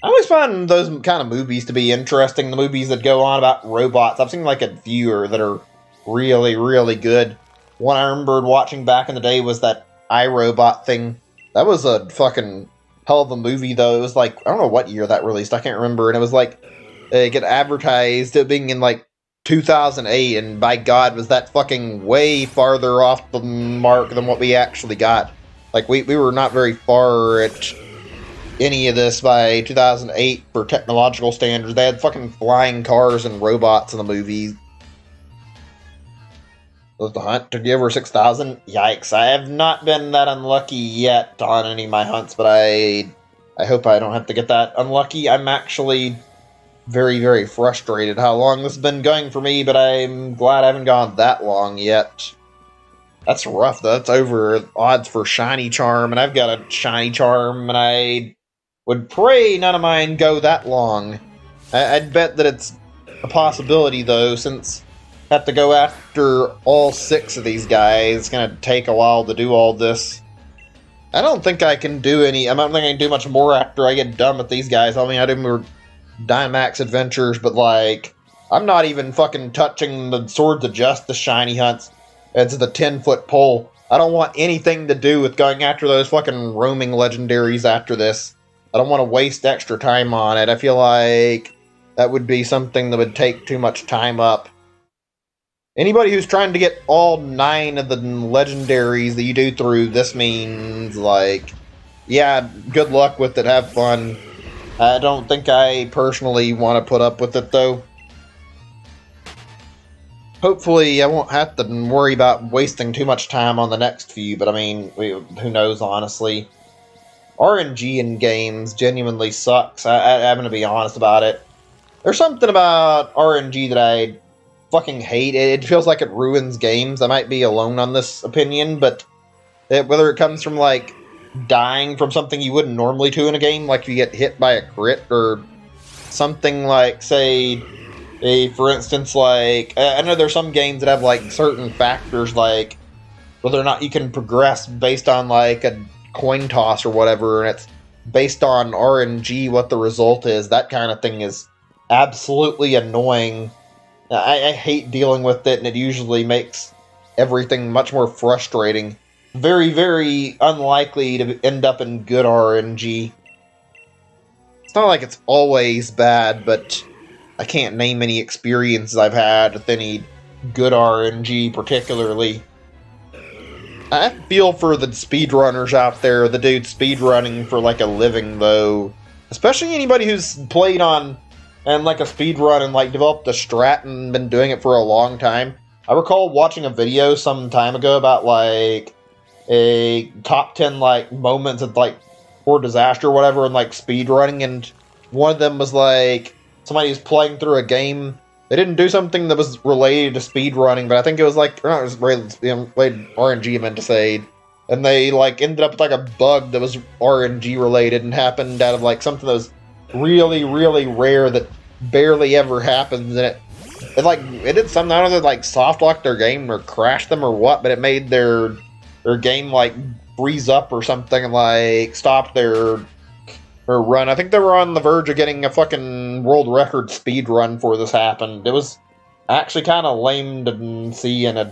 I always find those kind of movies to be interesting, the movies that go on about robots. I've seen like a few that are really, really good. One I remembered watching back in the day was that iRobot thing. That was a fucking hell of a movie, though. It was like, I don't know what year that released, I can't remember, and it was like, it get advertised it being in like 2008, and by God, was that fucking way farther off the mark than what we actually got. Like, we were not very far at any of this by 2008 for technological standards. They had fucking flying cars and robots in the movies. Was the hunt took you over 6,000? Yikes, I have not been that unlucky yet on any of my hunts, but I hope I don't have to get that unlucky. I'm actually very, very frustrated how long this has been going for me, but I'm glad I haven't gone that long yet. That's rough, though. That's over odds for shiny charm, and I've got a shiny charm, and I would pray none of mine go that long. I'd bet that it's a possibility, though, since I have to go after all 6 of these guys. It's going to take a while to do all this. I don't think I can do any... I don't think I can do much more after I get done with these guys. I mean, I do more Dynamax Adventures, but, like, I'm not even fucking touching the Swords of Justice shiny hunts. It's the 10-foot pole. I don't want anything to do with going after those fucking roaming legendaries after this. I don't want to waste extra time on it. I feel like that would be something that would take too much time up. Anybody who's trying to get all 9 of the legendaries that you do through this means, like, yeah, good luck with it, have fun. I don't think I personally want to put up with it, though. hopefully I won't have to worry about wasting too much time on the next few, but I mean, who knows, honestly. RNG in games genuinely sucks. I'm going to be honest about it. There's something about RNG that I fucking hate. It feels like it ruins games. I might be alone on this opinion, but whether it comes from, like, dying from something you wouldn't normally do in a game, like you get hit by a crit, or something like, say, for instance, like, I know there's some games that have, like, certain factors, like, whether or not you can progress based on, like, a coin toss or whatever, and it's based on RNG what the result is. That kind of thing is absolutely annoying. I hate dealing with it, and it usually makes everything much more frustrating. Very, very unlikely to end up in good RNG. It's not like it's always bad, but I can't name any experiences I've had with any good RNG particularly. I feel for the speedrunners out there, the dudes speedrunning for like a living though. Especially anybody who's played on and like a speedrun and like developed a strat and been doing it for a long time. I recall watching a video some time ago about like a top 10 like moments of like for disaster or whatever and like speedrunning, and one of them was like somebody who's playing through a game. They didn't do something that was related to speedrunning, but I think it was like, or not, it was related RNG, I meant to say. And they like ended up with like a bug that was RNG related and happened out of like something that was really, really rare that barely ever happens. And it did something, I don't know, like soft locked their game or crashed them or what, but it made their game like freeze up or something and like stop their run. I think they were on the verge of getting a fucking world record speed run before this happened. It was actually kind of lame to see in a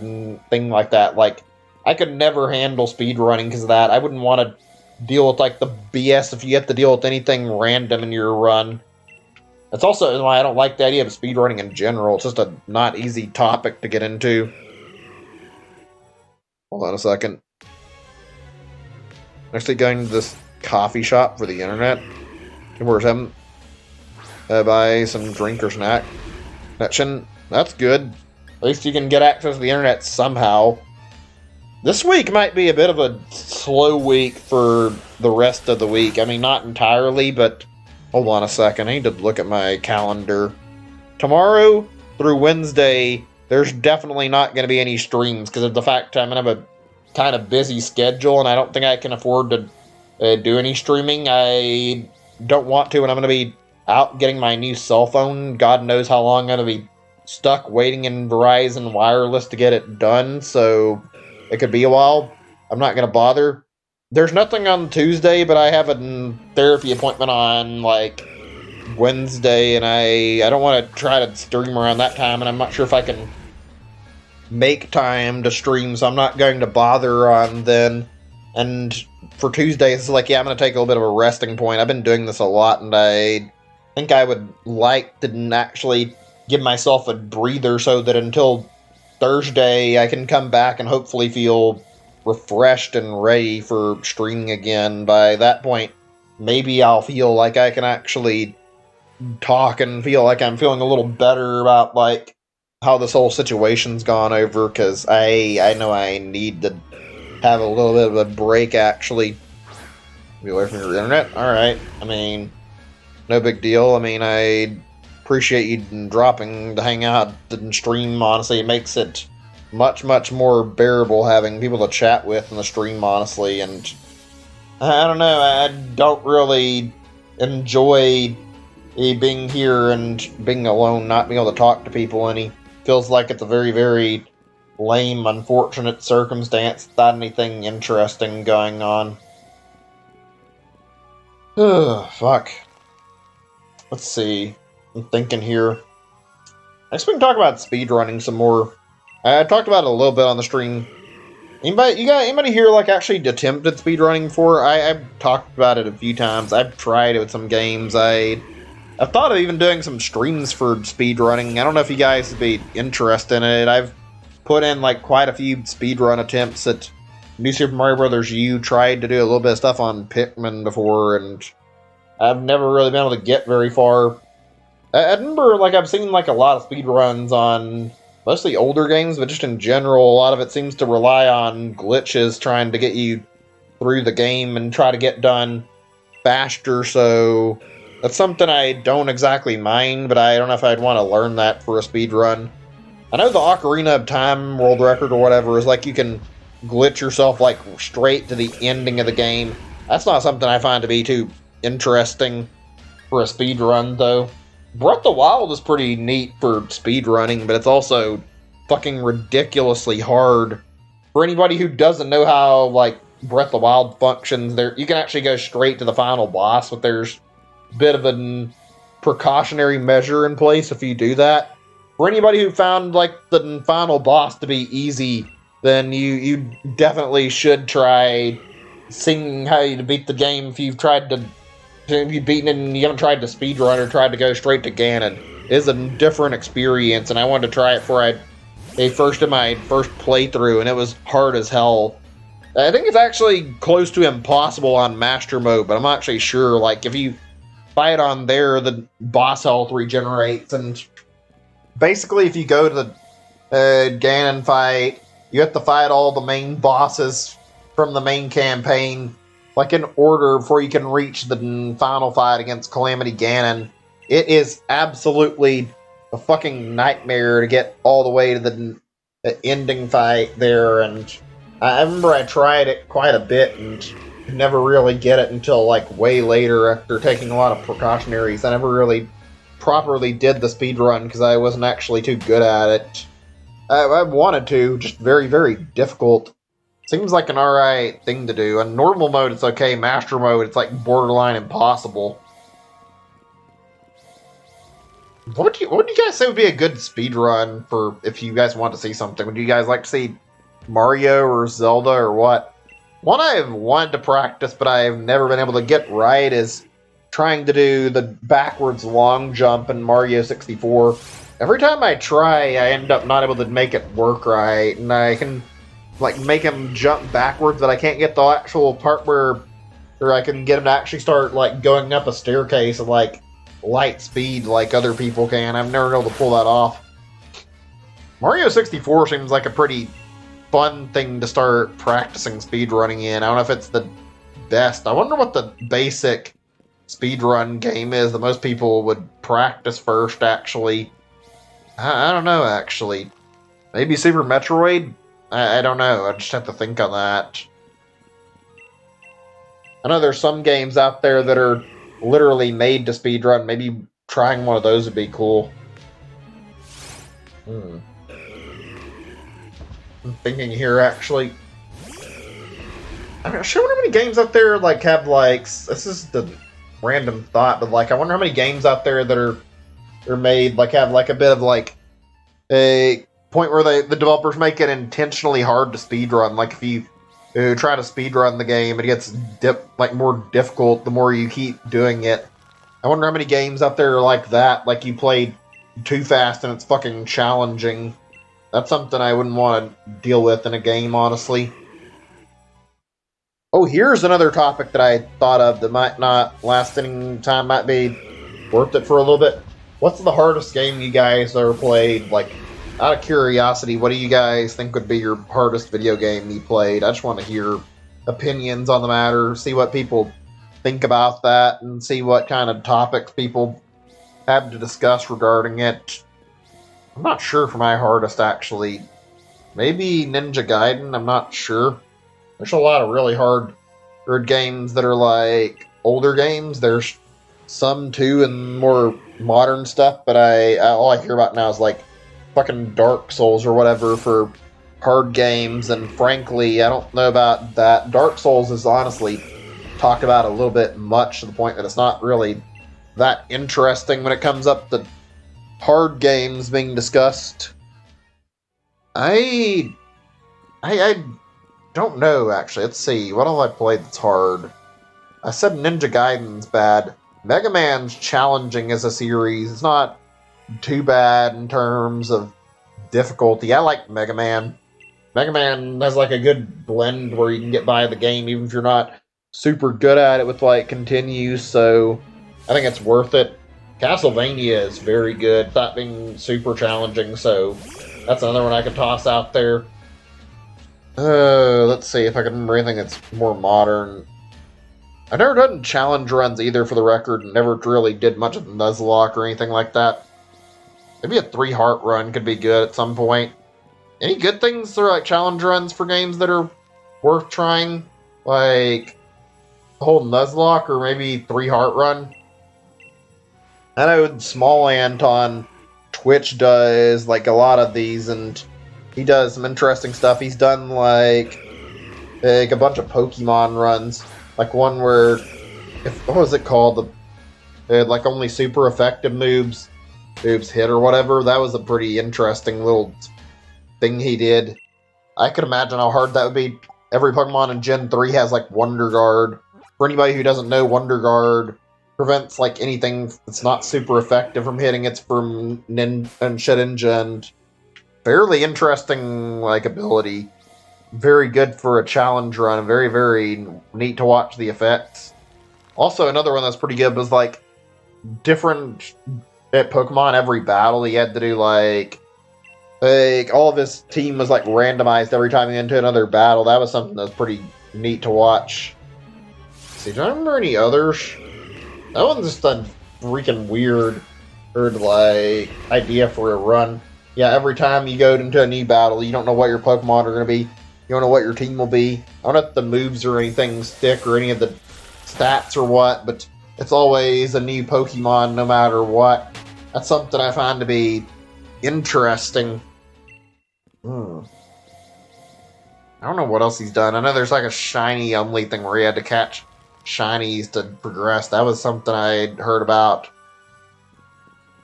thing like that. Like, I could never handle speed running because of that. I wouldn't want to deal with like the BS if you have to deal with anything random in your run. That's also why I don't like the idea of speed running in general. It's just a not easy topic to get into. Hold on a second. Actually going to this coffee shop for the internet. Where's him? Buy some drink or snack. That's good. At least you can get access to the internet somehow. This week might be a bit of a slow week for the rest of the week. I mean, not entirely, but hold on a second. I need to look at my calendar. Tomorrow through Wednesday, there's definitely not going to be any streams because of the fact I'm going to have a kind of busy schedule, and I don't think I can afford to do any streaming. I don't want to, and I'm going to be out getting my new cell phone. God knows how long I'm going to be stuck waiting in Verizon Wireless to get it done, so it could be a while. I'm not going to bother. There's nothing on Tuesday, but I have a therapy appointment on, like, Wednesday, and I don't want to try to stream around that time, and I'm not sure if I can make time to stream, so I'm not going to bother on then. And for Tuesday, it's like, yeah, I'm going to take a little bit of a resting point. I've been doing this a lot, and I think I would like to actually give myself a breather so that until Thursday, I can come back and hopefully feel refreshed and ready for streaming again. By that point, maybe I'll feel like I can actually talk and feel like I'm feeling a little better about, like, how this whole situation's gone over, because I know I need to have a little bit of a break, actually. Be away from your internet? Alright. I mean, no big deal. I mean, I appreciate you dropping to hang out and stream, honestly. It makes it much, much more bearable having people to chat with in the stream, honestly. And I don't know, I don't really enjoy being here and being alone, not being able to talk to people any. Feels like it's a very, very lame, unfortunate circumstance without anything interesting going on. Ugh, fuck. Let's see. I'm thinking here. I guess we can talk about speedrunning some more. I talked about it a little bit on the stream. Anybody here like actually attempted speedrunning before? I've talked about it a few times. I've tried it with some games. I've thought of even doing some streams for speedrunning. I don't know if you guys would be interested in it. I've put in like quite a few speedrun attempts at New Super Mario Bros. U. Tried to do a little bit of stuff on Pikmin before, and I've never really been able to get very far. I remember, like, I've seen like a lot of speedruns on mostly older games, but just in general, a lot of it seems to rely on glitches trying to get you through the game and try to get done faster, so that's something I don't exactly mind, but I don't know if I'd want to learn that for a speed run. I know the Ocarina of Time world record or whatever is like you can glitch yourself like straight to the ending of the game. That's not something I find to be too interesting for a speed run, though. Breath of the Wild is pretty neat for speed running, but it's also fucking ridiculously hard. For anybody who doesn't know how like Breath of the Wild functions, there you can actually go straight to the final boss, but there's a bit of a precautionary measure in place if you do that. For anybody who found like the final boss to be easy, then you definitely should try seeing how you beat the game if you've tried to. If you've beaten it and you haven't tried to speedrun or tried to go straight to Ganon. It is a different experience, and I wanted to try it before I did my first playthrough, and it was hard as hell. I think it's actually close to impossible on Master Mode, but I'm not actually sure. Like, if you fight on there, the boss health regenerates, and basically if you go to the Ganon fight, you have to fight all the main bosses from the main campaign like in order before you can reach the final fight against Calamity Ganon. It is absolutely a fucking nightmare to get all the way to the ending fight there, and I remember I tried it quite a bit and could never really get it until like way later after taking a lot of precautionaries. I never really properly did the speed run because I wasn't actually too good at it. I wanted to, just very, very difficult. Seems like an alright thing to do. In normal mode, it's okay. Master mode, it's like borderline impossible. What would you guys say would be a good speed run for if you guys want to see something? Would you guys like to see Mario or Zelda or what? One I've wanted to practice, but I've never been able to get right is trying to do the backwards long jump in Mario 64. Every time I try, I end up not able to make it work right, and I can like make him jump backwards, but I can't get the actual part where I can get him to actually start like going up a staircase at like light speed like other people can. I've never been able to pull that off. Mario 64 seems like a pretty fun thing to start practicing speedrunning in. I don't know if it's the best. I wonder what the basic speedrun game is that most people would practice first, actually. I don't know, actually. Maybe Super Metroid? I don't know. I just have to think on that. I know there's some games out there that are literally made to speedrun. Maybe trying one of those would be cool. I'm thinking here, actually. I'm not sure how many games out there like have like this is the random thought, but like I wonder how many games out there that are made like have like a bit of like a point where the developers make it intentionally hard to speedrun. Like if you try to speedrun the game, it gets more difficult the more you keep doing it. I wonder how many games out there are like that. Like you played too fast and it's fucking challenging. That's something I wouldn't want to deal with in a game, honestly. Oh, here's another topic that I thought of that might not last any time, might be worth it for a little bit. What's the hardest game you guys ever played? Like, out of curiosity, what do you guys think would be your hardest video game you played? I just want to hear opinions on the matter, see what people think about that, and see what kind of topics people have to discuss regarding it. I'm not sure for my hardest, actually. Maybe Ninja Gaiden, I'm not sure. There's a lot of really hard games that are like older games. There's some too and more modern stuff, but all I hear about now is like fucking Dark Souls or whatever for hard games, and frankly, I don't know about that. Dark Souls is honestly talked about a little bit much to the point that it's not really that interesting when it comes up to hard games being discussed. I don't know, actually. Let's see. What have I played that's hard? I said Ninja Gaiden's bad. Mega Man's challenging as a series. It's not too bad in terms of difficulty. I like Mega Man. Mega Man has like a good blend where you can get by the game even if you're not super good at it with like continues, so I think it's worth it. Castlevania is very good, not being super challenging, so That's another one I could toss out there. Let's see if I can remember anything that's more modern. I've never done challenge runs either, for the record. Never really did much of the Nuzlocke or anything like that. Maybe a 3-heart run could be good at some point. Any good things that are like challenge runs for games that are worth trying? Like the whole Nuzlocke or maybe 3-heart run? I know Small Ant on Twitch does like a lot of these, and he does some interesting stuff. He's done like a bunch of Pokemon runs. Like one where, what was it called? Like only super effective moves hit or whatever. That was a pretty interesting little thing he did. I could imagine how hard that would be. Every Pokemon in Gen 3 has like Wonder Guard. For anybody who doesn't know, Wonder Guard prevents like anything that's not super effective from hitting. It's from Shedinja, and fairly interesting like ability. Very good for a challenge run. Very, very neat to watch the effects. Also, another one that's pretty good was like different at Pokemon every battle. He had to do like all of his team was like randomized every time he went into another battle. That was something that was pretty neat to watch. Let's see, do I remember any others? That one's just a freaking weird like idea for a run. Yeah, every time you go into a new battle, you don't know what your Pokemon are going to be. You don't know what your team will be. I don't know if the moves or anything stick or any of the stats or what, but it's always a new Pokemon no matter what. That's something I find to be interesting. I don't know what else he's done. I know there's like a shiny only thing where he had to catch shinies to progress. That was something I'd heard about.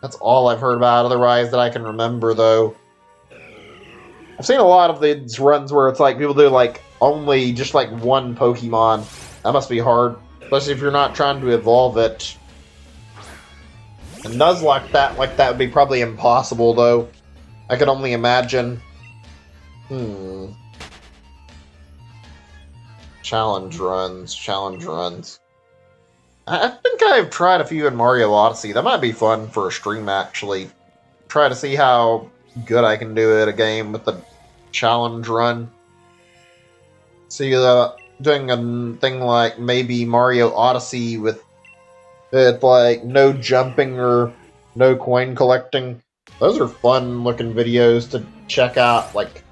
That's all I've heard about otherwise that I can remember, though. I've seen a lot of these runs where it's like people do like only just like one Pokemon. That must be hard, especially if you're not trying to evolve it. And Nuzlocke that would be probably impossible, though. I could only imagine. Challenge runs. I think I've tried a few in Mario Odyssey. That might be fun for a stream, actually. Try to see how good I can do at a game with the challenge run. See, doing a thing like maybe Mario Odyssey with it like no jumping or no coin collecting. Those are fun looking videos to check out. Like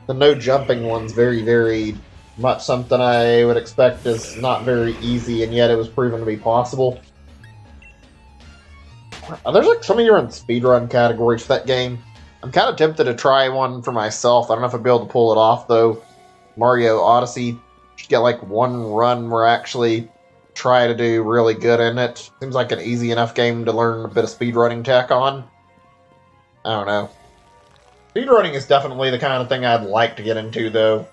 the no jumping one's very, very much something I would expect is not very easy, and yet it was proven to be possible. There's like so many different speedrun categories for that game. I'm kind of tempted to try one for myself. I don't know if I'd be able to pull it off, though. Mario Odyssey. Just get like one run where I actually try to do really good in it. Seems like an easy enough game to learn a bit of speedrunning tech on. I don't know. Speedrunning is definitely the kind of thing I'd like to get into, though.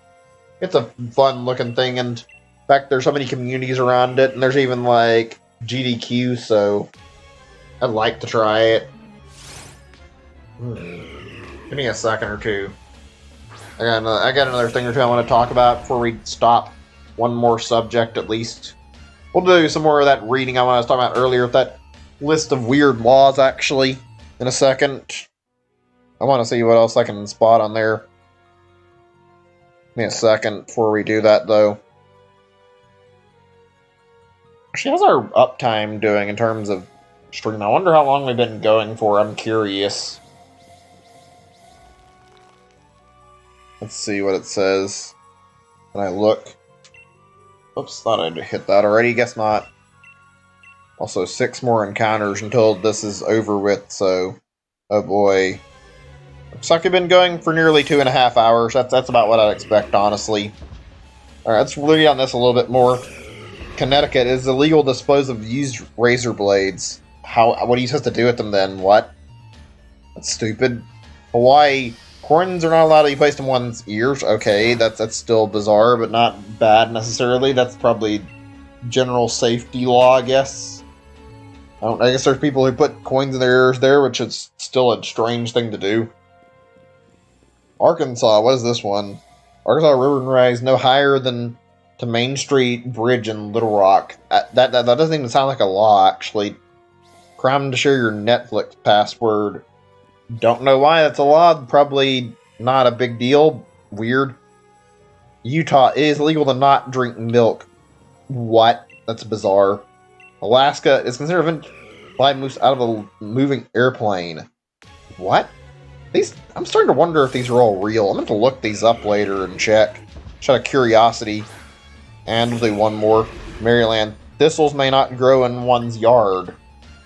It's a fun-looking thing, and in fact, there's so many communities around it, and there's even, like, GDQ, so I'd like to try it. Give me a second or two. I got another thing or two I want to talk about before we stop. One more subject, at least. We'll do some more of that reading I was talking about earlier with that list of weird laws, actually, in a second. I want to see what else I can spot on there. Give me a second before we do that, though. Actually, how's our uptime doing in terms of stream? I wonder how long we've been going for. I'm curious. Let's see what it says. Can I look? Oops, thought I'd hit that already. Guess not. Also, 6 more encounters until this is over with, so... Oh boy. Looks like I've been going for nearly 2.5 hours. That's about what I'd expect, honestly. Alright, let's read on this a little bit more. Connecticut, it is illegal to dispose of used razor blades. What are you supposed to do with them then? What? That's stupid. Hawaii, coins are not allowed to be placed in one's ears. Okay, that's still bizarre, but not bad necessarily. That's probably general safety law, I guess. I guess there's people who put coins in their ears there, which is still a strange thing to do. Arkansas, what is this one? Arkansas river rise no higher than to Main Street Bridge in Little Rock. That doesn't even sound like a law, actually. Crime to share your Netflix password. Don't know why that's a law. Probably not a big deal. Weird. Utah, it is legal to not drink milk. What? That's bizarre. Alaska is considered to fly moose out of a moving airplane. What? I'm starting to wonder if these are all real. I'm going to look these up later and check. Just out of curiosity. And we'll do one more. Maryland. Thistles may not grow in one's yard.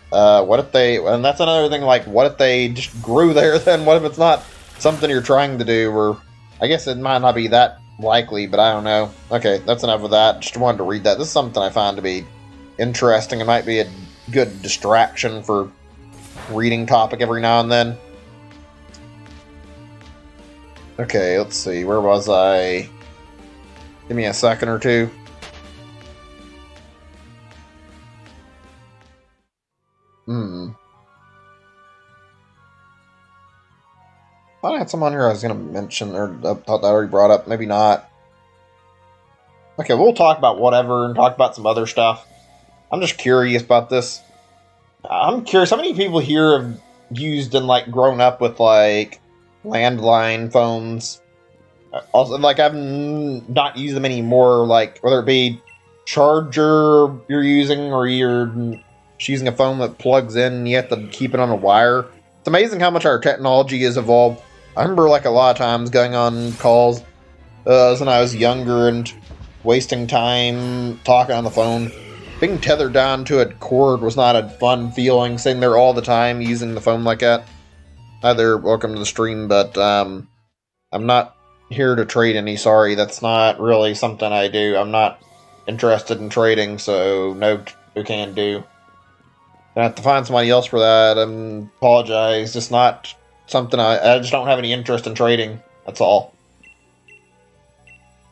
What if they... And that's another thing, like, what if they just grew there then? What if it's not something you're trying to do? Or I guess it might not be that likely, but I don't know. Okay, that's enough of that. Just wanted to read that. This is something I find to be interesting. It might be a good distraction for reading topic every now and then. Okay, let's see. Where was I? Give me a second or two. Thought I had some on here I was going to mention, or I thought that I already brought up. Maybe not. Okay, we'll talk about whatever and talk about some other stuff. I'm just curious about this. I'm curious, how many people here have used and, like, grown up with, like, landline phones? Also, like, I've not used them anymore, like, whether it be charger you're using or you're using a phone that plugs in and you have to keep it on a wire. It's amazing how much our technology has evolved. I remember, like, a lot of times going on calls when I was younger and wasting time talking on the phone. Being tethered down to a cord was not a fun feeling, sitting there all the time using the phone like that. Hi there, welcome to the stream, but I'm not here to trade any, sorry, that's not really something I do. I'm not interested in trading, so no can do. I have to find somebody else for that, and apologize, just not something I just don't have any interest in trading, that's all.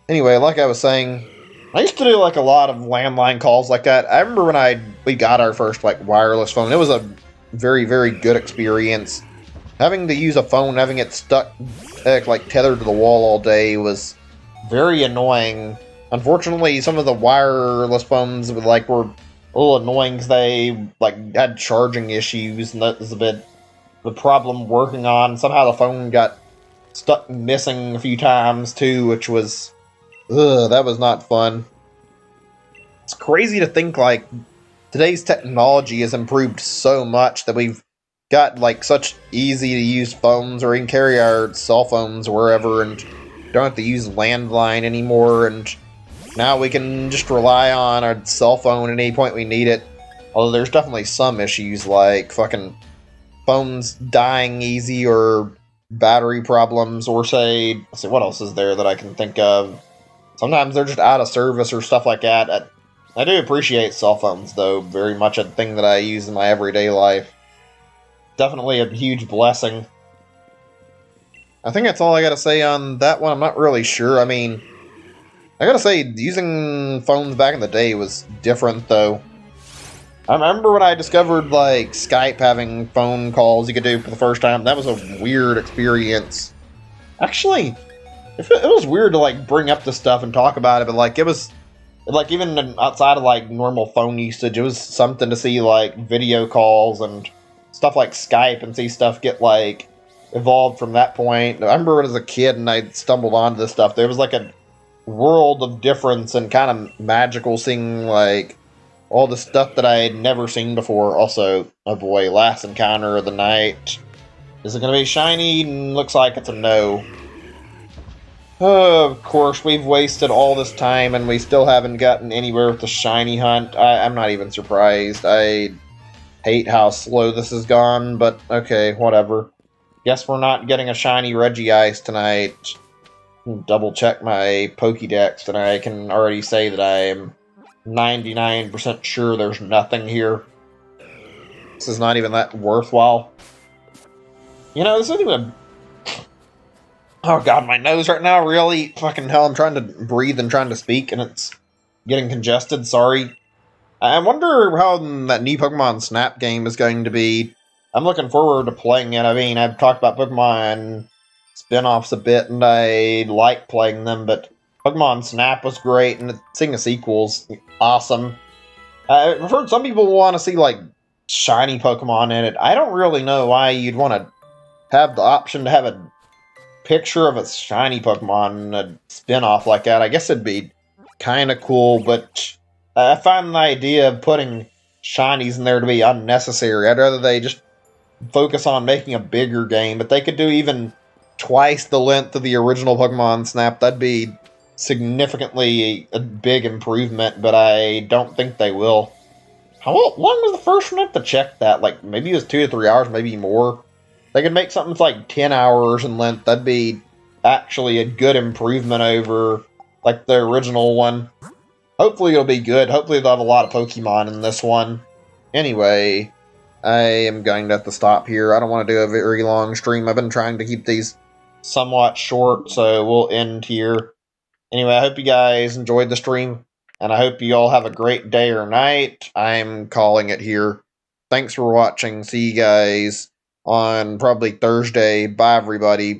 Anyway, like I was saying, I used to do like a lot of landline calls like that. I remember when we got our first like wireless phone. It was a very, very good experience. Having to use a phone, having it stuck like tethered to the wall all day was very annoying. Unfortunately, some of the wireless phones were a little annoying because they like had charging issues, and that was a bit the problem working on. Somehow the phone got stuck missing a few times too, which was that was not fun. It's crazy to think like today's technology has improved so much that we've got like such easy to use phones, or we can carry our cell phones wherever and don't have to use landline anymore, and now we can just rely on our cell phone at any point we need it. Although there's definitely some issues like fucking phones dying easy, or battery problems, or say, let's see, what else is there that I can think of? Sometimes they're just out of service or stuff like that. I do appreciate cell phones, though, very much a thing that I use in my everyday life. Definitely a huge blessing. I think that's all I gotta say on that one. I'm not really sure. I mean, I gotta say, using phones back in the day was different, though. I remember when I discovered, like, Skype having phone calls you could do for the first time. That was a weird experience. Actually, it was weird to, like, bring up this stuff and talk about it, but, like, it was, like, even outside of, like, normal phone usage, it was something to see, like, video calls and stuff like Skype and see stuff get, like, evolved from that point. I remember as a kid and I stumbled onto this stuff, there was, like, a world of difference and kind of magical seeing, like, all the stuff that I had never seen before. Also, oh boy, last encounter of the night. Is it going to be shiny? Looks like it's a no. Of course, we've wasted all this time and we still haven't gotten anywhere with the shiny hunt. I'm not even surprised. I hate how slow this has gone, but okay, whatever. Guess we're not getting a shiny Regice tonight. Double check my Pokédex, and I can already say that I am 99% sure there's nothing here. This is not even that worthwhile. You know, this isn't even... Oh god, my nose right now, really? Fucking hell, I'm trying to breathe and trying to speak, and it's getting congested, sorry. I wonder how that new Pokemon Snap game is going to be. I'm looking forward to playing it. I mean, I've talked about Pokemon spin-offs a bit, and I like playing them, but Pokemon Snap was great, and seeing a sequel's awesome. I've heard some people want to see, like, shiny Pokemon in it. I don't really know why you'd want to have the option to have a picture of a shiny Pokemon, a spin-off like that, I guess it'd be kind of cool, but I find the idea of putting shinies in there to be unnecessary. I'd rather they just focus on making a bigger game, but they could do even twice the length of the original Pokemon Snap. That'd be significantly a big improvement, but I don't think they will. How long was the first one? I have to check that. Like, maybe it was 2 to 3 hours, maybe more. They could make something that's like 10 hours in length. That'd be actually a good improvement over, like, the original one. Hopefully it'll be good. Hopefully they'll have a lot of Pokemon in this one. Anyway, I am going to have to stop here. I don't want to do a very long stream. I've been trying to keep these somewhat short, so we'll end here. Anyway, I hope you guys enjoyed the stream, and I hope you all have a great day or night. I'm calling it here. Thanks for watching. See you guys on probably Thursday. Bye, everybody.